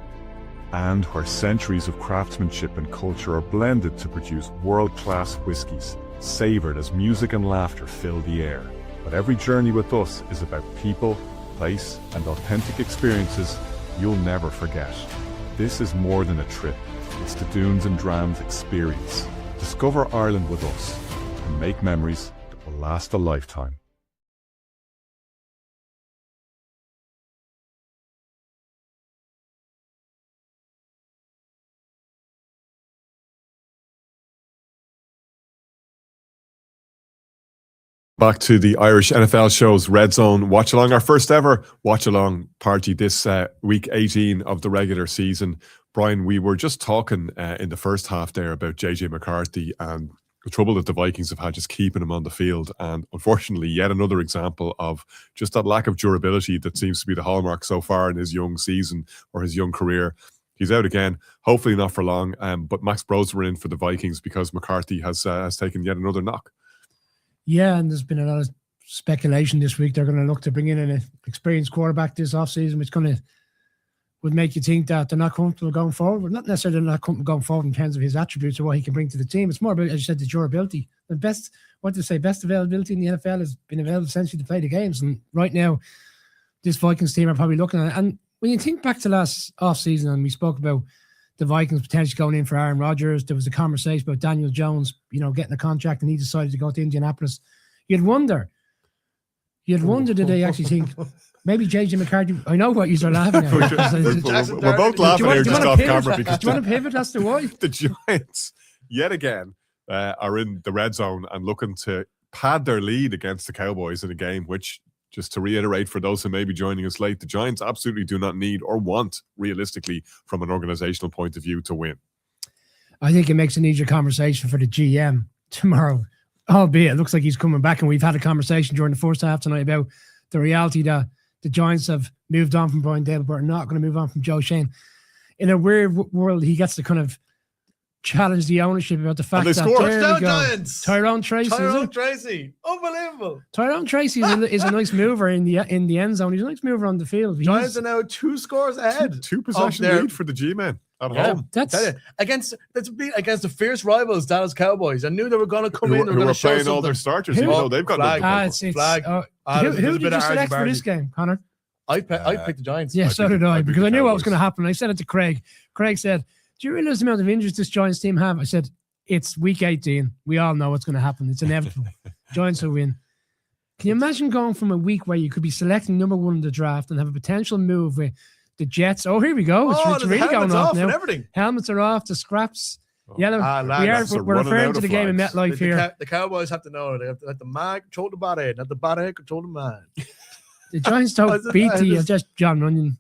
And where centuries of craftsmanship and culture are blended to produce world-class whiskies, savoured as music and laughter fill the air. But every journey with us is about people, place, and authentic experiences you'll never forget. This is more than a trip. It's the Dunes and Drams experience. Discover Ireland with us and make memories that will last a lifetime. Back to the Irish NFL show's Red Zone Watch Along, our first ever Watch Along party this week 18 of the regular season. Brian, we were just talking in the first half there about JJ McCarthy and the trouble that the Vikings have had just keeping him on the field. And unfortunately, yet another example of just that lack of durability that seems to be the hallmark so far in his young season or his young career. He's out again, hopefully not for long. But Max Bros were in for the Vikings because McCarthy has taken yet another knock. Yeah, and there's been a lot of speculation this week. They're going to look to bring in an experienced quarterback this offseason, which would make you think that they're not comfortable going forward. Not necessarily not comfortable going forward in terms of his attributes or what he can bring to the team. It's more about, as you said, the durability. The best availability in the NFL has been available essentially to play the games. And right now, this Vikings team are probably looking at it. And when you think back to last offseason, and we spoke about the Vikings potentially going in for Aaron Rodgers. There was a conversation about Daniel Jones, getting a contract, and he decided to go to Indianapolis. You'd wonder, did they actually think maybe JJ McCarthy? I know what you're laughing at. We're both laughing here just off camera because do you want to pivot as to why the Giants yet again are in the red zone and looking to pad their lead against the Cowboys in a game which, just to reiterate for those who may be joining us late, the Giants absolutely do not need or want, realistically, from an organizational point of view, to win. I think it makes an easier conversation for the GM tomorrow, albeit it looks like he's coming back, and we've had a conversation during the first half tonight about the reality that the Giants have moved on from Brian Dable, but are not going to move on from Joe Shane. In a weird world, he gets to kind of challenge the ownership about the fact that touchdown Giants. Tyrone Tracy, unbelievable. Tyrone Tracy is a nice mover in the end zone. He's a nice mover on the field. Giants are now 2 scores ahead. Two possession lead for the G-men at home. That's against the fierce rivals, Dallas Cowboys. I knew they were going to come in. They were going to show playing all their starters, even though they've got flag. Who did you select for this game, Connor? I picked the Giants. Yeah, so did I, because I knew what was going to happen. I said it to Craig. Craig said, "Do you realize the amount of injuries this Giants team have?" I said, "It's week 18. We all know what's going to happen. It's inevitable. Giants will win." Can you imagine going from a week where you could be selecting number 1 in the draft and have a potential move with the Jets? Oh, here we go. It's really going off now. And everything. Helmets are off. The scraps. We're referring to the game in MetLife here. The Cowboys have to know. They have to let the man control the body, not the body control the man. The Giants don't BT. Just John Onion.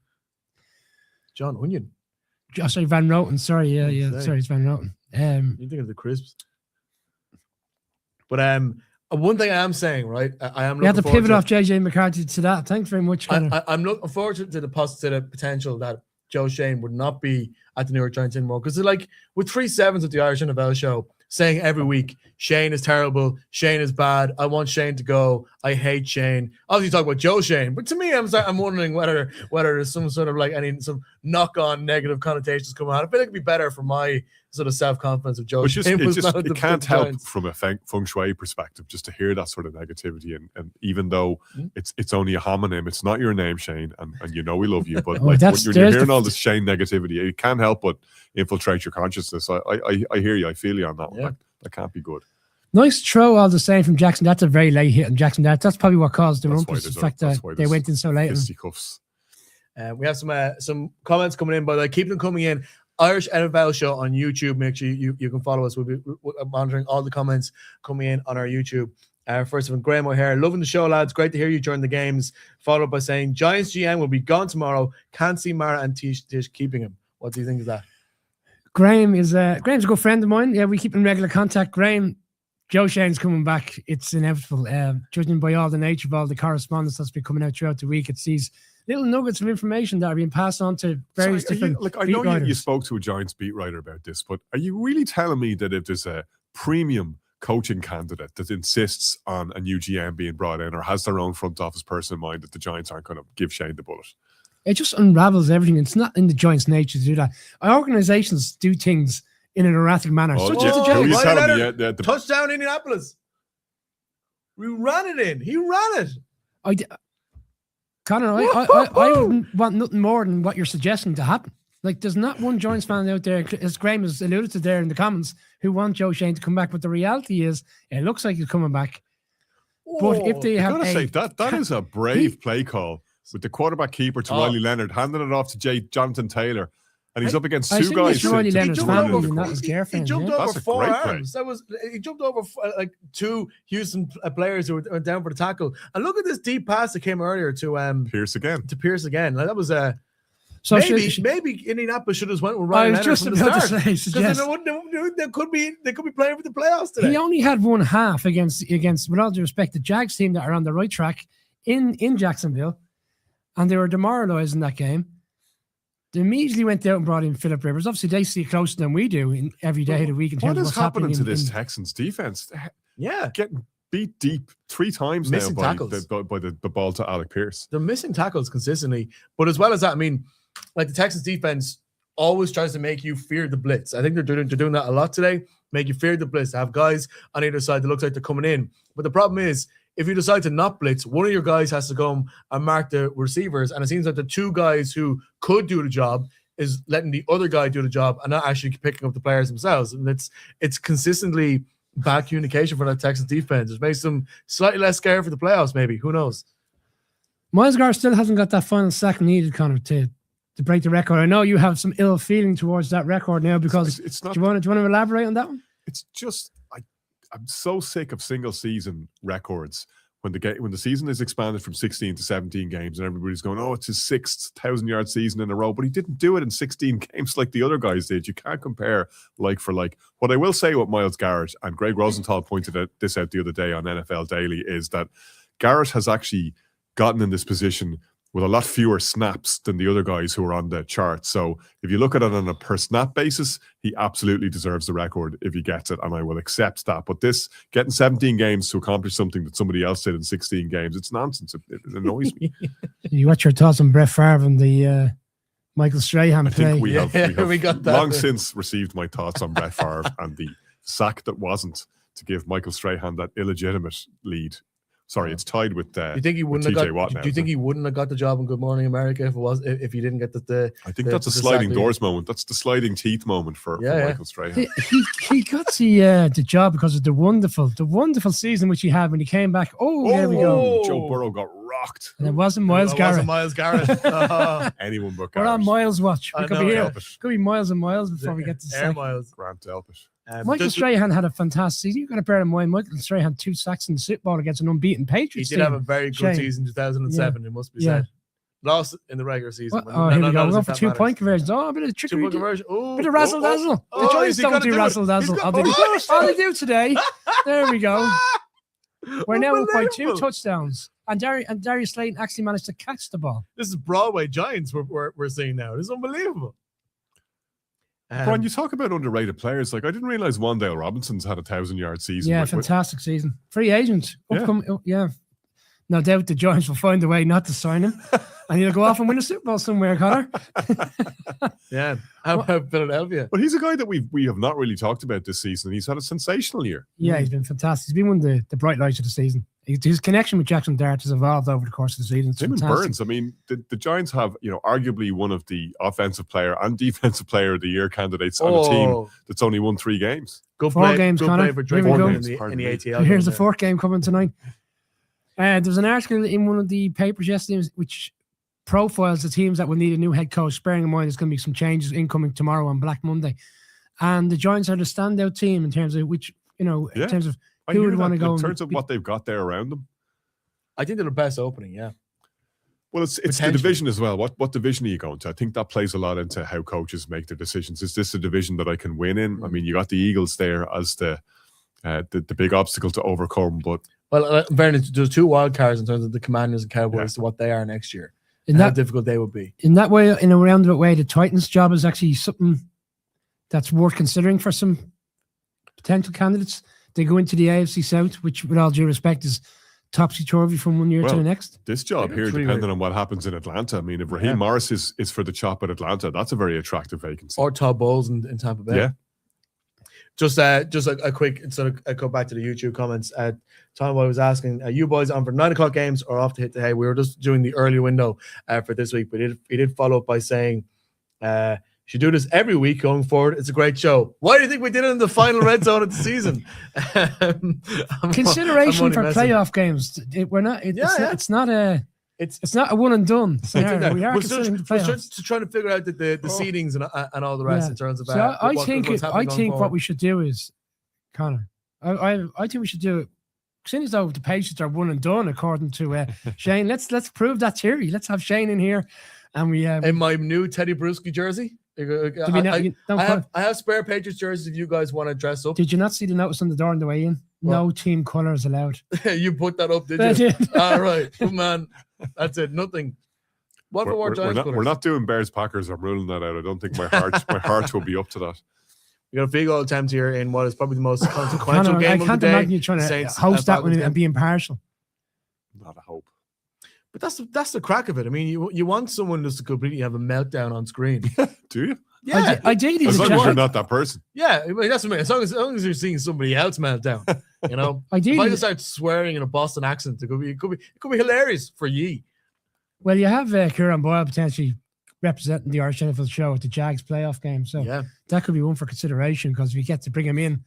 John Onion. Oh, sorry, Van Roten. Sorry, yeah. Sorry, it's Van Roten. You think of the crisps. But one thing I am saying, right? I am. We have to pivot off JJ McCarthy to that. Thanks very much. I'm looking forward to the potential that Joe Shane would not be at the New York Giants anymore, because like with 3 sevens at the Irish NFL show, saying every week Shane is terrible, Shane is bad, I want Shane to go, I hate Shane. Obviously talk about Joe Shane, but to me I'm wondering whether there's some sort of some knock-on negative connotations coming out. I feel like it'd be better for my sort of self-confidence of Joe Shane. It can't help from a feng shui perspective just to hear that sort of negativity, and even though it's only a homonym, it's not your name, Shane, and we love you, but when you're hearing all this Shane negativity, it can't help but infiltrate your consciousness. I hear you, I feel you on that one. Yeah. That can't be good. Nice throw all the same from Jackson. That's a very late hit on Jackson. That's probably what caused the rumpus, the fact that they went in so late. Fisticuffs. We have some comments coming in, but keep them coming in. Irish NFL Show on YouTube. Make sure you can follow us. We'll be monitoring all the comments coming in on our YouTube. First of all, Graham O'Hare, loving the show, lads. Great to hear you during the games. Followed up by saying, Giants GM will be gone tomorrow. Can't see Mara and Tish keeping him. What do you think of that? Graham's a good friend of mine. Yeah, we keep in regular contact. Graham, Joe Shane's coming back. It's inevitable. Judging by all the nature of all the correspondence that's been coming out throughout the week, it's these little nuggets of information that are being passed on to various different I know you spoke to a Giants beat writer about this, but are you really telling me that if there's a premium coaching candidate that insists on a new GM being brought in or has their own front office person in mind, that the Giants aren't going to give Shane the bullet? It just unravels everything. It's not in the Giants' nature to do that. Our organizations do things in an erratic manner. Such as the Giants. Touchdown Indianapolis. We ran it in. He ran it. Connor, I wouldn't want nothing more than what you're suggesting to happen. Like, there's not one Giants fan out there, as Graham has alluded to there in the comments, who want Joe Shane to come back. But the reality is, it looks like he's coming back. But if they have that is a brave play call with the quarterback keeper to Riley Leonard, handing it off to Jonathan Taylor, and he's up against two guys. Riley Leonard's family, not his He girlfriend. jumped over 4 arms. He jumped over like two Houston players who were down for the tackle. And look at this deep pass that came earlier to Pierce again. Like, that was so maybe Indianapolis should have went with Ryan Leonard from the start. They could be playing for the playoffs today. He only had one half against, with all due respect, the Jags team that are on the right track in Jacksonville, and they were demoralized in that game. They immediately went out and brought in Phillip Rivers. Obviously, they see it closer than we do in every day of the week. In terms what of is what's happening to this in Texans defense? Yeah, getting beat deep 3 times missing now tackles by the ball to Alec Pierce. They're missing tackles consistently. But as well as that, I mean, like, the Texans defense always tries to make you fear the blitz. I think they're doing that a lot today. Make you fear the blitz. Have guys on either side that looks like they're coming in. But the problem is, if you decide to not blitz, one of your guys has to go and mark the receivers. And it seems like the two guys who could do the job is letting the other guy do the job and not actually picking up the players themselves. And it's consistently bad communication for that Texans defense. It makes them slightly less scared for the playoffs, maybe. Who knows? Myles Garrett still hasn't got that final sack needed, Connor, to break the record. I know you have some ill feeling towards that record now because it's not, do you want to elaborate on that one? It's just I'm so sick of single season records when the season is expanded from 16 to 17 games and everybody's going, oh, it's his 6th 1,000-yard season in a row, but he didn't do it in 16 games like the other guys did. You can't compare like for like. What I will say with Myles Garrett, and Greg Rosenthal pointed this out the other day on NFL Daily, is that Garrett has actually gotten in this position with a lot fewer snaps than the other guys who are on the chart. So if you look at it on a per snap basis, he absolutely deserves the record if he gets it, and I will accept that. But this, getting 17 games to accomplish something that somebody else did in 16 games, it's nonsense. It annoys me. What's your thoughts on Brett Favre and the Michael Strahan play? I think we got that long since received my thoughts on Brett Favre and the sack that wasn't to give Michael Strahan that illegitimate lead. Sorry, it's tied with. Do you think he wouldn't have got? Do you think he wouldn't have got the job in Good Morning America if he didn't get the? I think that's a sliding doors moment. That's the sliding teeth moment for Michael Strahan. He got the job because of the wonderful season which he had when he came back. There we go. Joe Burrow got rocked. And it wasn't Myles Garrett. Anyone but Garrett. We're on Miles' watch. We could be here. Could be miles and miles before we get to Air Miles. Grant Delpit. Michael Strahan had a fantastic season. You've got to bear in mind, Michael Strahan had 2 sacks in the Super Bowl against an unbeaten Patriots. He did have a very good season in 2007, it must be said. Lost in the regular season. Here we go. We're going for 2-point conversions. A bit of trickery. 2-point conversion. Bit of razzle-dazzle. The Giants don't do razzle-dazzle. All they do today. There we go. We're now up by 2 touchdowns. And Darius Slayton actually managed to catch the ball. This is Broadway Giants we're seeing now. This is unbelievable. Brian, you talk about underrated players. Like, I didn't realize Wan'Dale Robinson's had a 1,000-yard season. Yeah, fantastic season. Free agent. No doubt the Giants will find a way not to sign him. And he'll go off and win a Super Bowl somewhere, Connor. Yeah. How about Philadelphia? But he's a guy that we have not really talked about this season. He's had a sensational year. Yeah, he's been fantastic. He's been one of the bright lights of the season. His connection with Jackson Dart has evolved over the course of the season. It's Him and fantastic. Burns. I mean, the Giants have, arguably one of the offensive player and defensive player of the year candidates on a team that's only won 3 games. Good 4 games, Connor. For Here we go. in the ATL. Here's the 4th game coming tonight. There was an article in one of the papers yesterday which profiles of teams that will need a new head coach, bearing in mind there's going to be some changes incoming tomorrow on Black Monday. And the Giants are the standout team in terms of which, in terms of who would want to go. In terms of what they've got there around them. I think they're the best opening, yeah. Well, it's the division as well. What division are you going to? I think that plays a lot into how coaches make their decisions. Is this a division that I can win in? I mean, you got the Eagles there as the big obstacle to overcome. But Vernon, there's 2 wild cards in terms of the Commanders and Cowboys to what they are next year. And how difficult they would be. In that way, in a roundabout way, the Titans' job is actually something that's worth considering for some potential candidates. They go into the AFC South, which, with all due respect, is topsy-turvy from one year to the next. This job here, depending on what happens in Atlanta. I mean, if Raheem Morris is for the chop at Atlanta, that's a very attractive vacancy. Or Todd Bowles in Tampa Bay. Yeah. Just a quick sort of go back to the YouTube comments. Tom Boy was asking, are you boys on for 9 o'clock games or off to hit the hay? We were just doing the early window for this week, but he did follow up by saying, should do this every week going forward. It's a great show. Why do you think we did it in the final red zone of the season? Consideration for playoff games. It's not a one and done scenario. We are considering the playoffs. We're just trying to figure out the seedings and all the rest in terms of. So I think what we should do is, Connor. I think we should do it. Seeing as though the Patriots are one and done, according to Shane. Let's prove that theory. Let's have Shane in here, and we in my new Teddy Bruschi jersey. I have spare Patriots jerseys if you guys want to dress up. Did you not see the notice on the door on the way in? No team colors allowed. You put that up, did you? All right, good man. That's it. Nothing. We're not doing Bears Packers. I'm ruling that out. I don't think my heart will be up to that. We got a big old attempt here in what is probably the most consequential game of the day. I can't imagine you trying to host that one and be impartial. Not a hope. But that's the crack of it. I mean, you want someone just to completely have a meltdown on screen. Do you? Yeah, ideally. As long as you're not that person. Yeah, I mean, that's what I mean. As long as you're seeing somebody else meltdown, Ideally, if I just start swearing in a Boston accent, it could be hilarious for ye. Well, you have Kieran Boyle potentially representing the Irish NFL show at the Jags playoff game, so that could be one for consideration because we get to bring him in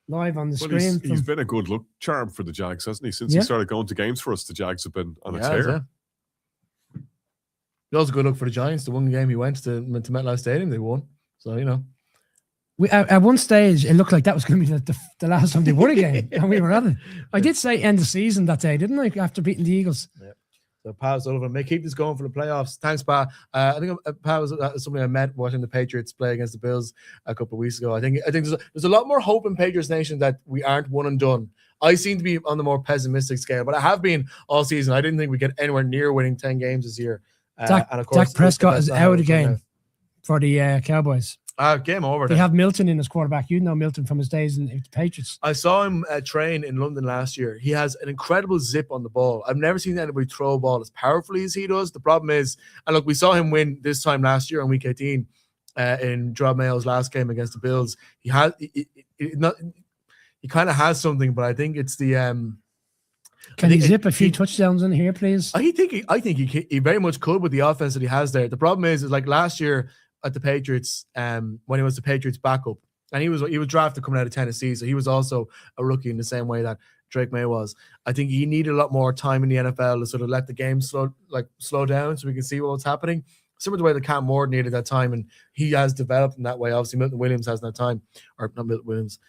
live on the screen. He's been a good luck charm for the Jags, hasn't he? Since he started going to games for us, the Jags have been on a tear. Yeah. It was a good look for the Giants. The one game he went to MetLife Stadium, they won. So, at one stage, it looked like that was going to be the last time they won a game, and we were at it. I did say end of season that day, didn't I, after beating the Eagles? Yeah. So, Pa Sullivan may keep this going for the playoffs. Thanks, Pa. I think Pa was somebody I met watching the Patriots play against the Bills a couple of weeks ago. I think there's a lot more hope in Patriots Nation that we aren't one and done. I seem to be on the more pessimistic scale, but I have been all season. I didn't think we'd get anywhere near winning 10 games this year. And of course, Dak Prescott is out again for the Cowboys. Game over. They have Milton in as quarterback. You know Milton from his days in the Patriots. I saw him train in London last year. He has an incredible zip on the ball. I've never seen anybody throw a ball as powerfully as he does. The problem is, and look, we saw him win this time last year on Week 18 in Rob Mayo's last game against the Bills. He kind of has something, but I think it's the. Can he zip a few touchdowns in here, please? I think he very much could with the offense that he has there. The problem is like last year at the Patriots, when he was the Patriots backup, and he was drafted coming out of Tennessee, so he was also a rookie in the same way that Drake May was. I think he needed a lot more time in the NFL to sort of let the game slow down so we can see what's happening. Similar to the way that Cam Ward needed that time, and he has developed in that way. Obviously, Milton Williams has that time, or not Milton Williams.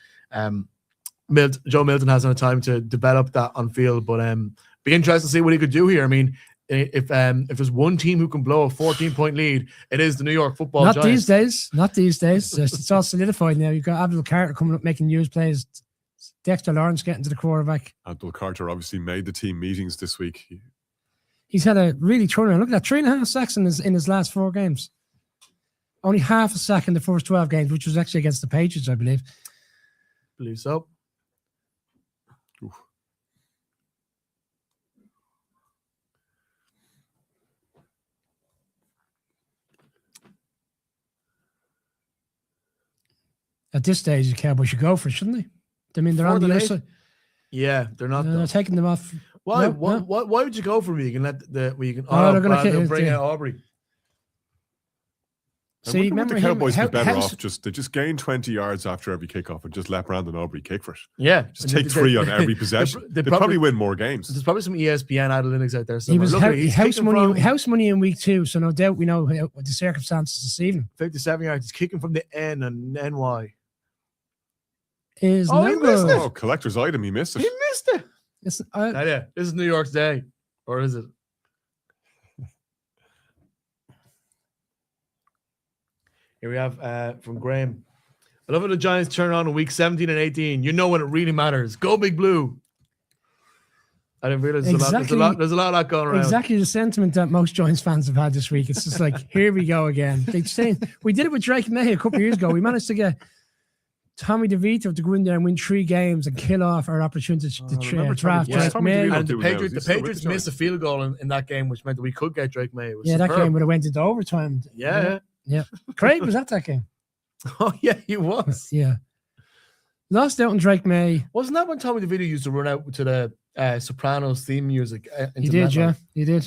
Joe Milton has no time to develop that on field, but be interested to see what he could do here. I mean, if there's one team who can blow a 14-point lead, it is the New York Football Giants. Not these days. It's all solidified now. You've got Abdul Carter coming up making news plays. Dexter Lawrence getting to the quarterback. Abdul Carter obviously made the team meetings this week. He's had a really turnaround. Look at that, 3.5 sacks in his last 4 games. Only half a sack in the first 12 games, which was actually against the Patriots, I believe. Believe so. Oof. At this stage, the Cowboys should go for it, shouldn't they? I mean, they're on the other side. Yeah, they're not. They're taking them off. Why? No. Why would you go for me? You can let the. You can. They're going to bring out Aubrey. See, remember the him- Cowboys how- be better how- off they just gain 20 yards after every kickoff and just let Brandon Aubrey kick for it. Yeah. Just take 3 on every possession. They'd probably win more games. There's probably some ESPN analytics out there. He was Somewhere. Look, he's house kicking money. from House money in week 2, so no doubt we know what the circumstances this evening. 57 yards. He's kicking from the N and NY. Is Oh, he no missed good. it. Oh, collector's item. He missed it. He missed it. It's, Yeah, this is New York's day, or is it? Here we have from Graham. I love when the Giants turn on in week 17 and 18. You know when it really matters. Go Big Blue. I didn't realize there's a lot of that going around. Exactly the sentiment that most Giants fans have had this week. It's just like, here we go again. They say we did it with Drake May a couple of years ago. We managed to get Tommy DeVito to go in there and win 3 games and kill off our opportunity to draft Yeah, Drake Tommy May. DeVito. And the doing now? Is Patriots, he the still with Patriots the missed a field goal in that game, which meant that we could get Drake May. It was Yeah, that superb. game would have went into overtime. Yeah. Craig was at that game. Oh, yeah, he was. Yeah. Lost out on Drake May. Wasn't that when Tommy DeVito used to run out to the Sopranos theme music? He did, yeah. He did.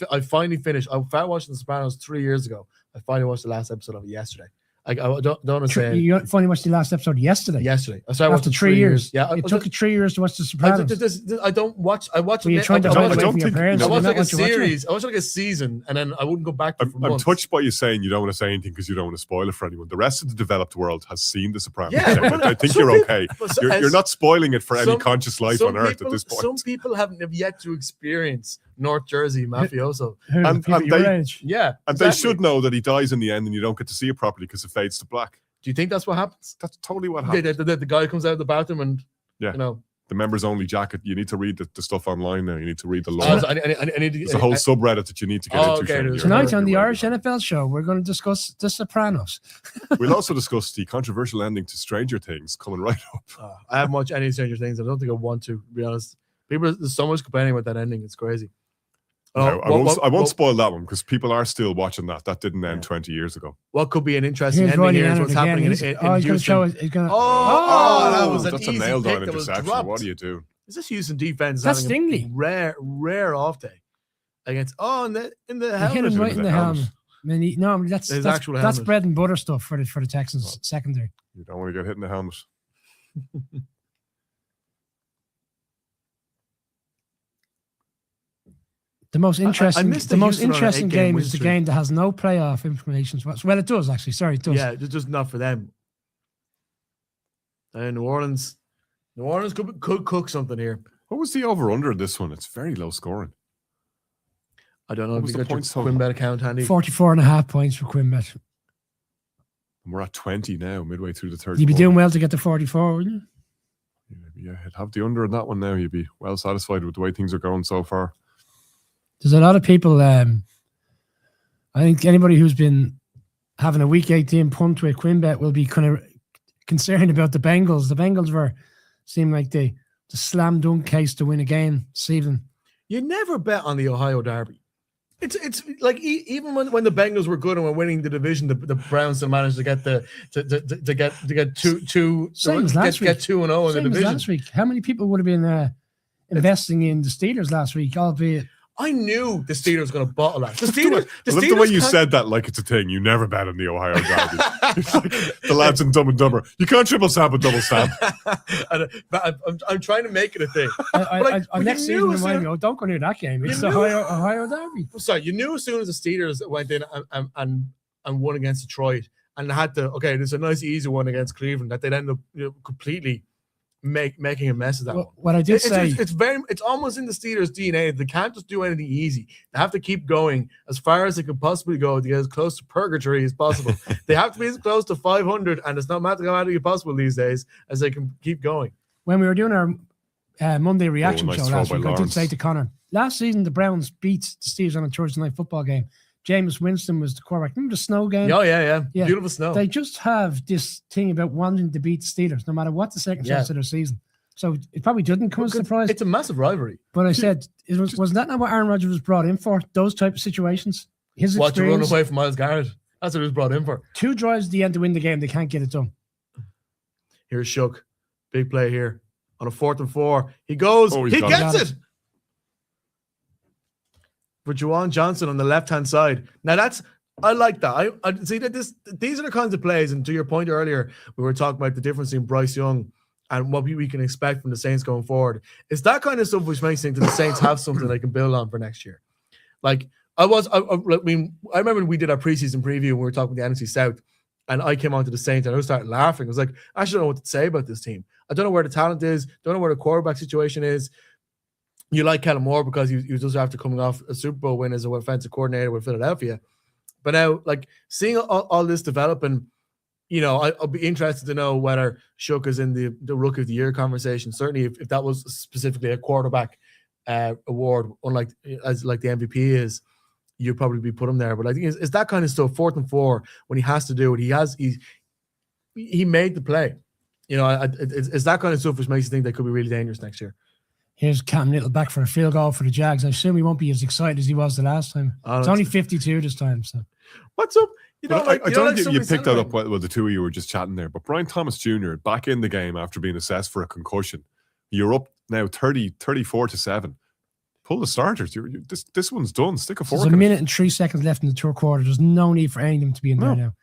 I finally finished. I started watching The Sopranos 3 years ago. I finally watched the last episode of it yesterday. I don't understand. You finally watched the last episode yesterday. Yesterday, I started After watching 3 years. Yeah, It took you 3 years to watch The Sopranos. I don't watch. I watch. Were you trying to I hide watch, away don't from your think- parents? I Did watch you like not a want to watch it? series. I watch like a season, and then I wouldn't go back to it for I'm months. touched by you saying you don't want to say anything because you don't want to spoil it for anyone. The rest of the developed world has seen The Sopranos. Yeah, David. I think some you're people- okay. but You're not spoiling it for any some- conscious life some on earth people- at this point. Some people have yet to experience North Jersey mafioso. Who, And people your they- age? Yeah, And exactly. they should know that he dies in the end and you don't get to see it properly because it fades to black. Do you think that's what happens? That's totally what The, happens. the guy comes out of the bathroom and Yeah. you know. The members only jacket. You need to read the stuff online now. You need to read the law. Oh, so I need to. There's a whole subreddit that you need to get Oh, into. okay, Shane. there's- You're Tonight aware- on the you're aware Irish of that. NFL show, we're going to discuss The Sopranos. We'll also discuss the controversial ending to Stranger Things coming right up. I haven't watched any Stranger Things. I don't think I want to be honest. There's so much complaining about that ending. It's crazy. No, I won't spoil that one because people are still watching that. That didn't end 20 years ago. What could be an interesting Here's ending Ronnie here is Leonard what's again. happening in He's going to Houston. show us. He's going to. That was an That's a easy nailed pick on that was interception. dropped. What do you do? Is this Houston defense? That's having a Stingley. rare off day against. Oh, in the He hit helmet. him right in the helmet. I mean, that's His that's, actual that's helmet. bread and butter stuff for the Texans secondary. You don't want to get hit in the helmet. The most interesting, missed the the most Houston on an interesting 8-game game win is the streak. game that has no playoff information. Well, it does actually. Sorry, it does. Yeah, it's just not for them. And New Orleans could cook something here. What was the over-under in this one? It's very low scoring. I don't know What if was you the got your points total? Quinbet account handy. 44.5 points for Quinbet. And we're at 20 now, midway through the third You'd be quarter. doing well to get to 44, wouldn't you? Yeah, you'd have the under on that one now. You'd be well satisfied with the way things are going so far. There's a lot of people. I think anybody who's been having a week 18 punt with Quinbet will be kind of concerned about the Bengals. The Bengals seem like the slam dunk case to win a game this evening. You never bet on the Ohio Derby. It's like even when the Bengals were good and were winning the division, the Browns still managed to get to get two Same as last week. get 2-0 in the Same as division. last week. How many people would have been investing in the Steelers last week? Albeit I knew the Steelers were going to bottle that. The I Steelers. love the way you said that like it's a thing. You never bet on the Ohio Derby. It's like the lads in Dumb and Dumber. You can't triple stamp and double stamp. But I'm trying to make it a thing. I but next you knew season as remind soon- me, don't go near that game. It's the knew- Ohio Derby. Sorry, you knew as soon as the Steelers went in and won against Detroit and had to, okay, there's a nice easy one against Cleveland that they'd end up completely making a mess of that one. What I did say, It's almost in the Steelers' DNA. They can't just do anything easy. They have to keep going as far as they can possibly go to get as close to purgatory as possible. They have to be as close to 500, and it's not mathematically possible these days as they can keep going. when we were doing our Monday reaction nice show throw last by week, I did Lawrence. say to Connor, last season the Browns beat the Steelers on a Thursday night football game. Jameis Winston was the quarterback. Remember the snow game? Oh, yeah. Yeah. Beautiful snow. They just have this thing about wanting to beat the Steelers, no matter what the circumstance of their season. So it probably didn't come as a surprise. It's a massive rivalry. But I said, was that not what Aaron Rodgers was brought in for? Those type of situations? His Watch you run experience, away from Myles Garrett. That's what he was brought in for. 2 drives at the end to win the game. They can't get it done. Here's Shook. Big play here. On a 4th and 4. He goes. Oh, he's He got gets it. it. For Juwan Johnson on the left-hand side. Now I like that. I see that these are the kinds of plays, and to your point earlier, we were talking about the difference in Bryce Young and what we can expect from the Saints going forward. It's that kind of stuff which makes me think that the Saints have something they can build on for next year. Like I remember we did our preseason preview and we were talking about the NFC South, and I came onto the Saints and I started laughing. I was like, I actually don't know what to say about this team. I don't know where the talent is. Don't know where the quarterback situation is. You like Kellen Moore because he was just after coming off a Super Bowl win as a offensive coordinator with Philadelphia. But now, like, seeing all this developing, I'll be interested to know whether Shook is in the Rookie of the Year conversation. Certainly, if that was specifically a quarterback award, unlike like the MVP is, you'd probably be put him there. But I think it's that kind of stuff, 4th and 4, when he has to do it. He made the play. It's that kind of stuff which makes you think they could be really dangerous next year. Here's Cam Little back for a field goal for the Jags. I assume he won't be as excited as he was the last time. It's only 52 this time. So what's up? I don't think you picked that up while the two of you were just chatting there. But Brian Thomas Jr. back in the game after being assessed for a concussion. You're up now 34-7. Pull the starters. This one's done. Stick a fork. There's a minute and 3 seconds left in the third quarter. There's no need for any of them to be in there now.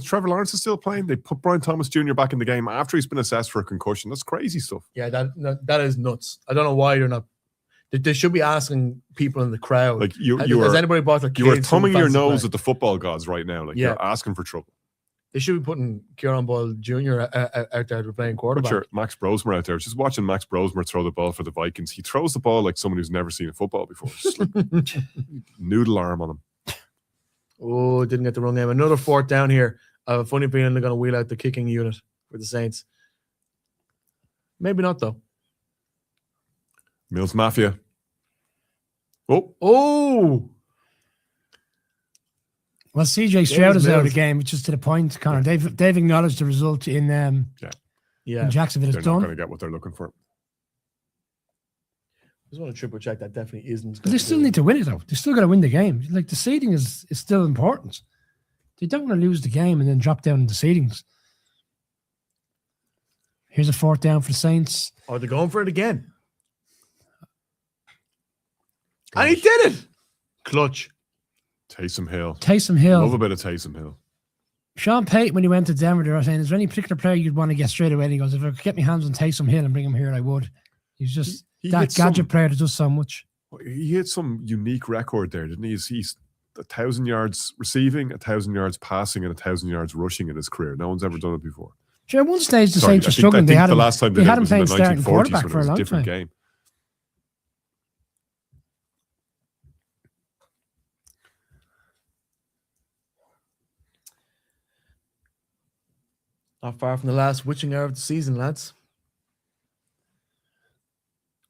Trevor Lawrence is still playing. They put Brian Thomas Jr. back in the game after he's been assessed for a concussion. That's crazy stuff. Yeah, that is nuts. I don't know why they're not. They should be asking people in the crowd. Like has anybody bought their kids? You are thumbing your nose at the football gods right now. Like you're asking for trouble. They should be putting Kieran Boyle Jr. out there to playing quarterback. Sure, Max Brosmer out there. I was just watching Max Brosmer throw the ball for the Vikings. He throws the ball like someone who's never seen a football before. Just like noodle arm on him. Oh, didn't get the wrong name. Another 4th down here. I have a funny feeling they're going to wheel out the kicking unit for the Saints. Maybe not, though. Mills Mafia. Oh! Well, CJ Stroud is out of the game, which is to the point, Connor. They've acknowledged the result in in Jacksonville. They're not going to get what they're looking for. I just want to triple check that definitely isn't. But they still need to win it, though. They still got to win the game. Like, the seeding is still important. They don't want to lose the game and then drop down in the seedings. Here's a 4th down for the Saints. Oh, they're going for it again. And he did it. Clutch. Taysom Hill. Love a bit of Taysom Hill. Sean Payton, when he went to Denver, they were saying, is there any particular player you'd want to get straight away? And he goes, if I could get my hands on Taysom Hill and bring him here, I would. He's just that gadget player that does so much. He hit some unique record there, didn't he? He's 1,000 yards receiving, 1,000 yards passing, and 1,000 yards rushing in his career. No one's ever done it before. Sure, at one stage the Saints were struggling. They had the last time they had him was in playing the starting 1940s quarterback when for it was a a long different time. game. Not far from the last witching hour of the season, lads.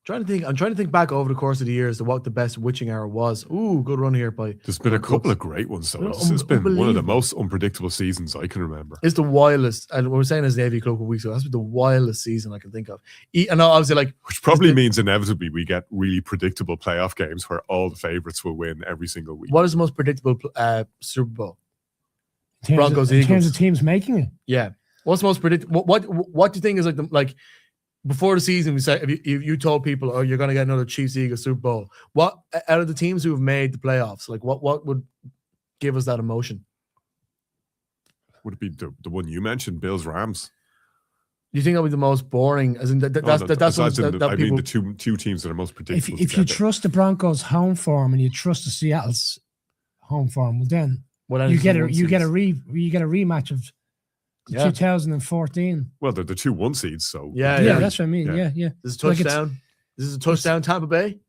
I'm trying to think back over the course of the years to what the best witching hour was. Ooh, good run here by. There's been a couple of great ones, though. This has been one of the most unpredictable seasons I can remember. It's the wildest, and we were saying as Navy Club a couple weeks ago, that's been the wildest season I can think of. And obviously, which probably means inevitably we get really predictable playoff games where all the favorites will win every single week. What is the most predictable Super Bowl? Broncos, Eagles. In terms of teams making it, yeah. What's the most predictable? What do you think is like before the season? We said if you told people, "Oh, you're going to get another Chiefs Eagles Super Bowl." What out of the teams who have made the playoffs, like what would give us that emotion? Would it be the one you mentioned, Bills Rams? Do you think that would be the most boring? As in that's I mean the two teams that are most predictable. If you trust the Broncos' home form and you trust the Seattle's home form, well then you get a rematch of 2014. Well, they're the 2-1 seeds, so yeah, that's what I mean. Yeah. This is a touchdown. This is a touchdown Tampa Bay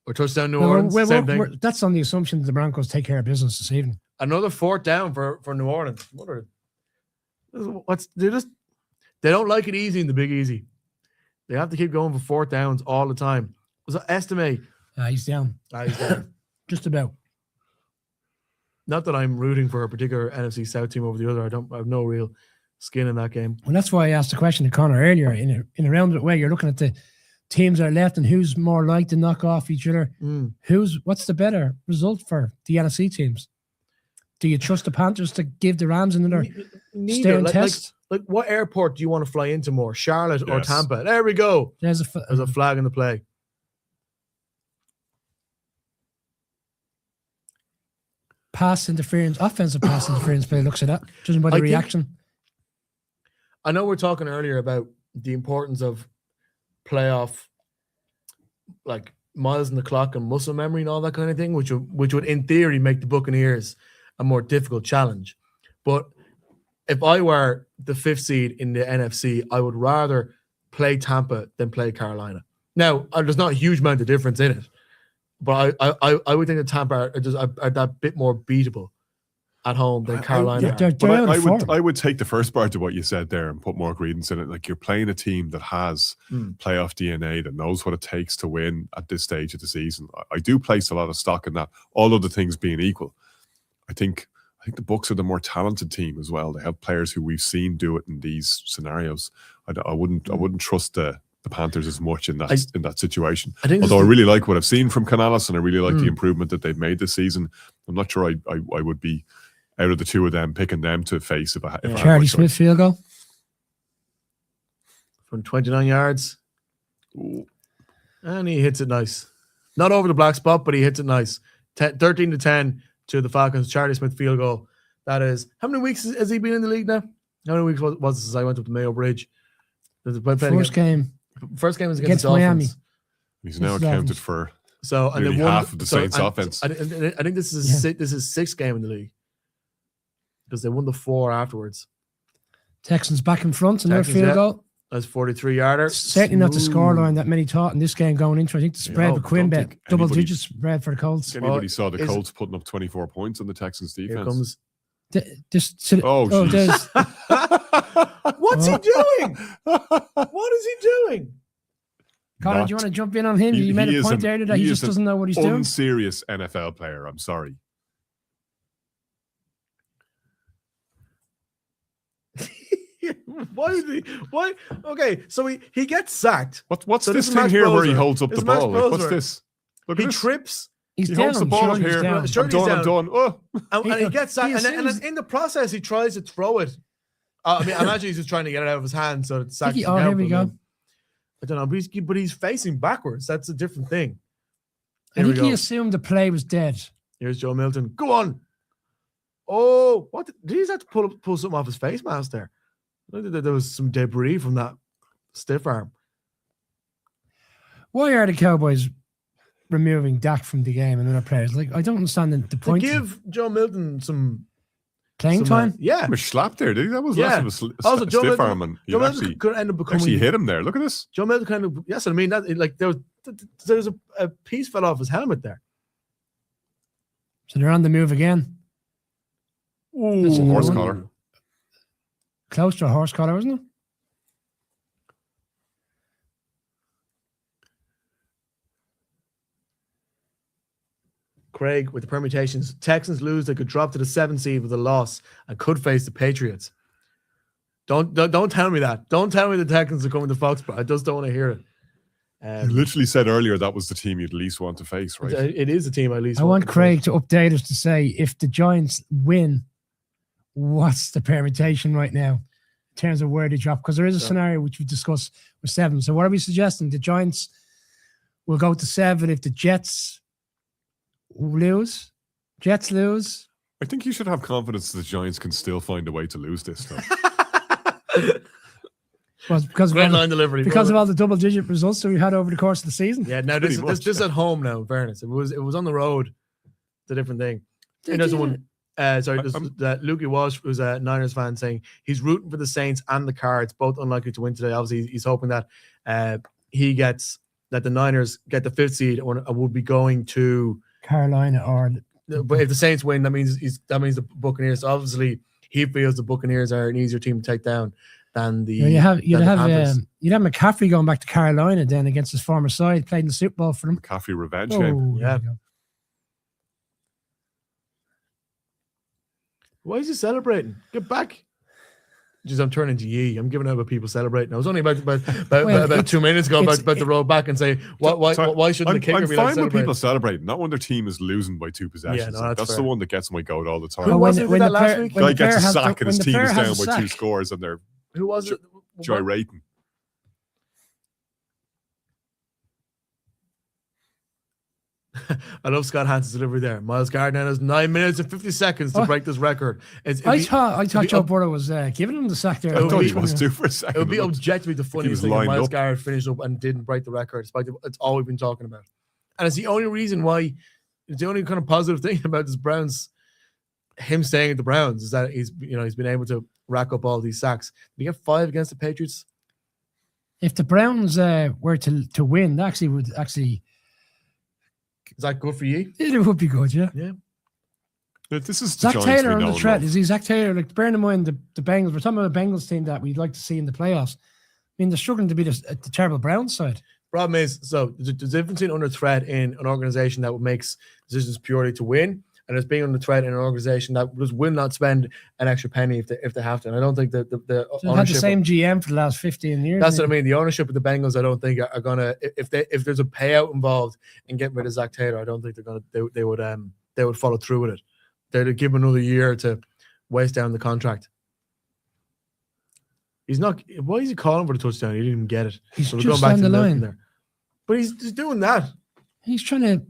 or touchdown New Orleans. Same thing. That's on the assumption that the Broncos take care of business this evening. Another 4th down for New Orleans. They don't like it easy in the Big Easy. They have to keep going for 4th downs all the time. Was it estimate? He's down. He's down. Just about. Not that I'm rooting for a particular NFC South team over the other. I have no real skin in that game. Well, that's why I asked the question to Connor earlier. In a roundabout way, you're looking at the teams that are left and who's more like to knock off each other. What's the better result for the NFC teams? Do you trust the Panthers to give the Rams another stern test? Like what airport do you want to fly into more, Charlotte or Tampa? There we go. There's a flag in the play. offensive pass interference play looks at that, judging by the reaction. I know we're talking earlier about the importance of playoff, like miles in the clock and muscle memory and all that kind of thing, which would in theory make the Buccaneers a more difficult challenge. But if I were the 5th seed in the NFC, I would rather play Tampa than play Carolina. Now, there's not a huge amount of difference in it, but I would think that Tampa are that bit more beatable at home than Carolina. I would take the first part of what you said there and put more credence in it. Like, you're playing a team that has playoff DNA, that knows what it takes to win at this stage of the season. I do place a lot of stock in that, all other things being equal. I think the Bucs are the more talented team as well. They have players who we've seen do it in these scenarios. I wouldn't trust the Panthers as much in that situation. Although I really like what I've seen from Canales, and I really like the improvement that they've made this season. I'm not sure I would be, out of the two of them, picking them to face if I Charlie Smith field goal from 29 yards. Ooh. And he hits it nice. Not over the black spot, but he hits it nice. 13-10 to the Falcons. Charlie Smith field goal. That is, how many weeks has he been in the league now? How many weeks was it since I went up to Mayo Bridge? First game was against the Dolphins. Miami. He's now accounted for nearly half of the Saints' offense. I think this is his 6th game in the league, because they won the 4 afterwards. Texans back in front, and their field goal. That's 43-yarder. Certainly not the scoreline that many thought in this game going into. I think the spread with Quinn bet double digits spread for the Colts. Anybody saw the Colts putting up 24 points on the Texans defense? Here comes. There's what's he doing? What is he doing? Connor, do you want to jump in on him? You made a point there that he just doesn't know what he's doing. Unserious NFL player. I'm sorry. Why? Okay, so he gets sacked. What's this thing here where he holds up the ball? Like, what's this? Look, he trips. He holds the ball up here. I'm done. Oh. And he gets sacked. And then in the process, he tries to throw it. I imagine he's just trying to get it out of his hand so it's sacked. Here we go. I don't know, but he's facing backwards. That's a different thing. I think he assumed the play was dead. Here's Joe Milton. Go on. Oh, what? Did he just have to pull something off his face mask there? There was some debris from that stiff arm. Why are the Cowboys removing Dak from the game and other players? Like, I don't understand the point. To give Joe Milton some playing time? Yeah. He was slapped there, did he? That was less of a also, stiff arm. And Joe Milton could end up becoming... Actually hit him there. Look at this. Joe Milton kind of... Yes, I mean, that like there was a piece fell off his helmet there. So they're on the move again. Ooh, horse collar. Close to a horse collar, wasn't it? Craig with the permutations. Texans lose, they could drop to the 7th seed with a loss and could face the Patriots. Don't tell me that. Don't tell me the Texans are coming to Foxborough. I just don't want to hear it. You literally said earlier that was the team you'd least want to face, right? It is the team I least want. I want Craig to update us to say, if the Giants win, what's the permutation right now in terms of where they drop? Because there is a scenario which we discussed with 7. So what are we suggesting? The Giants will go to 7 if the Jets lose. I think you should have confidence that the Giants can still find a way to lose this time. Well, because of all the double-digit results that we had over the course of the season. Yeah, now this is at home now. In fairness, it was on the road. It's a different thing. There's one. Lukey Walsh was a Niners fan saying he's rooting for the Saints and the Cards, both unlikely to win today. Obviously, he's hoping that the Niners get the 5th seed and will be going to Carolina. But if the Saints win, that means the Buccaneers. So obviously, he feels the Buccaneers are an easier team to take down than the. You'd have McCaffrey going back to Carolina then against his former side, played in the Super Bowl for them. McCaffrey revenge game. Yeah. Why is he celebrating? Get back. Just I'm turning to ye. I'm giving out about people celebrating. I was only about 2 minutes ago about to roll back and say why shouldn't the kicker be I'm fine with people celebrating, not when their team is losing by 2 possessions. Yeah, no, that's the one that gets my goat all the time. Who was it that last week? Guy gets a sack and his team is down by 2 scores and they're who was it? Gyrating. I love Scott Hansen's delivery there. Miles Gardner has 9 minutes and 50 seconds to break this record. I thought Joe Burrow was giving him the sack there. I thought he was too for a second. It would be objectively the funniest thing if Miles Garrett finished up and didn't break the record. It's all we've been talking about. And it's the only reason why, it's the only kind of positive thing about this Browns, him staying at the Browns, is that he's been able to rack up all these sacks. Did he get 5 against the Patriots? If the Browns were to win, would actually. Is that good for you? It would be good, yeah. Yeah. This is Zach Taylor on the threat. Is he Zach Taylor? Like, bearing in mind the Bengals, we're talking about a Bengals team that we'd like to see in the playoffs. I mean, they're struggling to beat the terrible Browns side. Problem is, so there's a difference in under threat in an organization that makes decisions purely to win, and there's being under threat in an organization that just will not spend an extra penny if they have to. And I don't think that the ownership had the same GM for the last 15 years. That's what I mean. The ownership of the Bengals, I don't think are gonna, if there's a payout involved in getting rid of Zach Taylor, I don't think they would follow through with it. They'd give him another year to waste down the contract. He's not. Why is he calling for the touchdown? He didn't even get it. He's so just on the line there. But he's doing that. He's trying to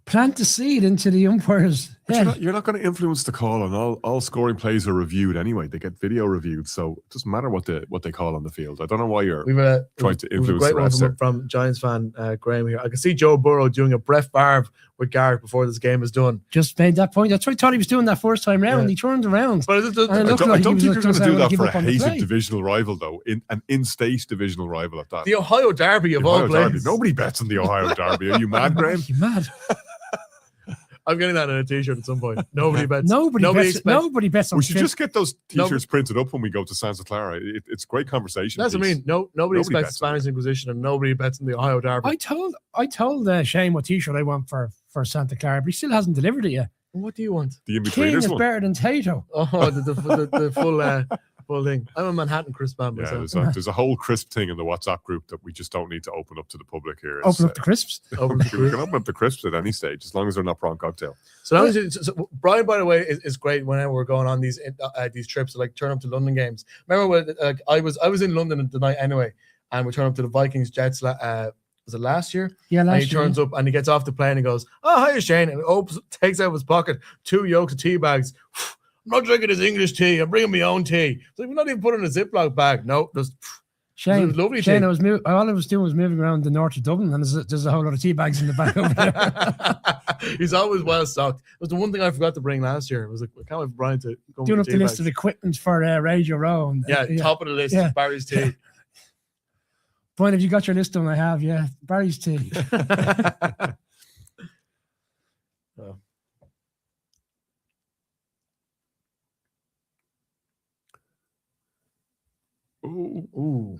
plant the seed into the umpires. You're not going to influence the call, and all scoring plays are reviewed anyway. They get video reviewed, so it doesn't matter what they call on the field. I don't know why you're trying to influence the refs there. From Giants fan Graham here. I can see Joe Burrow doing a Brett Favre with Garrett before this game is done. Just made that point. That's what I thought he was doing that first time round. Yeah. He turned around. But I don't think you're going to do that for a hated divisional rival, though. An in-state divisional rival at that. The Ohio Derby of all places. Nobody bets on the Ohio Derby. Are you mad, Graham? You mad? I'm getting that on a t-shirt at some point. Nobody bets. Nobody bets on We should just get those t-shirts printed up when we go to Santa Clara. It's great conversation. That's what I mean. Nobody expects Spanish Inquisition, and nobody bets on the Ohio Derby. I told Shane what t-shirt I want for Santa Clara, but he still hasn't delivered it yet. What do you want? The in-betweeners King is better than Tato. Oh, the full thing. I'm a Manhattan crisp man myself. Yeah, there's a whole crisp thing in the WhatsApp group that we just don't need to open up to the public here. Open up the crisps? We can open up the crisps at any stage, as long as they're not prawn cocktail. So Brian, by the way, is great whenever we're going on these trips to turn up to London games. Remember when I was in London the night anyway, and we turn up to the Vikings Jets. Was it last year? Yeah, last year. And he turns up and he gets off the plane and goes, "Oh, hiya, Shane," and takes out of his pocket 2 yolks of tea bags. I'm not drinking his English tea. I'm bringing my own tea. So we're not even putting a Ziploc bag. No, just Shane. Lovely Shane, tea. All I was doing was moving around the north of Dublin, and there's a whole lot of tea bags in the back over there. He's always well stocked. It was the one thing I forgot to bring last year. It was like, I can't wait for Brian to go doing up the list of equipment for Radio Row. And, top of the list. Yeah. Barry's tea. Brian, have you got your list done? I have. Yeah, Barry's tea. Ooh.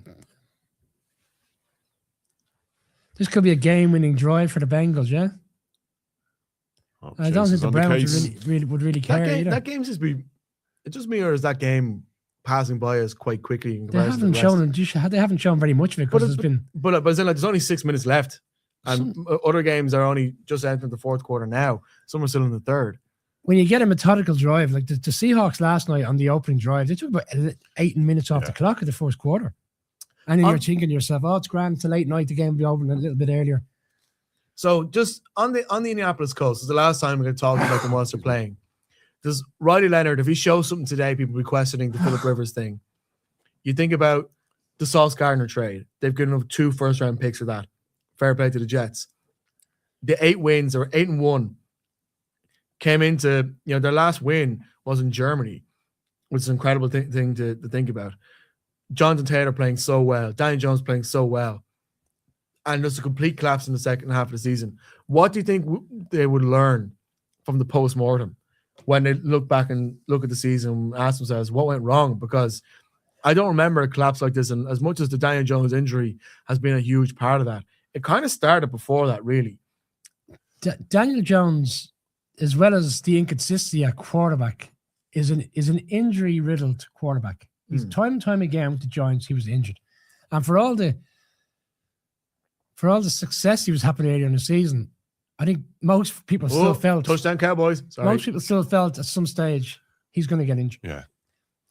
This could be a game-winning drive for the Bengals, yeah? I don't think the Browns would really care either. That game's just be... It just me, or is that game passing by us quite quickly? They haven't shown very much of it because But there's only 6 minutes left, and other games are only just entering the fourth quarter now. Some are still in the third. When you get a methodical drive, like the Seahawks last night on the opening drive, they took about 8 minutes off the clock of the first quarter. And then you're thinking to yourself, oh, it's grand, it's a late night, the game will be over a little bit earlier. So just on the Indianapolis Colts, it's the last time we're going to talk about them whilst they're playing. Does Riley Leonard, if he shows something today, people will be questioning the Phillip Rivers thing. You think about the Sauce Gardner trade. They've given up 2 first-round picks for that. Fair play to the Jets. The 8 wins, or 8-1, came into, their last win was in Germany, which is an incredible thing to think about. Jonathan Taylor playing so well, Danny Jones playing so well, and just a complete collapse in the second half of the season. What do you think they would learn from the post-mortem when they look back and look at the season and ask themselves what went wrong? Because I don't remember a collapse like this, and as much as the Daniel Jones injury has been a huge part of that, it kind of started before that, really. Daniel Jones, as well as the inconsistency at quarterback, is an injury-riddled quarterback. He's time and time again with the Giants, he was injured. And for all the success he was having earlier in the season, I think most people still felt... Touchdown Cowboys. Sorry. Most people still felt at some stage he's going to get injured. Yeah.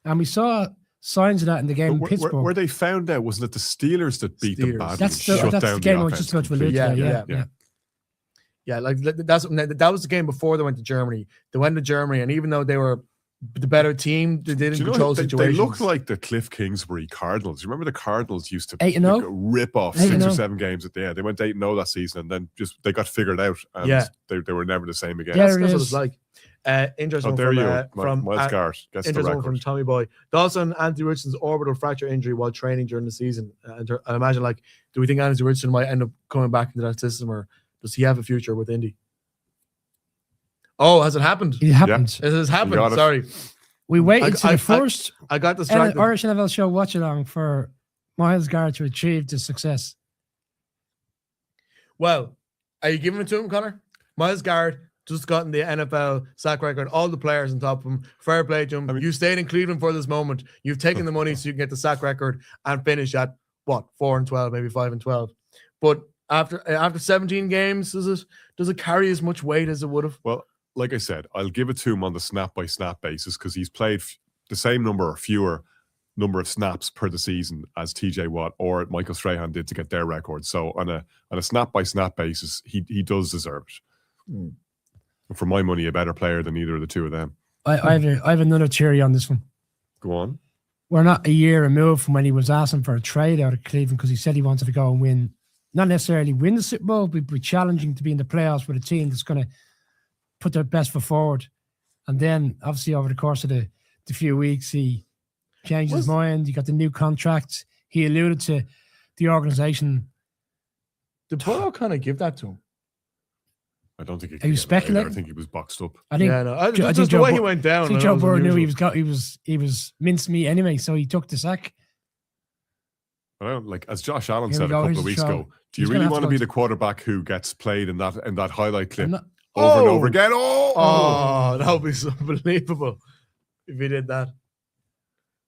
And we saw signs of that in the game in Pittsburgh. Where they found out, wasn't it the Steelers that beat them badly? That's the game I was just about to allude to. Yeah. Yeah, like that was the game before they went to Germany. They went to Germany, and even though they were the better team, they didn't control situations. They look like the Cliff Kingsbury Cardinals. You remember the Cardinals used to 8-0? rip off 6 or 7 games at the end. They went 8-0 that season, and then they got figured out, and they were never the same again. That's what it's like. Interesting from Miles Garrett. Interesting from Tommy Boy. Dawson, Anthony Richardson's orbital fracture injury while training during the season. I imagine, like, do we think Anthony Richardson might end up coming back into that system, or does he have a future with Indy? Oh, has it happened? It happened. It has happened. Sorry. We waited to the first I got distracted. Irish NFL show watch along for Miles Garrett to achieve this success. Well, are you giving it to him, Connor? Miles Garrett just gotten the NFL sack record, all the players on top of him. Fair play to him. You stayed in Cleveland for this moment. You've taken the money so you can get the sack record and finish at what, 4-12, maybe 5-12. But after 17 games, does it carry as much weight as it would have? Well, like I said, I'll give it to him on the snap-by-snap basis because he's played the same number or fewer number of snaps per the season as TJ Watt or Michael Strahan did to get their record. So on a snap-by-snap basis, he does deserve it. Mm. For my money, a better player than either of the two of them. I have another theory on this one. Go on. We're not a year removed from when he was asking for a trade out of Cleveland because he said he wanted to go and win, not necessarily win the Super Bowl, but be challenging to be in the playoffs with a team that's going to put their best foot forward. And then, obviously, over the course of the few weeks, he changed his mind. He got the new contract. He alluded to the organization. Did Burrow kind of give that to him? I don't think he. Are you speculating? I think he was boxed up. I think. Yeah, no. I think the way he went down. I think Joe Burrow knew he was mincemeat anyway, so he took the sack. I don't like, as Josh Allen said a couple of weeks ago. Do you really want to be the quarterback who gets played in that highlight clip over and over again? Oh, that would be so unbelievable if he did that.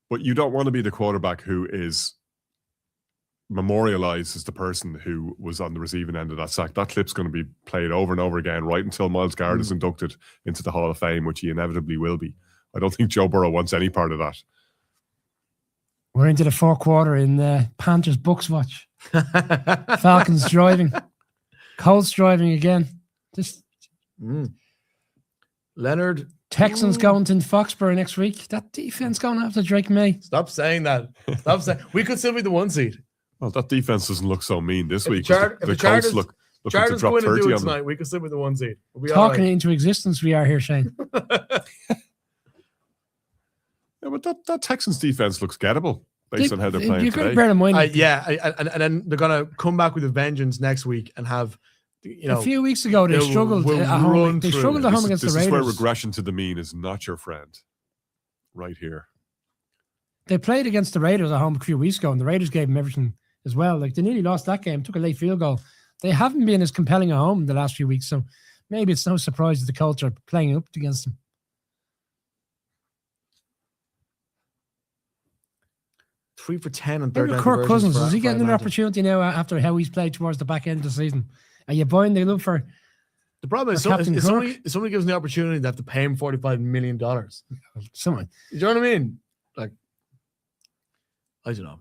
But you don't want to be the quarterback who is memorialized as the person who was on the receiving end of that sack. That clip's going to be played over and over again right until Miles Garrett is inducted into the Hall of Fame, which he inevitably will be. I don't think Joe Burrow wants any part of that. We're into the fourth quarter in Panthers Bucks watch. Falcons driving. Colts driving again. Just Leonard. Texans going to Foxborough next week. That defense going after Drake May. Stop saying that. Stop saying. We could still be the 1 seed. Well, that defense doesn't look so mean this week. The Colts look to drop 30 on them tonight. We could still be the 1 seed. Talking it into existence, we are here, Shane. Yeah, but that Texans defense looks gettable based on how they're playing today. Bear in mind, and then they're gonna come back with a vengeance next week and have, a few weeks ago they struggled at home. They struggled at home against the Raiders. This is where regression to the mean is not your friend. Right here. They played against the Raiders at home a few weeks ago, and the Raiders gave them everything as well. Like, they nearly lost that game, took a late field goal. They haven't been as compelling at home the last few weeks, so maybe it's no surprise that the Colts are playing up against them. 3 for 10 and third down Kirk Cousins, is he getting an Atlanta opportunity now after how he's played towards the back end of the season? Are you buying the look for? The problem is if somebody gives him the opportunity, they have to pay him $45 million. Someone, you know what I mean? Like, I don't know.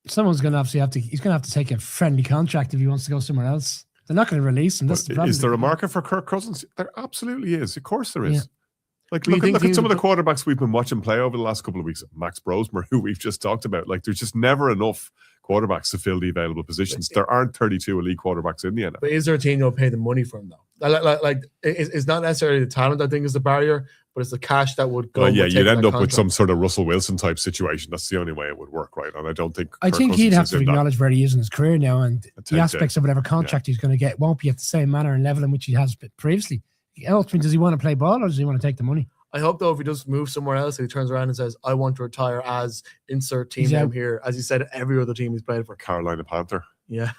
Someone's going to obviously he's going to have to take a friendly contract if he wants to go somewhere else. They're not going to release him. That's the problem. Is there a market for Kirk Cousins? There absolutely is. Of course there is. Yeah. Like, look at some of the quarterbacks we've been watching play over the last couple of weeks. Max Brosmer, who we've just talked about. Like, there's just never enough quarterbacks to fill the available positions. There aren't 32 elite quarterbacks in the NFL. But is there a team that will pay the money for him, though? Like it's not necessarily the talent, I think, is the barrier, but it's the cash that would go. Yeah, you'd end up with some sort of Russell Wilson type situation. That's the only way it would work, right? And I don't think. I think he'd have to acknowledge where he is in his career now, and the aspects of whatever contract he's going to get won't be at the same manner and level in which he has previously. Ultimately, does he want to play ball or does he want to take the money? I hope, though, if he does move somewhere else, he turns around and says, I want to retire as insert team name here, as he said, every other team he's played for. Carolina Panther. Yeah.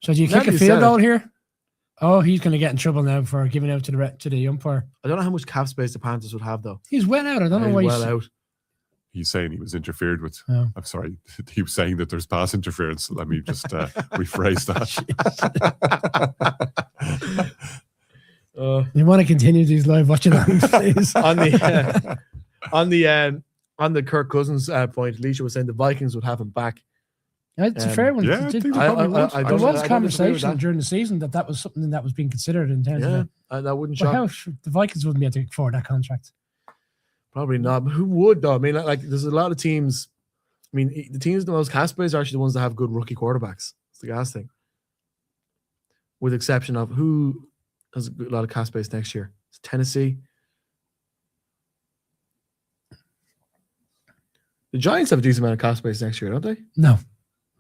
So do you kick a field goal here? Oh, he's going to get in trouble now for giving out to the umpire. I don't know how much cap space the Panthers would have, though. He's well out. I don't know why he's out. He's saying he was interfered with. Oh. I'm sorry. He was saying that there's pass interference. Let me just rephrase that. You want to continue these live watching please? on the Kirk Cousins point, Alicia was saying the Vikings would have him back. It's a fair one. yeah, I think they probably would. I There don't- was I don't disagree with conversation that. during the season that was something that was being considered in terms of. That wouldn't But shock. how the Vikings wouldn't be able to afford that contract. Probably not. But who would though? I mean, like there's a lot of teams. I mean, the teams with the most cap space are actually the ones that have good rookie quarterbacks. It's the gas thing. With the exception of who has a lot of cap space next year. It's Tennessee. The Giants have a decent amount of cap space next year, don't they? No,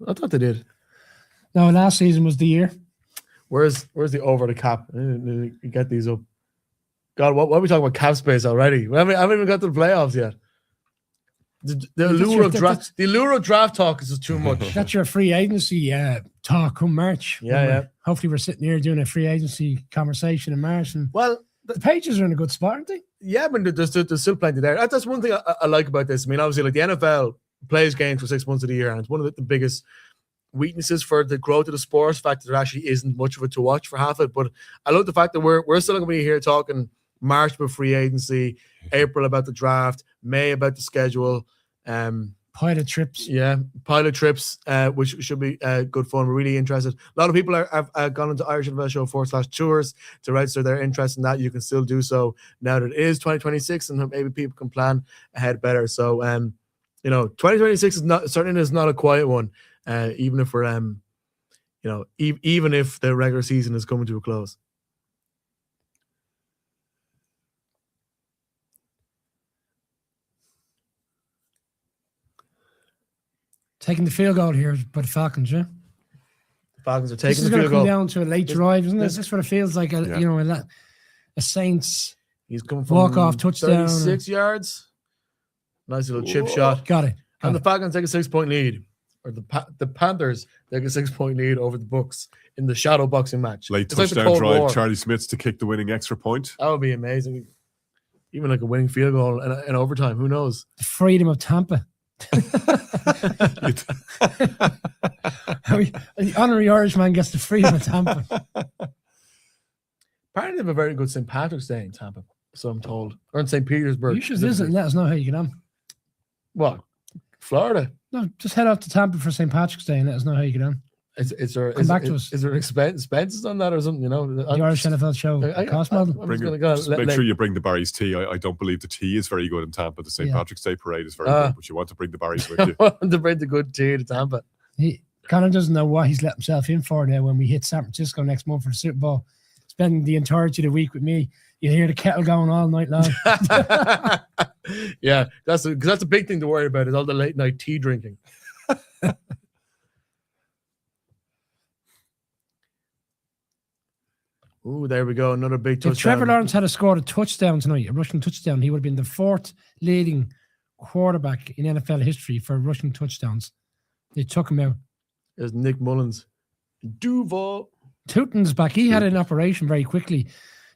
I thought they did. no. Last season was the year. Where's the over the cap? I need to get these up. God, what are we talking about cap space already? I haven't even got to the playoffs yet. The allure of draft talk is just too much. That's your free agency talk come March. Yeah. Hopefully, we're sitting here doing a free agency conversation in March, and Well, the Patriots are in a good spot, aren't they? yeah, but there's still plenty there. That's one thing I like about this. I mean, obviously, like the NFL plays games for 6 months of the year, and it's one of the biggest weaknesses for the growth of the sport. The fact that there actually isn't much of it to watch for half it. But I love the fact that we're still going to be here talking March about free agency, April about the draft, May about the schedule. Pilot trips. Yeah, pilot trips, which should be good fun. We're really interested. A lot of people have gone into Irish NFL Show /tours to register their interest in that. You can still do so now that it is 2026, and maybe people can plan ahead better. So, 2026 is not a quiet one, even if we're, even if the regular season is coming to a close. Taking the field goal here by the Falcons, yeah. The Falcons are This taking is the going field to come goal. down to a late drive, isn't it? This is what it feels like. A Saints He's coming from walk-off touchdown. 36 yards. Nice little chip shot. Got it. And the Falcons take a 6-point lead. Or the Panthers take a 6-point lead over the Bucks in the shadow boxing match. Late It's like the touchdown Cold drive, War. Charlie Smith's to kick the winning extra point. That would be amazing. Even like a winning field goal in overtime. Who knows? The freedom of Tampa. The honorary Irishman gets the freedom of Tampa. Apparently they have a very good St. Patrick's Day in Tampa, so I'm told. Or in St. Petersburg. You should visit and let us know how you get on. What? Florida? No, just head off to Tampa for St. Patrick's Day and let us know how you get on. Is there expenses on that or something? The Irish NFL show cost model. Make sure you bring the Barry's tea. I don't believe the tea is very good in Tampa. The St. Patrick's Day parade is very good, but you want to bring the Barry's with you. To bring the good tea to Tampa. Connor doesn't know what he's let himself in for now when we hit San Francisco next month for the Super Bowl. Spending the entirety of the week with me. You hear the kettle going all night long. Yeah, that's a big thing to worry about is all the late night tea drinking. Ooh, there we go. Another big touchdown. If Trevor Lawrence had scored a touchdown tonight, a rushing touchdown, he would have been the fourth leading quarterback in NFL history for rushing touchdowns. They took him out. There's Nick Mullins. Duval. Tootin's back. He had an operation very quickly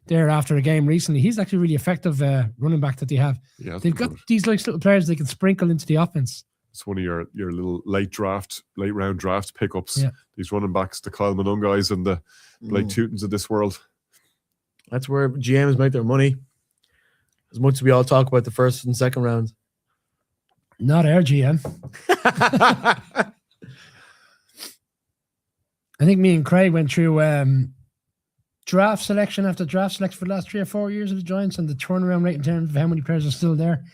there after a game recently. He's actually really effective running back that they have. Yeah, they've got these little players they can sprinkle into the offense. It's one of your little late round draft pickups. Yeah. These running backs, the Kyle Monunguys and the Blake Tootens of this world. That's where GMs make their money. As much as we all talk about the first and second rounds. Not our GM. I think me and Craig went through draft selection after draft selection for the last 3 or 4 years of the Giants, and the turnaround rate in terms of how many players are still there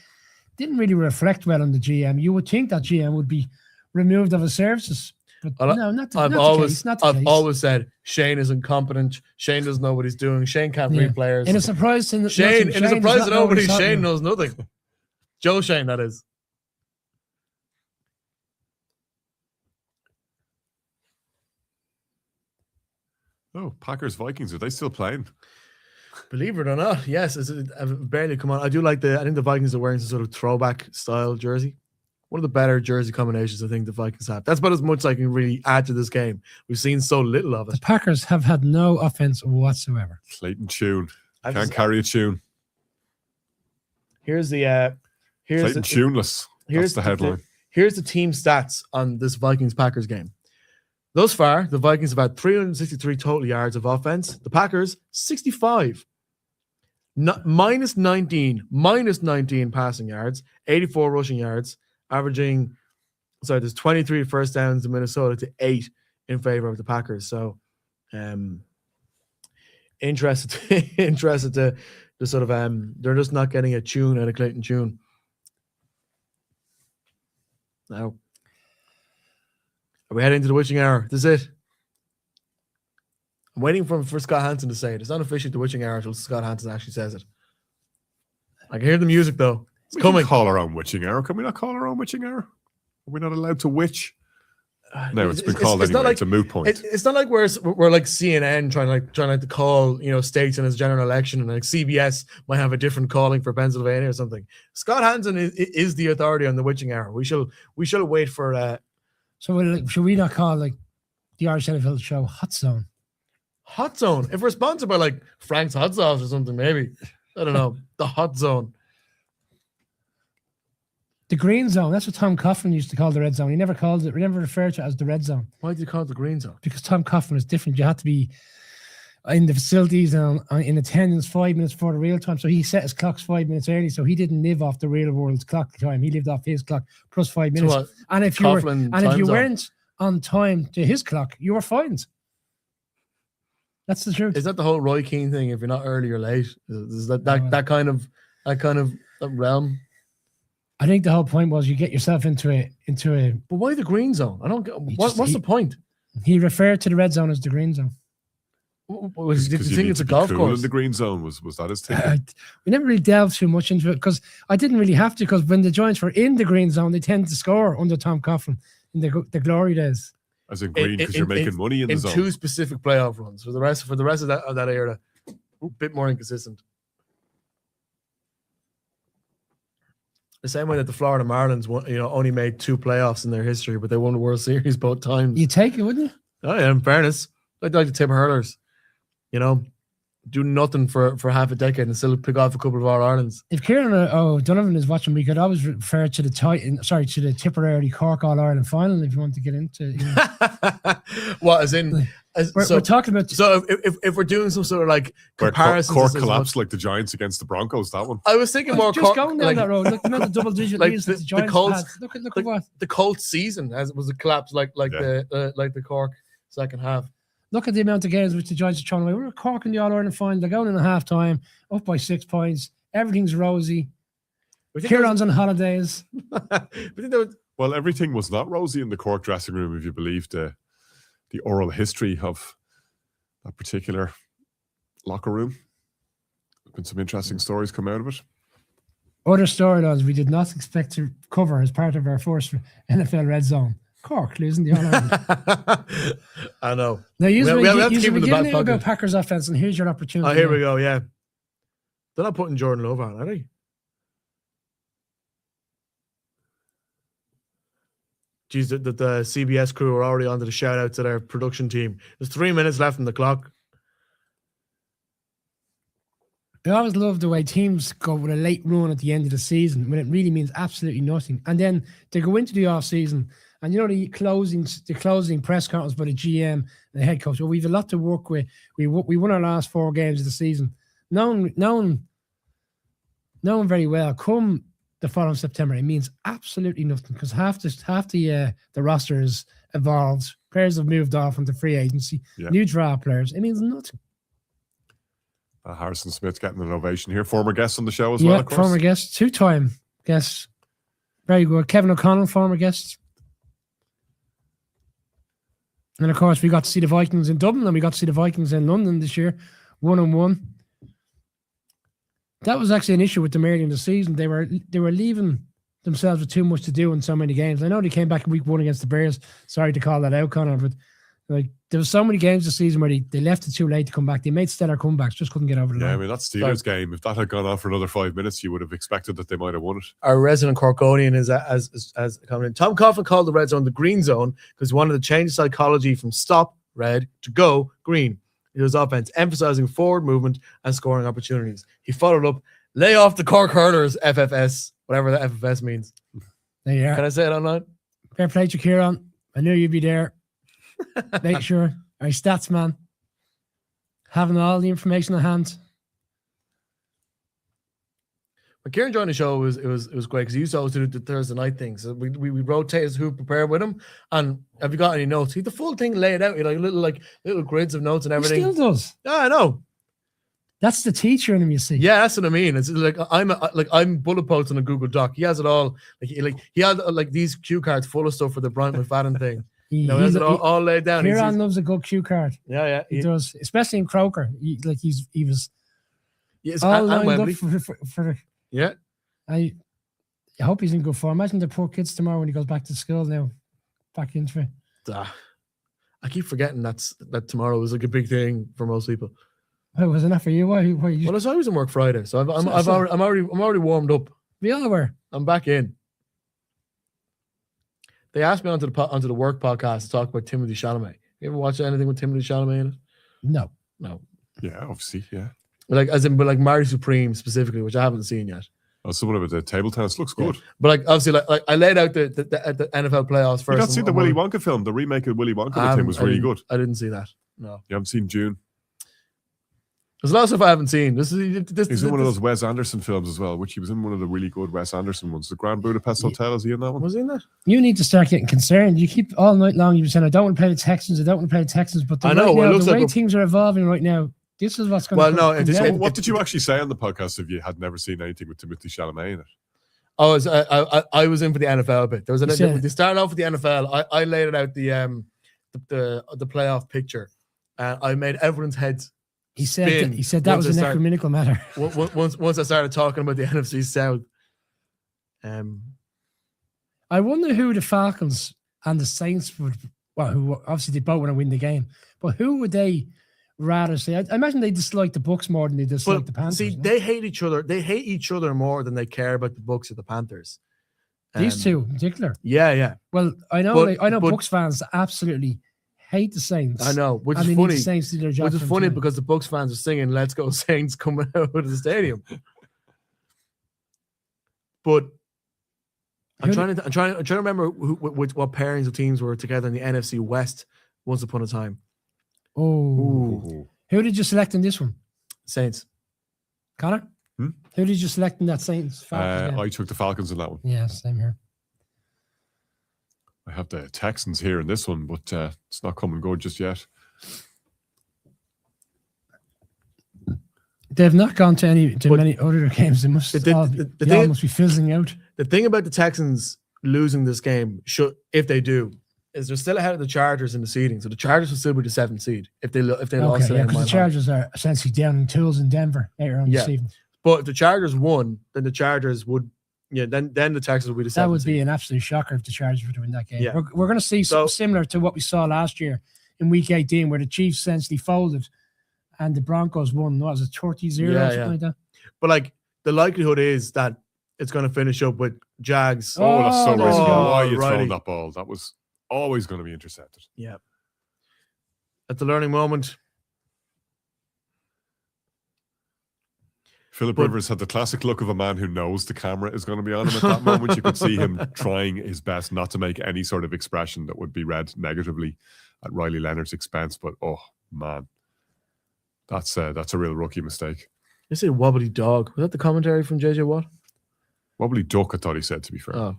didn't really reflect well on the GM. You would think that GM would be removed of his services, but no, not the case. I've always said Shane is incompetent. Shane doesn't know what he's doing. Shane can't read players. In a surprise to Shane nobody, Shane knows nothing. Joe Shane, that is. Oh, Packers Vikings, are they still playing? Believe it or not, yes, I've barely come on. I do like I think the Vikings are wearing some sort of throwback style jersey. One of the better jersey combinations I think the Vikings have. That's about as much as I can really add to this game. We've seen so little of it. The Packers have had no offense whatsoever. Clayton Tune. Can't carry a tune. Here's Clayton Tuneless. That's the headline. Here's the team stats on this Vikings-Packers game. Thus far, the Vikings have had 363 total yards of offense. The Packers, 65. Minus 19 passing yards, 84 rushing yards, averaging sorry, there's 23 first downs in Minnesota to 8 in favor of the Packers. So, interested to sort of they're just not getting a tune out of Clayton Tune. Now, are we heading to the witching hour? This is it. I'm waiting for Scott Hansen to say it. It's not officially the witching hour until Scott Hansen actually says it. I can hear the music though. It's coming. Call our own witching hour. Can we not call our own witching hour? Are we not allowed to witch? No, it's been called anyway. Like, it's a moot point. It's not like we're like CNN trying to call states in its general election, and like CBS might have a different calling for Pennsylvania or something. Scott Hansen is the authority on the witching hour. We shall wait for. So should we not call like the Irish NFL show Hot Zone? Hot Zone. If we're sponsored by like Frank's Hot Sauce or something, maybe. I don't know. The Hot Zone. The Green Zone. That's what Tom Coughlin used to call the Red Zone. He never referred to it as the Red Zone. Why did you call it the Green Zone? Because Tom Coughlin is different. You had to be in the facilities and in attendance 5 minutes before the real time. So he set his clocks 5 minutes early. So he didn't live off the real world's clock time. He lived off his clock plus 5 minutes. So and if you weren't on time to his clock, you were fined. That's the truth. Is that the whole Roy Keane thing? If you're not early or late, is that kind of realm? I think the whole point was you get yourself into a. But why the Green Zone? I don't get. What's the point? He referred to the Red Zone as the Green Zone. Did you think it's a golf course? In the Green Zone was that his thing? We never really delved too much into it because I didn't really have to. Because when the Giants were in the Green Zone, they tend to score under Tom Coughlin in the glory days. As in green, because you're making money in the zone. In 2 specific playoff runs. For the rest of that era, a bit more inconsistent. The same way that the Florida Marlins, only made 2 playoffs in their history, but they won the World Series both times. You take it, wouldn't you? Oh yeah. In fairness, I'd like the Tim Hurlers. Do nothing for half a decade and still pick off a couple of All-Irelands. If Kieran Donovan is watching, we could always refer to the Tipperary Cork All-Ireland final if you want to get into. What, as in? We're talking about. So if we're doing some sort of like comparison, Cork collapsed like the Giants against the Broncos. That one. I was thinking more. Just going down that road. Look, the amount of double-digit leads that the Giants had. Look at what the Colts season as it was a collapse like the Cork second half. Look at the amount of games which the Giants are throwing away. We're Cork in the All-Ireland final. They're going in at half-time, up by 6 points. Everything's rosy. Kieran's on holidays. Well, everything was not rosy in the Cork dressing room, if you believe the oral history of that particular locker room. There's been some interesting stories come out of it. Other storylines we did not expect to cover as part of our first NFL Red Zone. Cork losing the All-Ireland. I know. Now, you have to keep in the back pocket about Packers offense, and here's your opportunity. Oh, here we go. Yeah, they're not putting Jordan Love on, are they? Geez, the CBS crew are already onto the shout out to their production team. There's 3 minutes left on the clock. I always love the way teams go with a late run at the end of the season when it really means absolutely nothing, and then they go into the off season. And the closing press conference by the GM and the head coach. Well, we've a lot to work with. We won our last 4 games of the season, knowing very well. Come the following September, it means absolutely nothing because half the roster is evolved. Players have moved off into free agency. Yeah. New draft players. It means nothing. Harrison Smith getting an ovation here. Former guest on the show as well. Of course. Former guest, 2-time guest. Very good. Kevin O'Connell, former guest. And of course, we got to see the Vikings in Dublin and we got to see the Vikings in London this year, 1-1. That was actually an issue with them early in the season. They were leaving themselves with too much to do in so many games. I know they came back in week 1 against the Bears. Sorry to call that out, Connor, but there were so many games this season where they left it too late to come back. They made stellar comebacks, just couldn't get over the line. Yeah, I mean, that Steelers game, if that had gone on for another 5 minutes, you would have expected that they might have won it. Our resident Corkonian is as commenting. Tom Coughlin called the Red Zone the Green Zone because he wanted to change psychology from stop red to go green. It was offense, emphasizing forward movement and scoring opportunities. He followed up, lay off the Cork Hurlers, FFS, whatever the FFS means. There you are. Can I say it online? Fair play to Kieran. I knew you'd be there. Make sure. Our stats man. Having all the information at hand. When Kieran joined the show, it was great because he used to always do the Thursday night things. So we rotate as who prepared with him. And have you got any notes? He the full thing laid out, little grids of notes and everything. He still does. Yeah, I know. That's the teacher in him, you see. Yeah, that's what I mean. It's like I'm bullet posts on a Google Doc. He has it all. He had like these cue cards full of stuff for the Bryant McFadden thing. He has it all laid down. Kieran loves a good cue card. Yeah, he does, especially in Croker. He was. Yes, all and lined Wembley. up for yeah. I hope he's in good form. Imagine the poor kids tomorrow when he goes back to school now, back into it. I keep forgetting that tomorrow is like a big thing for most people. Oh, wasn't that for you? Why you? Well, I was in work Friday, so I'm already warmed up. We all were. I'm back in. They asked me onto the work podcast to talk about Timothée Chalamet. You ever watch anything with Timothée Chalamet in it? No. Yeah, obviously, yeah. But like Mary Supreme specifically, which I haven't seen yet. Oh, someone about the table tennis looks good. But like obviously, like I laid out the NFL playoffs first. You got to see the Willy Wonka film. The remake of Willy Wonka with him was really good. I didn't see that. No, you haven't seen June. There's a lot of stuff I haven't seen. He's in one of those Wes Anderson films as well, which he was in one of the really good Wes Anderson ones. The Grand Budapest Hotel, is he in that one? Was he in that? You need to start getting concerned. You keep all night long, you've been saying, I don't want to play the Texans, but I know, the way things are evolving right now, this is what's going to happen. So what did you actually say on the podcast if you had never seen anything with Timothée Chalamet in it? I was in for the NFL bit. There was they started off with the NFL. I laid it out the playoff picture. I made everyone's heads. He said that was an ecumenical matter. Once I started talking about the NFC South, I wonder who the Falcons and the Saints would. Well, who obviously they both want to win the game, but who would they rather say? I imagine they dislike the Bucs more than they dislike the Panthers. See, they hate each other. They hate each other more than they care about the Bucs or the Panthers. These two in particular. Yeah. Well, I know Bucs fans absolutely hate the Saints. I know, which is funny. The Saints do their job. Which is funny because the Bucs fans are singing "Let's Go Saints" coming out of the stadium. But I'm trying to remember what pairings of teams were together in the NFC West once upon a time. Oh, who did you select in this one? Saints. Connor, who did you select in that Saints? I took the Falcons in that one. Yeah, same here. I have the Texans here in this one, but it's not coming good just yet. They've not gone to many other games. They must must be fizzling out. The thing about the Texans losing this game, if they do, is they're still ahead of the Chargers in the seeding. So the Chargers will still be the 7th seed if they lost. Yeah, because the Chargers are essentially down in tools in Denver later on this evening. But if the Chargers won, then the Chargers would. Yeah, then the Texans will be the 7th. That would be an absolute shocker if the Chargers were to win that game. Yeah. We're going to see something similar to what we saw last year in Week 18, where the Chiefs essentially folded and the Broncos won. What was it, 30-0 or something like that? But like the likelihood is that it's going to finish up with Jags. That's so risky. Why are you throwing that ball? That was always going to be intercepted. Yeah. At the learning moment. Philip Rivers had the classic look of a man who knows the camera is going to be on him at that moment. You could see him trying his best not to make any sort of expression that would be read negatively at Riley Leonard's expense. But, oh, man, that's a real rookie mistake. You say wobbly dog. Was that the commentary from JJ Watt? Wobbly duck, I thought he said, to be fair. Oh.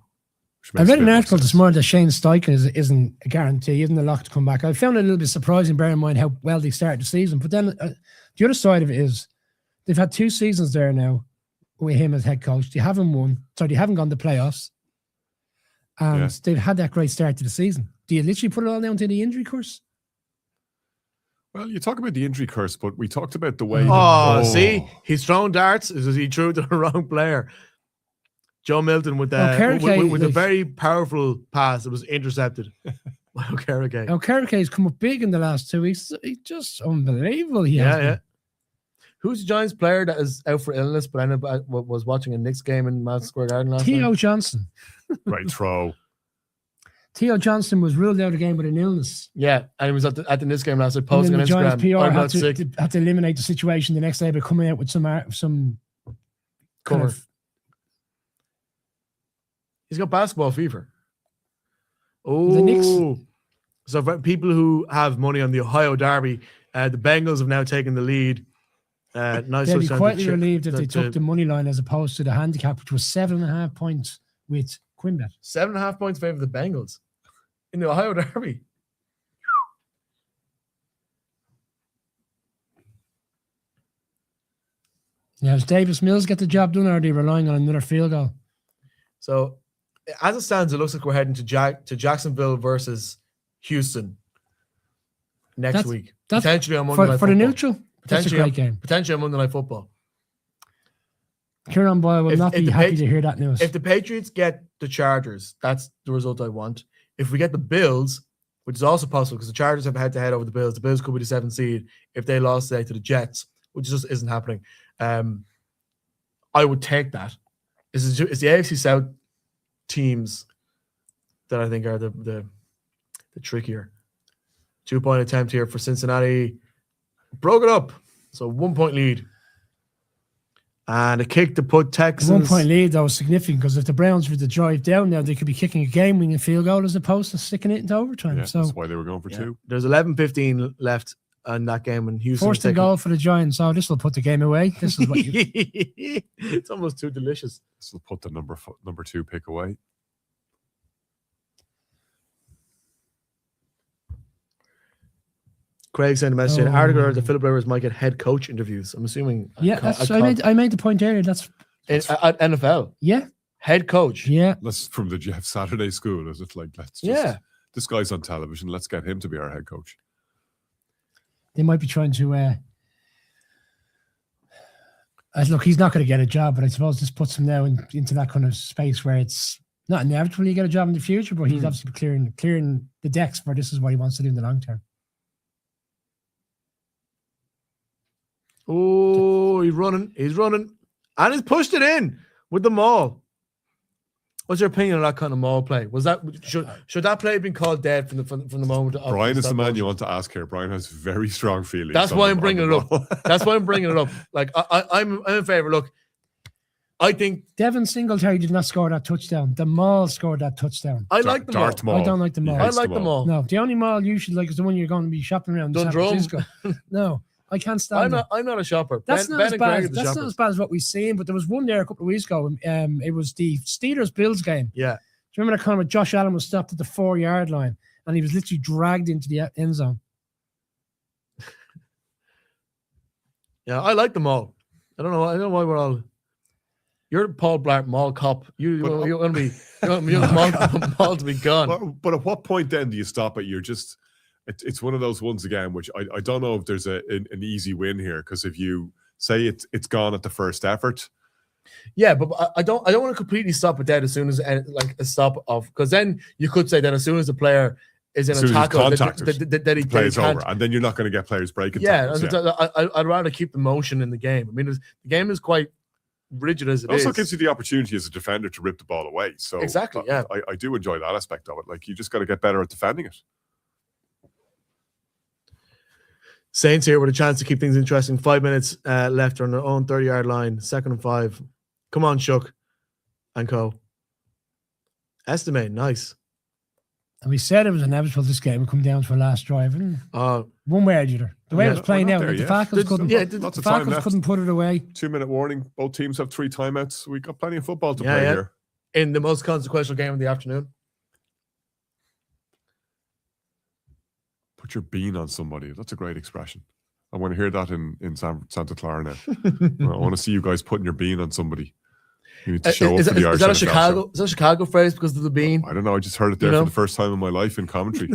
I read an article this morning that Shane Steichen isn't a guarantee, isn't a lock to come back. I found it a little bit surprising, bearing in mind how well they started the season. But then the other side of it is, they've had 2 seasons there now with him as head coach. They haven't won. So they haven't gone to playoffs. And they've had that great start to the season. Do you literally put it all down to the injury curse? Well, you talk about the injury curse, but we talked about the way... See? He's thrown darts. He threw to the wrong player. Joe Milton with a very powerful pass that was intercepted by Okereke. Okereke's come up big in the last 2 weeks. He's just unbelievable. Yeah. Who's the Giants player that is out for illness, but I was watching a Knicks game in Madison Square Garden last night? Theo Johnson. Right throw. Theo Johnson was ruled out of the game with an illness. Yeah, and he was at the Knicks game last night posting on Instagram. Giants PR had to eliminate the situation the next day by coming out with some cover. He's got basketball fever. Oh, the Knicks. So for people who have money on the Ohio Derby, the Bengals have now taken the lead Nice. They'd be touchdown to quietly Chip- relieved if they to- took the money line as opposed to the handicap, which was 7.5 points with Quinbet. 7.5 points in favor of the Bengals in the Ohio Derby. Yeah, does Davis Mills get the job done, or are they relying on another field goal? So, as it stands, it looks like we're heading to Jacksonville versus Houston next week. That's Potentially on Monday Night for Football. the neutral. That's a Potentially great game. Potentially on Monday Night Football. Kieran Boyle will If- not if be the happy Patri- to hear that news. If the Patriots get the Chargers, that's the result I want. If we get the Bills, which is also possible because the Chargers have had to head over the Bills could be the 7th seed if they lost today to the Jets, which just isn't happening. I would take that. It's the AFC South teams that I think are the trickier. 2-point attempt here for Cincinnati. Broke it up. So 1 point lead. And a kick to put Texans. 1 point lead, though, was significant because if the Browns were to drive down now, they could be kicking a game-winning field goal as opposed to sticking it into overtime. Yeah, So that's why they were going for 2. There's 11:15 left in that game when Houston first and goal for the Giants. Oh, this will put the game away. This is what you... It's almost too delicious. This will put the number 2 pick away. Craig sent a message. An article that the Philip Rivers might get head coach interviews. I'm assuming. Yeah, I made the point earlier. That's at NFL. Yeah. Head coach. Yeah. Let's from the Jeff Saturday school. Is it like let's just, this guy's on television. Let's get him to be our head coach. They might be trying to look, he's not going to get a job, but I suppose this puts him now into that kind of space where it's not inevitable you get a job in the future, but he's obviously clearing the decks for this is what he wants to do in the long term. Oh, he's running, and he's pushed it in with the maul. What's your opinion on that kind of maul play? Was that should that play have been called dead from the moment? Of Brian is the man motion? you want to ask here. Brian has very strong feelings. That's why I'm bringing it up. That's why I'm bringing it up. Like I'm in favor. Look, I think Devin Singletary did not score that touchdown. The Maul scored that touchdown. I like the Dart maul. Maul. I don't like the Maul. I like the maul. No, the only Maul you should like is the one you're going to be shopping around in San Dundrum. Francisco. No, I can't stand it. I'm not a shopper. That's Ben not as and bad. Craig are the That's not shoppers. as bad as what we've seen. But there was one there a couple of weeks ago. It was the Steelers Bills game. Yeah. Do you remember that kind of Josh Allen was stopped at the 4-yard line and he was literally dragged into the end zone? Yeah, I like the maul. I don't know why we're all. You're Paul Blart Mall cop. You want to be Mall to be gone. But at what point then do you stop it? You're just. It's one of those ones again, which I don't know if there's an easy win here, because if you say it's gone at the first effort. Yeah, but I don't want to completely stop it dead as soon as like a stop of, because then you could say that as soon as the player is in a tackle that he plays over, and then you're not going to get players breaking. Yeah, I'd rather keep the motion in the game. I mean, the game is quite rigid as it is. Also gives you the opportunity as a defender to rip the ball away. So exactly, yeah, I do enjoy that aspect of it. Like, you just got to get better at defending it. Saints here with a chance to keep things interesting. 5 minutes left on their own 30-yard line. 2nd and 5. Come on, Shook and co. Estimate, nice. And we said it was inevitable this game would come down to a last drive. One way or the other. The way it was playing out, the Falcons couldn't put it away. 2-minute warning. Both teams have 3 timeouts. We got plenty of football to play here. In the most consequential game of the afternoon. Put your bean on somebody. That's a great expression. I want to hear that in Santa Clara now. I want to see you guys putting your bean on somebody. You need to show up for the Irish. Is that a Chicago phrase because of the bean? I don't know. I just heard it there for the first time in my life in commentary.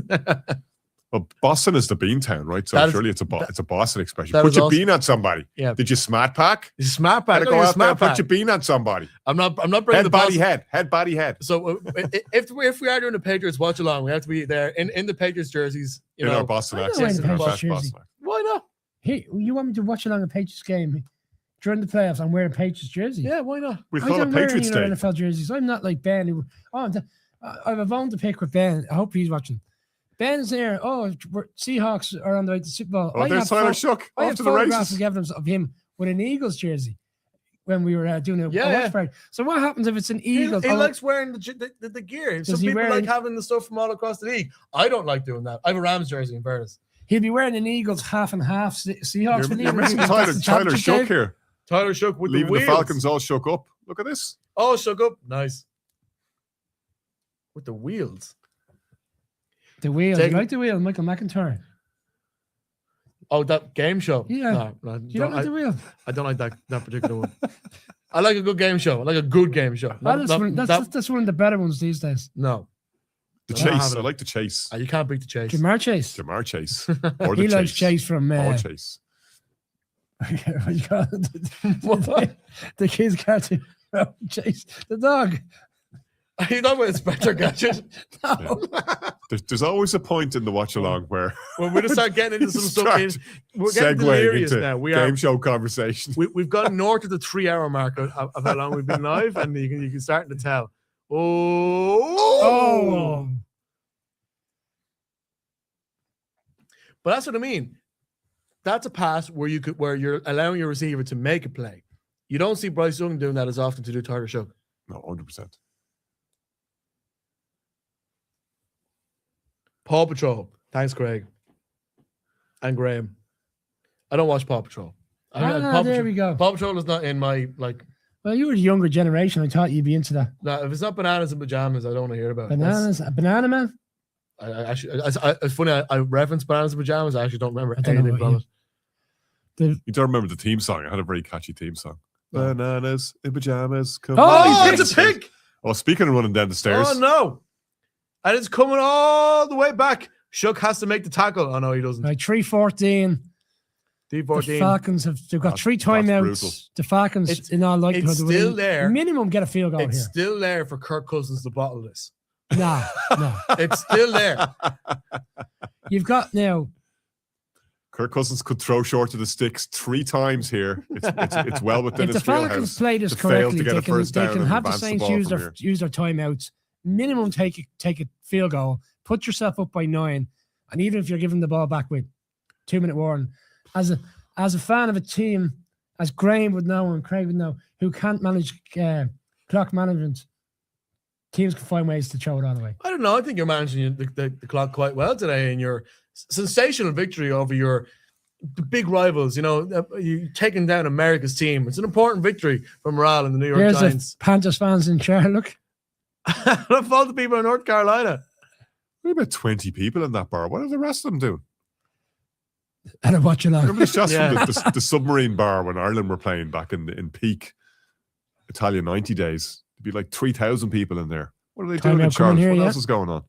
Well, Boston is the bean town, right? So surely it's a Boston expression. Put your bean on somebody. Yeah. Did you smart pack? Smart pack. Go out there, put your bean on somebody. I'm not bringing head, body, head. So if we are doing the Patriots watch along, we have to be there in the Patriots jerseys. In our Boston accent. Why not? Hey, you want me to watch along a Patriots game during the playoffs? I'm wearing a Patriots jersey. Yeah, why not? We call it Patriots Day. NFL jerseys. I'm not like Ben. I have a bone to pick with Ben. I hope he's watching. Ben's there. Seahawks are on the way to Super Bowl. Oh, there's Tyler Shook off to the races. Graphic evidence of him with an Eagles jersey when we were doing a watch party. So what happens if it's an Eagles? He likes wearing the gear. Some people like having the stuff from all across the league. I don't like doing that. I have a Rams jersey in fairness. He'll be wearing an Eagles half and half Seahawks. You're missing Tyler Shook here. Tyler Shook with Leaving the wheels. the Falcons all shook up. Look at this. Oh, shook up. Nice. With the wheels. The wheels. You like the wheels, Michael McIntyre? Oh, that game show? Yeah. No, You don't like the wheel? I don't like that particular one. I like a good game show. I like a good game show. That's one of the better ones these days. No. The chase. I like the chase. You can't beat the chase. Jamar Chase. Jamar Chase. Or the He chase. likes Chase from... Or Chase. What you call it? The kids cartoon. Chase. The dog. Are you talking about Inspector Gadget? No. Yeah. There's always a point in the watch along where when we just start getting into some stuff, we're getting segueing delirious into now. We game show conversation. We've gone north of the 3-hour mark of how long we've been live, and you can start to tell. Oh. But that's what I mean. That's a pass where you're allowing your receiver to make a play. You don't see Bryce Young doing that as often to do Tyler Shook. No, 100%. Paw Patrol. Thanks, Craig. And Graham. I don't watch Paw Patrol. There we go. Paw Patrol is not in my, like... Well, you were the younger generation. I thought you'd be into that. No, if it's not bananas and pajamas, I don't want to hear about it. Bananas? A banana man? It's funny, I referenced bananas and pajamas. I actually don't remember anything from it. You don't remember the theme song. I had a very catchy theme song. Bananas in pajamas. Come Oh, it's a pig! Oh, speaking of running down the stairs. Oh, no. And it's coming all the way back. Shook has to make the tackle. Oh, no, he doesn't. Right, 3:14. The Falcons they've got 3 timeouts. The Falcons, in all likelihood, it's still there. Minimum get a field goal It's here. still there for Kirk Cousins to bottle this. No. It's still there. You've got now. Kirk Cousins could throw short of the sticks 3 times here. It's well within If his the Falcons play this correctly, they can have the Saints use their timeouts. Minimum take a field goal. Put yourself up by 9, and even if you're giving the ball back with 2-minute warning, as a fan of a team, as Graham would know and Craig would know, who can't manage clock management, teams can find ways to throw it all the way. I don't know. I think you're managing the clock quite well today in your sensational victory over the big rivals. You know, you taking down America's team. It's an important victory for morale in the New York Giants. There's Panthers fans in chair. Look. Don't fault the people in North Carolina. There are about 20 people in that bar. What are the rest of them doing? And I watch along. Remember the shots from the submarine bar when Ireland were playing back in peak Italian 90 days? There'd be like 3,000 people in there. What are they doing in Charlotte? What else is going on?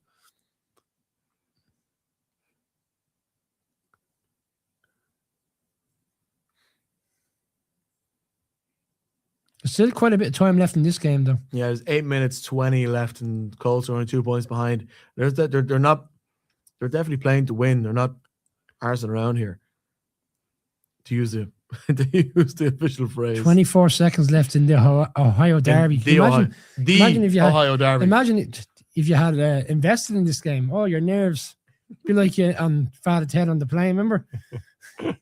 There's still quite a bit of time left in this game, though. Yeah, there's 8 minutes 20 left, and Colts are only 2 points behind. They're definitely playing to win. They're not arsing around here. To use the official phrase. 24 seconds left in the Ohio Derby. Imagine if you had, Ohio Derby. Imagine if you had invested in this game. Oh, your nerves. Be like you on Father Ted on the plane, remember? But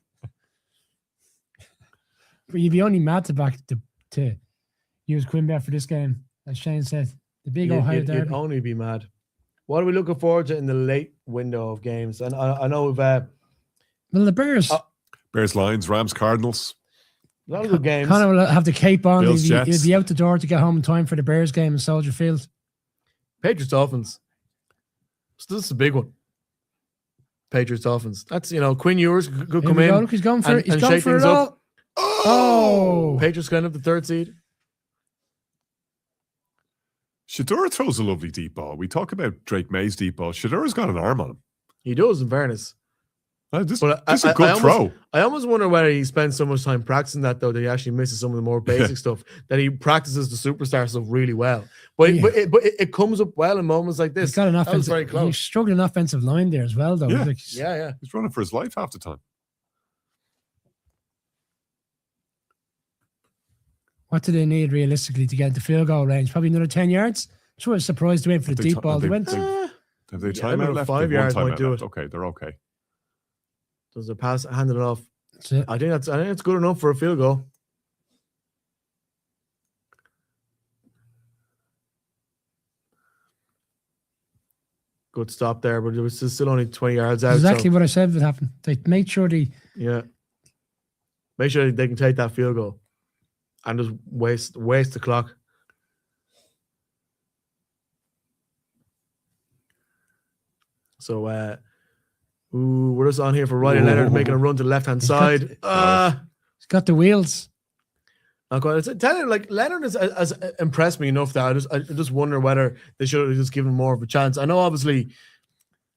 you'd be only mad to use QuinnBet for this game, as Shane said. The big Ohio Derby. You'd only be mad. What are we looking forward to in the late window of games? And I know we've well, the Bears. Bears, Lions, Rams, Cardinals. A lot of good games. Connor will have the cape on. Bills, He'll Jets. be out the door to get home in time for the Bears game in Soldier Field. Patriots, Dolphins. So this is a big one. Patriots, Dolphins. That's, Quinn Ewers could come in. Look, he's going for shake for things it up. all. Oh! Patriots going up the 3rd seed. Shadura throws a lovely deep ball. We talk about Drake May's deep ball. Shadura's got an arm on him. He does, in fairness. This is a good throw. I almost wonder whether he spends so much time practicing that, though, that he actually misses some of the more basic stuff, that he practices the superstar stuff really well. But it comes up well in moments like this. He's got an offensive. Was very close. He's struggling offensive line there as well, though. Yeah. Yeah. He's running for his life half the time. What do they need realistically to get into field goal range? Probably another 10 yards. So I was surprised they went for the deep ball. They went. Have they timeout left? 5 yards might do it. Okay, they're okay. Does the pass handed it off? That's it. I think it's good enough for a field goal. Good stop there, but it was still only 20 yards out. Exactly what I said would happen. They made sure make sure they can take that field goal and just waste the clock. So we're just on here for Riley Leonard making a run to the left hand side. He's got the wheels. Tell you, like, Leonard has impressed me enough that I just wonder whether they should have just given him more of a chance. I know, obviously,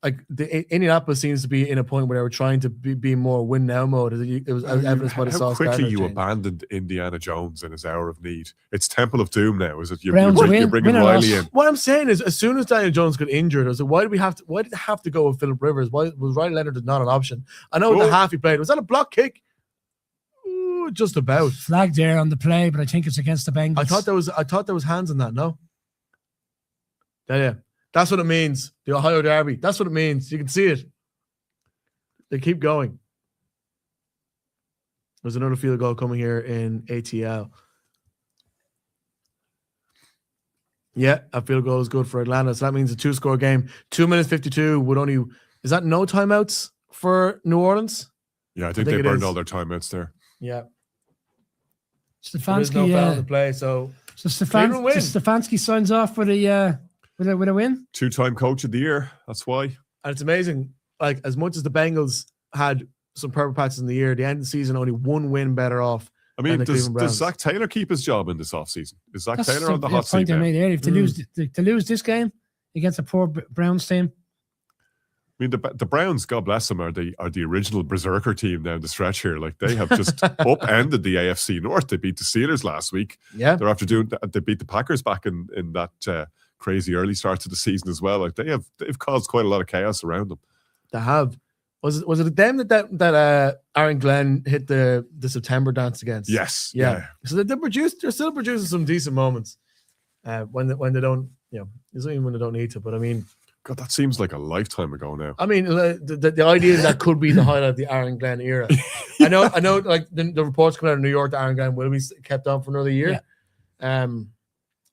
like Indianapolis seems to be in a point where they were trying to be more win now mode. It was evidenced by the How Sauce quickly Gardner you change. abandoned Indiana Jones in his hour of need. It's Temple of Doom now, is it? You're Browns bringing win or Riley loss? in. What I'm saying is, as soon as Daniel Jones got injured, I was like, why did they have to go with Phillip Rivers? Why was Riley Leonard not an option? I know the half he played. Was that a block kick? Ooh, just about. Flag there on the play, but I think it's against the Bengals. I thought there was hands on that, no? Yeah. That's what it means. The Ohio Derby. That's what it means. You can see it. They keep going. There's another field goal coming here in ATL. Yeah, a field goal is good for Atlanta. So that means a 2-score game. 2 minutes 52 would only... Is that no timeouts for New Orleans? Yeah, I think they burned all their timeouts there. Yeah. Stefanski, no foul to play, so Stefanski signs off with a win. 2-time coach of the year. That's why. And it's amazing. Like, as much as the Bengals had some purple patches in the year, the end of the season only one win better off. I mean, does Zach Taylor keep his job in this offseason? Is Zach Taylor on the hot seat now? If they lose this game against a poor Browns team. I mean, the Browns, God bless them, are the original berserker team down the stretch here. Like, they have just upended the AFC North. They beat the Steelers last week. Yeah, they're after they beat the Packers back in that crazy early start to the season as well. Like, they've caused quite a lot of chaos around them. They have. Was it them that Aaron Glenn hit the September dance against? Yes. Yeah. So they're still producing some decent moments when they don't, even when they don't need to. But I mean, God, that seems like a lifetime ago now. I mean, the idea that could be the highlight of the Aaron Glenn era. I know. Like the reports coming out of New York, that Aaron Glenn will be kept on for another year. Yeah.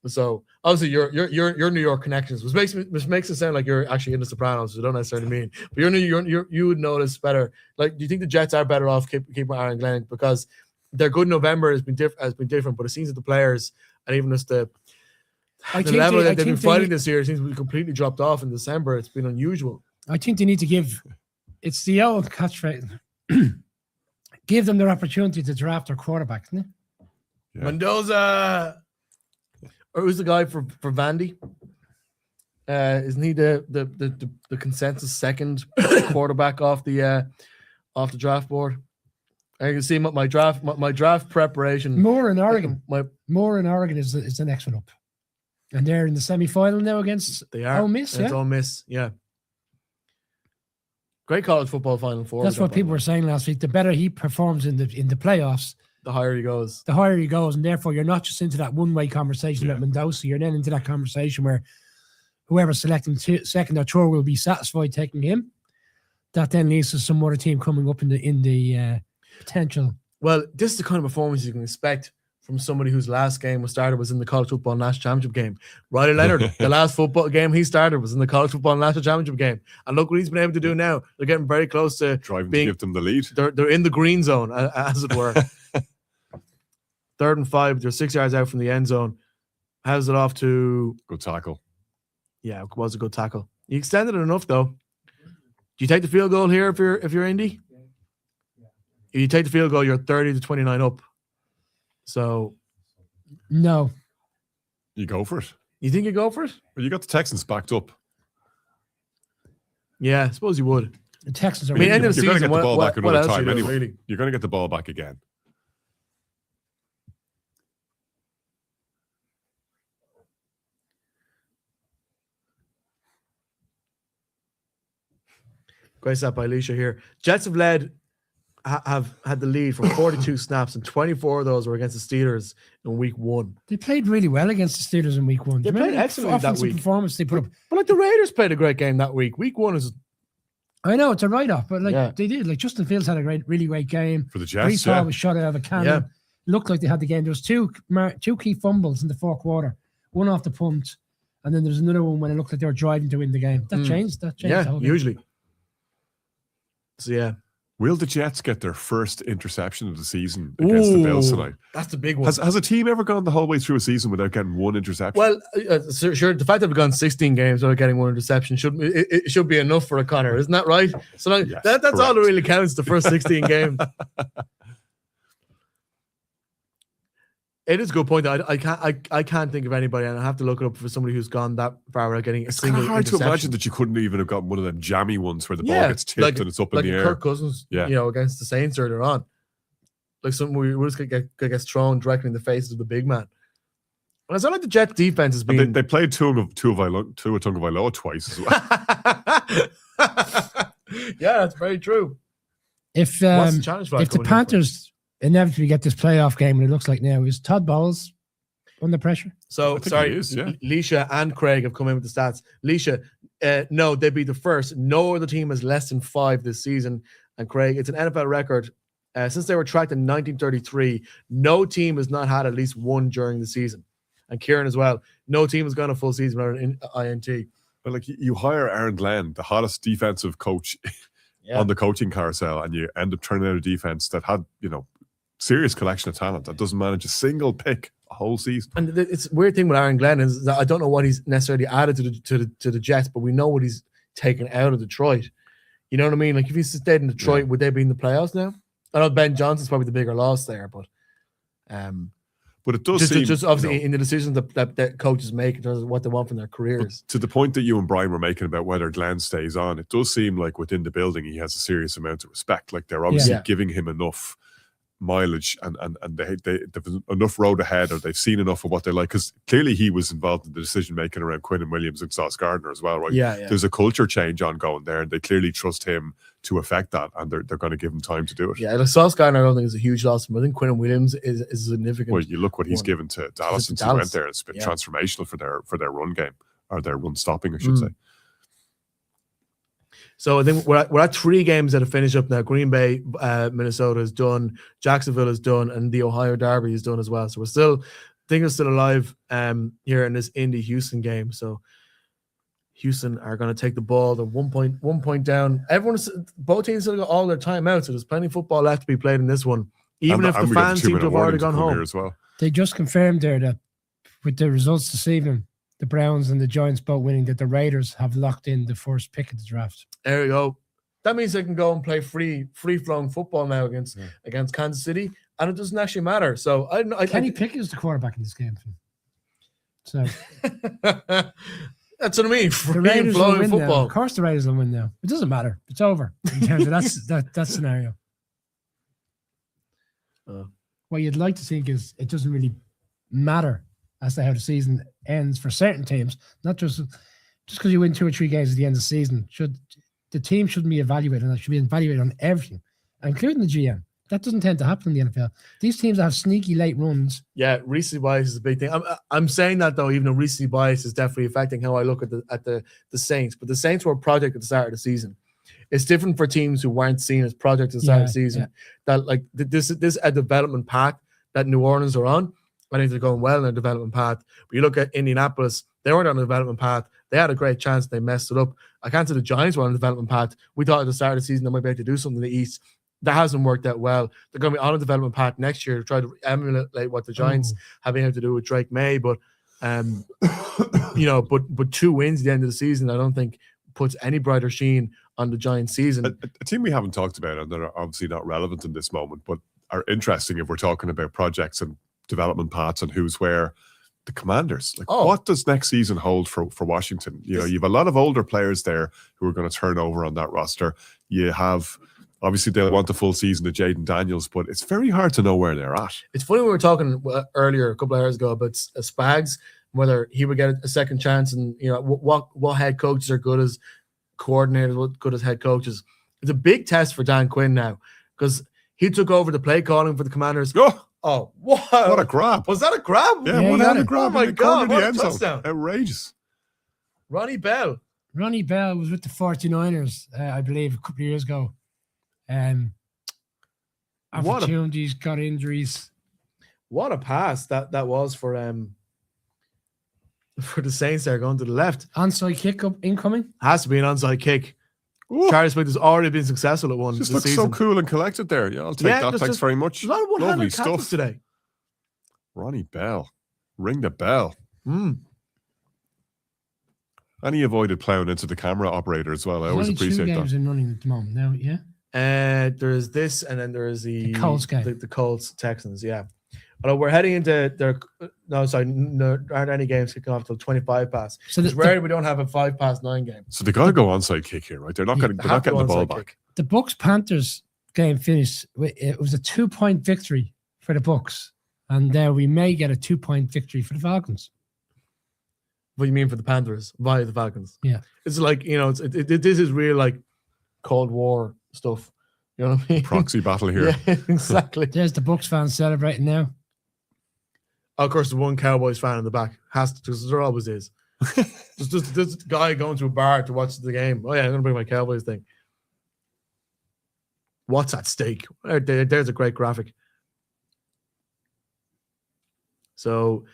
So obviously your New York connections, which makes it sound like you're actually in the Sopranos, which I don't necessarily mean. But you would know this better. Like, do you think the Jets are better off keeping Aaron Glenn because their good November has been different, but it seems that the players and even just the level that they've been fighting this year seems to be completely dropped off in December. It's been unusual. I think they need to give. It's the old catchphrase. Give them their opportunity to draft their quarterback, isn't it? Yeah. Mendoza. Or who's the guy for Vandy? Isn't he the consensus second quarterback off the draft board? I can see my draft preparation. Moore in Oregon. Moore in Oregon is the next one up, and they're in the semi-final now against Ole Miss. It's Ole Miss, yeah. Great college football Final Four. That's what people were saying last week. The better he performs in the playoffs, the higher he goes. And therefore you're not just into that one-way conversation about Mendoza. You're then into that conversation where whoever's selecting second or third will be satisfied taking him. That then leads to some other team coming up in the potential. Well, this is the kind of performance you can expect from somebody whose last game was in the college football national championship game. Riley Leonard, the last football game he started was in the college football national championship game. And look what he's been able to do now. They're getting very close to to give them the lead. They're in the green zone, as it were. 3rd and 5, they're 6 yards out from the end zone. How's it off to... Good tackle. Yeah, it was a good tackle. You extended it enough, though. Do you take the field goal here if you're Indy? If you take the field goal, you're 30-29 up. So... No. You go for it. You think you go for it? Well, you got the Texans backed up. Yeah, I suppose you would. The Texans are... I mean, end of the season, you're going to get the ball back another time doing, anyway. really? You're going to get the ball back again. Great stop by Alicia here. Jets have had the lead for 42 snaps, and 24 of those were against the Steelers in week 1. They played really well against the Steelers in week 1. They played excellent that week. Performance they put up. But like the Raiders played a great game that week. Week 1 is... I know, it's a write-off, but they did. Like, Justin Fields had a really great game. For the Jets, Brees Hall was shot out of a cannon. Yeah. Looked like they had the game. There was two key fumbles in the fourth quarter. One off the punt And then there was another one when it looked like they were driving to win the game. That changed. That changed. Yeah, the whole game. usually. So yeah. Will the Jets get their first interception of the season against the Bills tonight? That's the big one. Has a team ever gone the whole way through a season without getting one interception? Well, sure. The fact that we've gone 16 games without getting one interception it should be enough for a Connor, isn't that right? So Yes, that's all that really counts. The first 16 games. It is a good point. I can't think of anybody, and I have to look it up for somebody who's gone that far without getting a single It's hard to interception. imagine that you couldn't even have gotten one of them jammy ones where the ball gets tipped and it's up in the air. Kirk Cousins, against the Saints earlier on. Like something we just gets thrown directly in the faces of the big man. And it's not like the Jets defense has been. They played Tua Tagovailoa twice as well. Yeah, that's very true. If What's the challenge flag if the coming in Panthers inevitably get this playoff game, and it looks like now, is Todd Bowles under pressure? So, think sorry, he is, yeah. Leisha and Craig have come in with the stats. Leisha, no, they'd be the first. No other team has less than 5 this season. And Craig, it's an NFL record. Since they were tracked in 1933, no team has not had at least one during the season. And Kieran as well. No team has gone a full season without an INT. But like you hire Aaron Glenn, the hottest defensive coach on the coaching carousel, and you end up turning out a defense that had, serious collection of talent that doesn't manage a single pick a whole season. And it's a weird thing with Aaron Glenn is that I don't know what he's necessarily added to the Jets, but we know what he's taken out of Detroit. You know what I mean? Like if he stayed in Detroit, would they be in the playoffs now? I know Ben Johnson's probably the bigger loss there, but it does seem just obviously in the decisions that coaches make in terms of what they want from their careers. To the point that you and Brian were making about whether Glenn stays on, it does seem like within the building he has a serious amount of respect. Like they're obviously giving him enough mileage and they've enough road ahead, or they've seen enough of what they like, because clearly he was involved in the decision making around Quinn and Williams and Sauce Gardner as well, right? Yeah. There's a culture change ongoing there, and they clearly trust him to affect that, and they're going to give him time to do it. Yeah, like Sauce Gardner, I don't think is a huge loss, but I think Quinn and Williams is significant. Well, you look what he's given to Dallas since he went there. It's been transformational for their run game, or their run stopping, I should say. So I think we're at 3 games that have finished up now. Green Bay, Minnesota is done. Jacksonville is done, and the Ohio Derby is done as well. So we're still alive here in this Indy Houston game. So Houston are going to take the ball. They're 1 point down. Both teams still got all their time out, so there's plenty of football left to be played in this one. Even if the fans seem to have already gone home as well. They just confirmed there that with the results this evening, the Browns and the Giants both winning, that the Raiders have locked in the first pick of the draft. There you go. That means they can go and play free-flowing football now against Kansas City, and it doesn't actually matter. So Kenny Pickett is the quarterback in this game. So that's what I mean. Free-flowing football. Now. Of course, the Raiders will win now. It doesn't matter. It's over in terms of that scenario. What you'd like to think is it doesn't really matter as to how the season ends for certain teams, not just because you win 2 or 3 games at the end of the season. The team shouldn't be evaluated, and it should be evaluated on everything, including the GM. That doesn't tend to happen in the NFL. These teams have sneaky late runs. Yeah, recency bias is a big thing. I'm saying that though, even though recency bias is definitely affecting how I look at the Saints. But the Saints were a project at the start of the season. It's different for teams who weren't seen as projects at the start of the season. Yeah. That like this a development path that New Orleans are on. I think they're going well in their development path. But you look at Indianapolis, they weren't on a development path. They had a great chance. They messed it up. I can't say the Giants were on a development path. We thought at the start of the season they might be able to do something in the East. That hasn't worked out well. They're going to be on a development path next year to try to emulate what the Giants have been able to do with Drake May. But, but 2 wins at the end of the season, I don't think puts any brighter sheen on the Giants season. A team we haven't talked about, and that are obviously not relevant in this moment, but are interesting if we're talking about projects and development paths and who's where. The Commanders. What does next season hold for Washington? You have a lot of older players there who are going to turn over on that roster. You have, obviously, they'll want the full season of Jaden Daniels, but it's very hard to know where they're at. It's funny, we were talking earlier, a couple of hours ago, about Spags, whether he would get a second chance, and what head coaches are good as coordinators, what good as head coaches. It's a big test for Dan Quinn now, because he took over the play calling for the Commanders. Oh, what a grab. Was that a grab? Yeah, one-handed grab. Oh, my God. What a touchdown. Outrageous. Ronnie Bell was with the 49ers, I believe, a couple of years ago. Opportunities, got injuries. What a pass that was for for the Saints. They're going to the left. Onside kick up incoming. Has to be an onside kick. Ooh, Charlie Smith has already been successful at one just this looks season. so cool and collected there. Yeah, I'll take that. there's Thanks very much. A lot of Lovely one-handed tackles stuff today. Ronnie Bell, ring the bell. Mm. And he avoided plowing into the camera operator as well. I always There's only appreciate two games that. in running at the moment now. Yeah. There's this, and then there's the Colts game. the Colts Texans. Yeah. Although we're heading into there aren't any games kicking off till 25 past. So It's rare we don't have a 5-9 game. So they got to go onside kick here, right? They're not getting the ball back. The Bucks Panthers game finished. It was a 2-point victory for the Bucks, and we may get a 2-point victory for the Falcons. What do you mean for the Panthers via the Falcons? Yeah, it's like this is real like Cold War stuff. You know what I mean? Proxy battle here. Yeah, exactly. There's the Bucks fans celebrating now. Of course, the one Cowboys fan in the back has to, because there always is. just this guy going to a bar to watch the game. Oh yeah, I'm gonna bring my Cowboys thing. What's at stake? There's a great graphic. So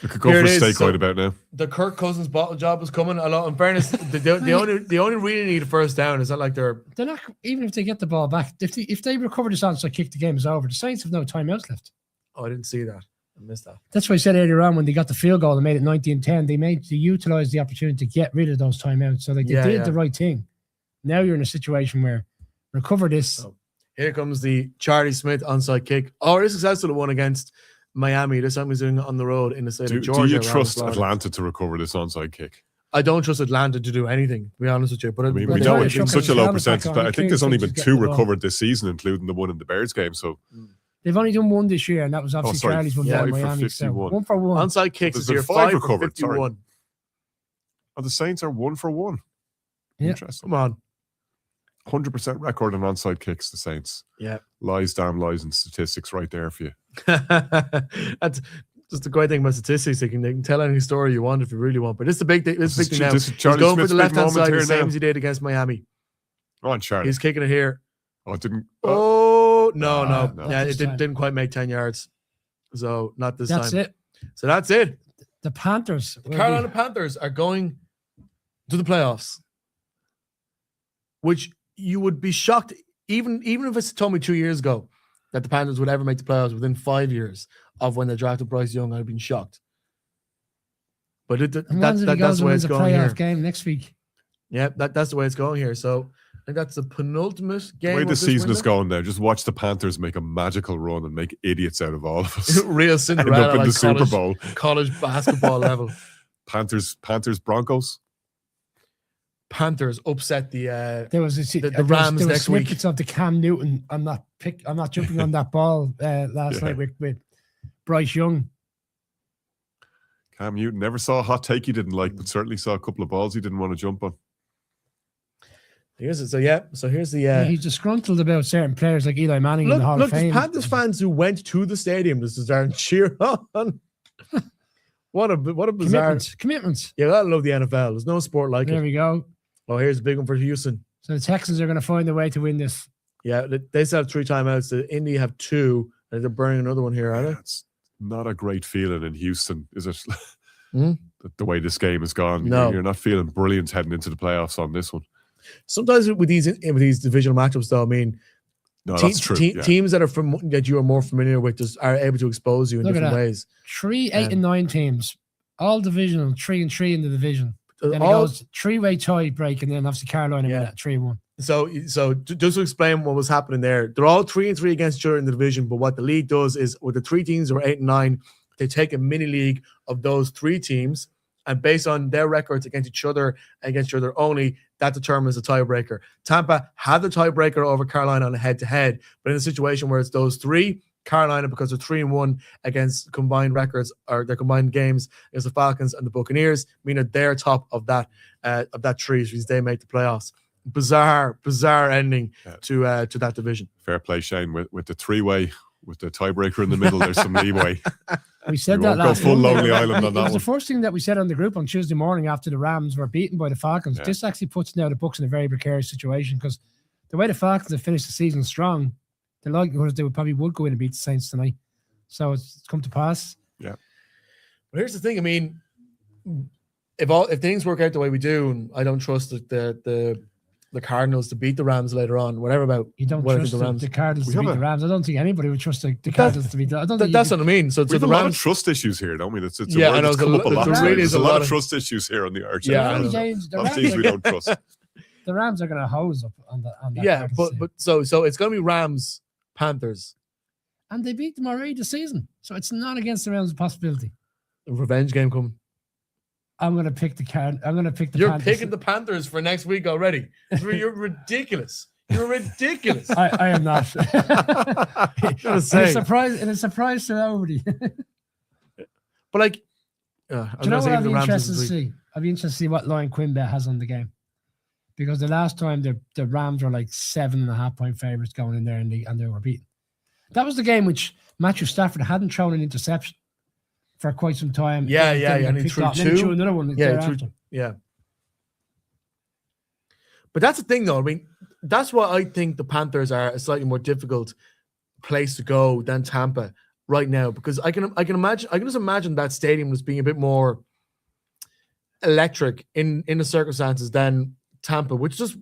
We could go for steak right about now. the Kirk Cousins bottle job is coming. A lot. In fairness, the only really need a first down. Is that like they're not, even if they get the ball back, if they recover this onside kick, the game is over. The Saints have no timeouts left. Oh, I didn't see that. I missed that. That's why I said earlier on when they got the field goal and made it 19-10, they utilized the opportunity to get rid of those timeouts. So they did the right thing. Now you're in a situation where recover this. So here comes the Charlie Smith onside kick. Oh, it is successful at one against Miami. This time he's doing it on the road in the state of Georgia. Do you trust Atlanta to recover this onside kick? I don't trust Atlanta to do anything, to be honest with you. But we know it's been such a low percentage, but I think there's only been 2 recovered this season, including the one in the Bears game. So they've only done 1 this year, and that was obviously Charlie's one down Miami. So 1 for 1. Onside kicks is here 5 recovered. 51. Oh, the Saints are 1 for 1. Yeah. Interesting. Come on. 100% record on onside kicks, the Saints. Yeah. Lies, damn lies, and statistics right there for you. That's just the great thing about statistics. They can tell any story you want if you really want. But this is the big thing. This is big thing now. He's going for the left-hand side the same as he did against Miami. Go on, Charlie. He's kicking it here. Oh, it didn't. Oh, no. Yeah, it didn't quite make 10 yards. So not this time. That's it. So that's it. The Panthers. The Carolina Panthers are going to the playoffs, which you would be shocked, even if it's told me 2 years ago that the Panthers would ever make the playoffs within 5 years of when they drafted Bryce Young, I'd have been shocked. But that's the way it's going here. Game next week. Yeah, that's the way it's going here. So I think that's the penultimate game. The way the season is going now, just watch the Panthers make a magical run and make idiots out of all of us. Real Cinderella, end up in the Super Bowl, college basketball level. Panthers, Broncos. Panthers upset the Rams next week. Snippets of the Cam Newton. I'm not jumping on that ball last night with Bryce Young. Cam Newton never saw a hot take he didn't like, but certainly saw a couple of balls he didn't want to jump on. Here's the he's disgruntled about certain players like Eli Manning in the Hall of Fame. Look, Panthers fans who went to the stadium to start and cheer on. What a bizarre commitments. Yeah, I love the NFL. There's no sport like it. There we go. Oh, here's a big one for Houston. So the Texans are going to find a way to win this. Yeah, they still have 3 timeouts. The Indy have 2, and they're burning another one here, are they? It's not a great feeling in Houston, is it? Mm? The way this game has gone. No. You're not feeling brilliant heading into the playoffs on this one. Sometimes with these divisional matchups, though, I mean, that's true. Teams that you are more familiar with just are able to expose you in different ways. 3, 8, and 9 teams, all divisional, 3-3 in the division. Then it goes 3-way tie break, and then obviously Carolina win at 3-1. So just to explain what was happening there, they're all 3-3 against each other in the division. But what the league does is, with the 3 teams who are 8 and 9, they take a mini league of those 3 teams, and based on their records against each other only, that determines the tiebreaker. Tampa had the tiebreaker over Carolina on a head-to-head, but in a situation where it's those 3, Carolina, because they're 3-1 against combined records or their combined games against the Falcons and the Buccaneers, meaning they're top of that tree since they make the playoffs. Bizarre ending to that division. Fair play, Shane. With the 3-way, with the tiebreaker in the middle, there's some leeway. We said that last go full Lonely Island on that It was one. the first thing that we said on the group on Tuesday morning after the Rams were beaten by the Falcons. Yeah. This actually puts now the Bucs in a very precarious situation, because the way the Falcons have finished the season strong, the likelihood is they would go in and beat the Saints tonight. So it's come to pass. Yeah. But here's the thing. I mean, if things work out the way we do, and I don't trust the Cardinals to beat the Rams later on, whatever about You don't what I trust think the Rams. the Cardinals We to have beat the a- Rams. I don't think anybody would trust the Cardinals to beat the. I don't think That's what I mean. So We have the a lot of Rams. trust issues here, don't we? It's a Yeah, I word know, that's come up a lot. there Of really times. is There's a a lot lot of of- trust issues here on the Arch. Yeah, I Ronnie know. James, the Of Rams, teams we are, don't trust. the Rams are going to hose up on that. Yeah, Cardinals team. but so it's going to be Rams, Panthers, And they beat them already this season, so it's not against the Rams' possibility. revenge game coming. I'm going to pick the card. I'm going to pick the. You're Panthers. picking the Panthers for next week already. You're ridiculous. You're ridiculous. I am not. Gotta It's say, a surprise to nobody. but like, Do you know what I'd be interested to see? I'd be interested to see what line Quinbet has on the game, because the last time the Rams were like 7.5 point favorites going in there and they were beaten. That was the game which Matthew Stafford hadn't thrown an interception for quite some time. Yeah, Then and he picked threw off, then he two. threw another one. Yeah, thereafter. yeah. But that's the thing, though. I mean, that's why I think the Panthers are a slightly more difficult place to go than Tampa right now, because I can just imagine that stadium as being a bit more electric in the circumstances than Tampa, which just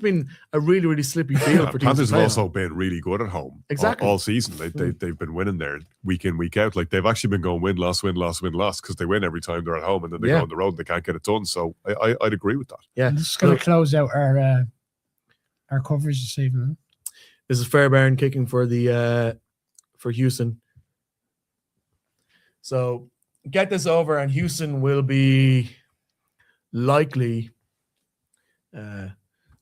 been a really, really slippy field for teams. Panthers to have play also on. been really good at home Exactly. all season. They've been winning there week in, week out. Like they've actually been going win, loss, because they win every time they're at home, and then they go on the road and they can't get it done. So I'd agree with that. Yeah, And this is going to close out our coverage this evening. this is Fairbairn kicking for the for Houston. So get this over, and Houston will be likely. I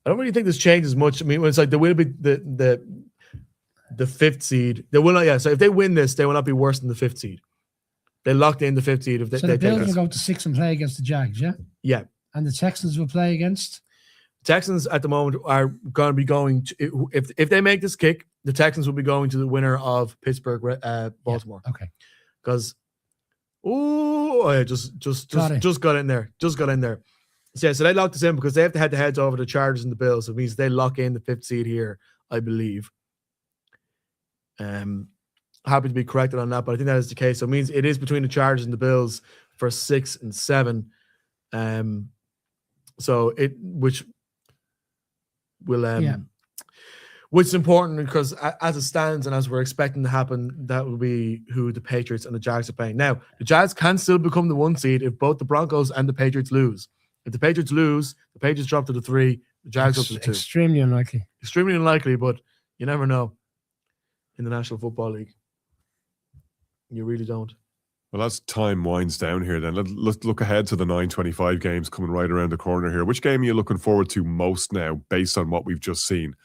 don't really think this changes much. I mean, it's like they will be the fifth seed. They will not. Yeah. So if they win this, they will not be worse than the fifth seed. They locked in the fifth seed. If they, So they the Bills take will this. go to 6 and play against the Jags, yeah? Yeah. And the Texans will play against? Texans at the moment are going to be going to, if they make this kick, the Texans will be going to the winner of Pittsburgh, Baltimore. Okay. Because just got in there. So yeah, so they locked us in because they have to head to heads over the Chargers and the Bills. So it means they lock in the fifth seed here, I believe. Happy to be corrected on that, but I think that is the case. So it means it is between the Chargers and the Bills for 6 and 7. So which will which is important because as it stands and as we're expecting to happen, that will be who the Patriots and the Jags are playing. Now, the Jags can still become the 1 seed if both the Broncos and the Patriots lose. If the Patriots lose, the Patriots drop to the 3, the Jags up to the 2. Extremely unlikely. Extremely unlikely, but you never know in the National Football League. You really don't. Well, as time winds down here, then let's look ahead to the 9:25 games coming right around the corner here. Which game are you looking forward to most now, based on what we've just seen?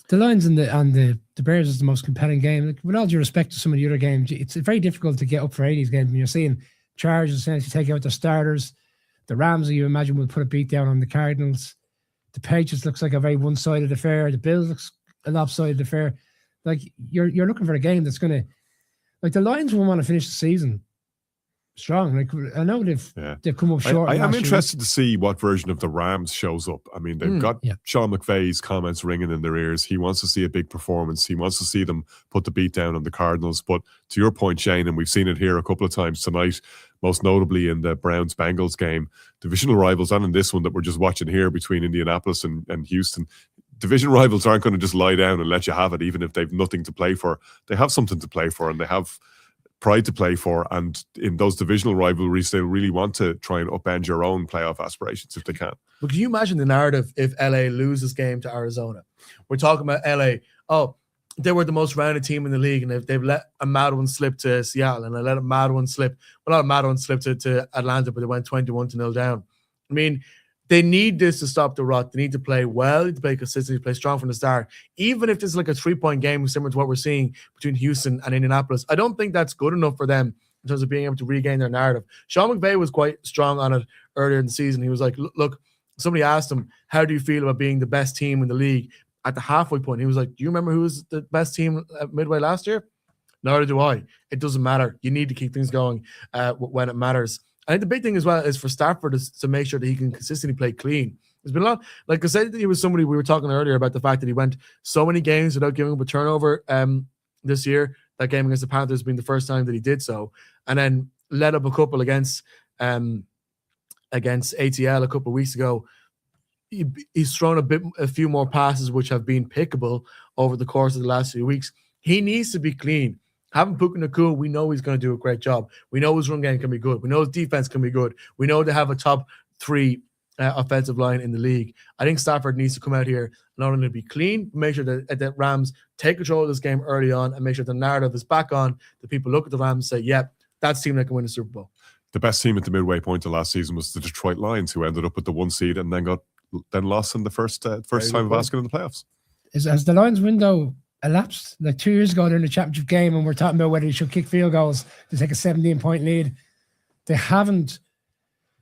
The Lions and the Bears is the most compelling game. Like, with all due respect to some of the other games, it's very difficult to get up for 80s games when you're seeing Chargers essentially take out the starters. The Rams, you imagine, will put a beat down on the Cardinals. The Patriots looks like a very one-sided affair. The Bills looks a lopsided affair. Like you're looking for a game that's going to, like the Lions will want to finish the season strong. Like I know they've come up short. I'm interested to see what version of the Rams shows up. I mean, they've got Sean McVay's comments ringing in their ears. He wants to see a big performance. He wants to see them put the beat down on the Cardinals. But to your point, Shane, and we've seen it here a couple of times tonight, most notably in the Browns-Bengals game, divisional rivals, and in this one that we're just watching here between Indianapolis and Houston, division rivals aren't going to just lie down and let you have it, even if they've nothing to play for. They have something to play for, and they have pride to play for. And in those divisional rivalries, they really want to try and upend your own playoff aspirations if they can. But can you imagine the narrative if LA loses game to Arizona? We're talking about LA. Oh, they were the most rounded team in the league, and they've let a mad one slip to Seattle, and they let a mad one slip. Well, not a mad one slip to Atlanta, but they went 21-0 down. I mean, they need this to stop the rot. They need to play well, they need to play consistently, play strong from the start. Even if this is like a 3-point game, similar to what we're seeing between Houston and Indianapolis, I don't think that's good enough for them in terms of being able to regain their narrative. Sean McVay was quite strong on it earlier in the season. He was like, look, somebody asked him, how do you feel about being the best team in the league at the halfway point? He was like, do you remember who was the best team at midway last year? Neither do I. It doesn't matter. You need to keep things going when it matters. I think the big thing as well is for Stafford to make sure that he can consistently play clean. There's been a lot, like I said, he was somebody we were talking earlier about the fact that he went so many games without giving up a turnover this year. That game against the Panthers being the first time that he did so. And then let up a couple against ATL a couple of weeks ago. He's thrown a few more passes which have been pickable over the course of the last few weeks. He needs to be clean. Having Puka Nacua, we know he's going to do a great job. We know his run game can be good. We know his defense can be good. We know they have a top 3 offensive line in the league. I think Stafford needs to come out here not only be clean, make sure that Rams take control of this game early on and make sure the narrative is back on. The people look at the Rams and say, yep, that's the team that can win the Super Bowl. The best team at the midway point of last season was the Detroit Lions, who ended up with the 1 seed and then lost in the first time of asking in the playoffs. Has the Lions window elapsed? Like 2 years ago during the championship game, and we're talking about whether they should kick field goals to take a 17-point lead. They haven't.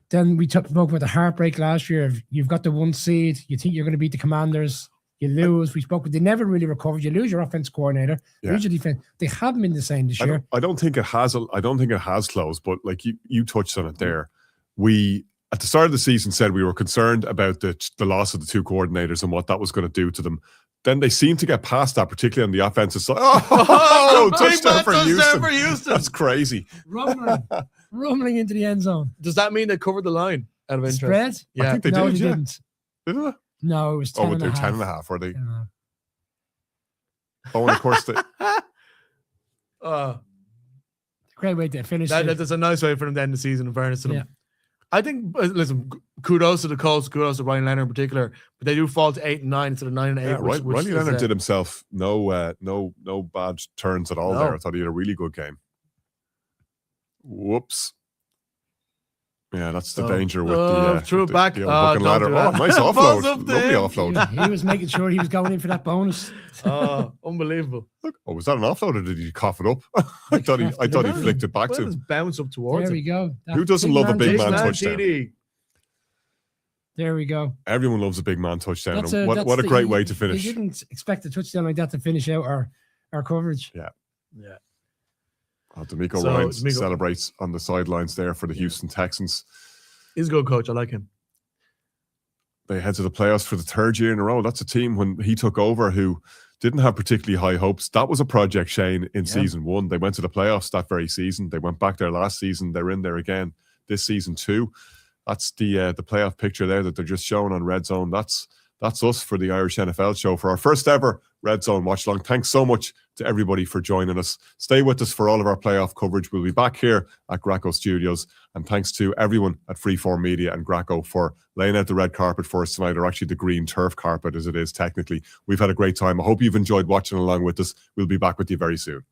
Then we spoke about the heartbreak last year. You've got the 1 seed. You think you're going to beat the Commanders. You lose. We spoke, but they never really recovered. You lose your offense coordinator. You lose your defense. They haven't been the same this year. I don't think it has. I don't think it has closed. But like you touched on it there. We at the start of the season said we were concerned about the loss of the 2 coordinators and what that was going to do to them. Then they seem to get past that, particularly on the offensive side. Touchdown for Houston. That's crazy. Rumbling into the end zone. Does that mean they covered the line out of interest? Spread? Yeah. I think they did. They didn't. Did they? No, it was 10 and a half. 10.5, were they? And of course great way to finish. That's a nice way for them to end the season, in fairness to them. Yeah. I think, listen, kudos to the Colts, kudos to Ryan Leonard in particular, but they do fall to 8 and 9 instead of 9 and 8. Yeah, Ryan Leonard did himself no bad turns at all there. I thought he had a really good game. Whoops. Yeah, that's the danger with the threw it back. Ladder. Nice offload. Lovely offload. He was making sure he was going in for that bonus. Unbelievable. Look, was that an offload or did he cough it up? I thought he flicked it back to him. Bounce up towards him. There we go. Who doesn't love a big man touchdown? TD. There we go. Everyone loves a big man touchdown. What a great way to finish. You didn't expect a touchdown like that to finish out our coverage. Yeah. D'Amico Ryans celebrates on the sidelines there for the Houston Texans. He's a good coach. I like him. They head to the playoffs for the 3rd year in a row. That's a team when he took over who didn't have particularly high hopes. That was a project, Shane, in season 1. They went to the playoffs that very season. They went back there last season. They're in there again this season too. That's the playoff picture there that they're just showing on Red Zone. That's us for the Irish NFL show for our first ever Red Zone watch along. Thanks so much to everybody for joining us. Stay with us for all of our playoff coverage. We'll be back here at Greco Studios. And thanks to everyone at Freeform Media and Greco for laying out the red carpet for us tonight, or actually the green turf carpet as it is technically. We've had a great time. I hope you've enjoyed watching along with us. We'll be back with you very soon.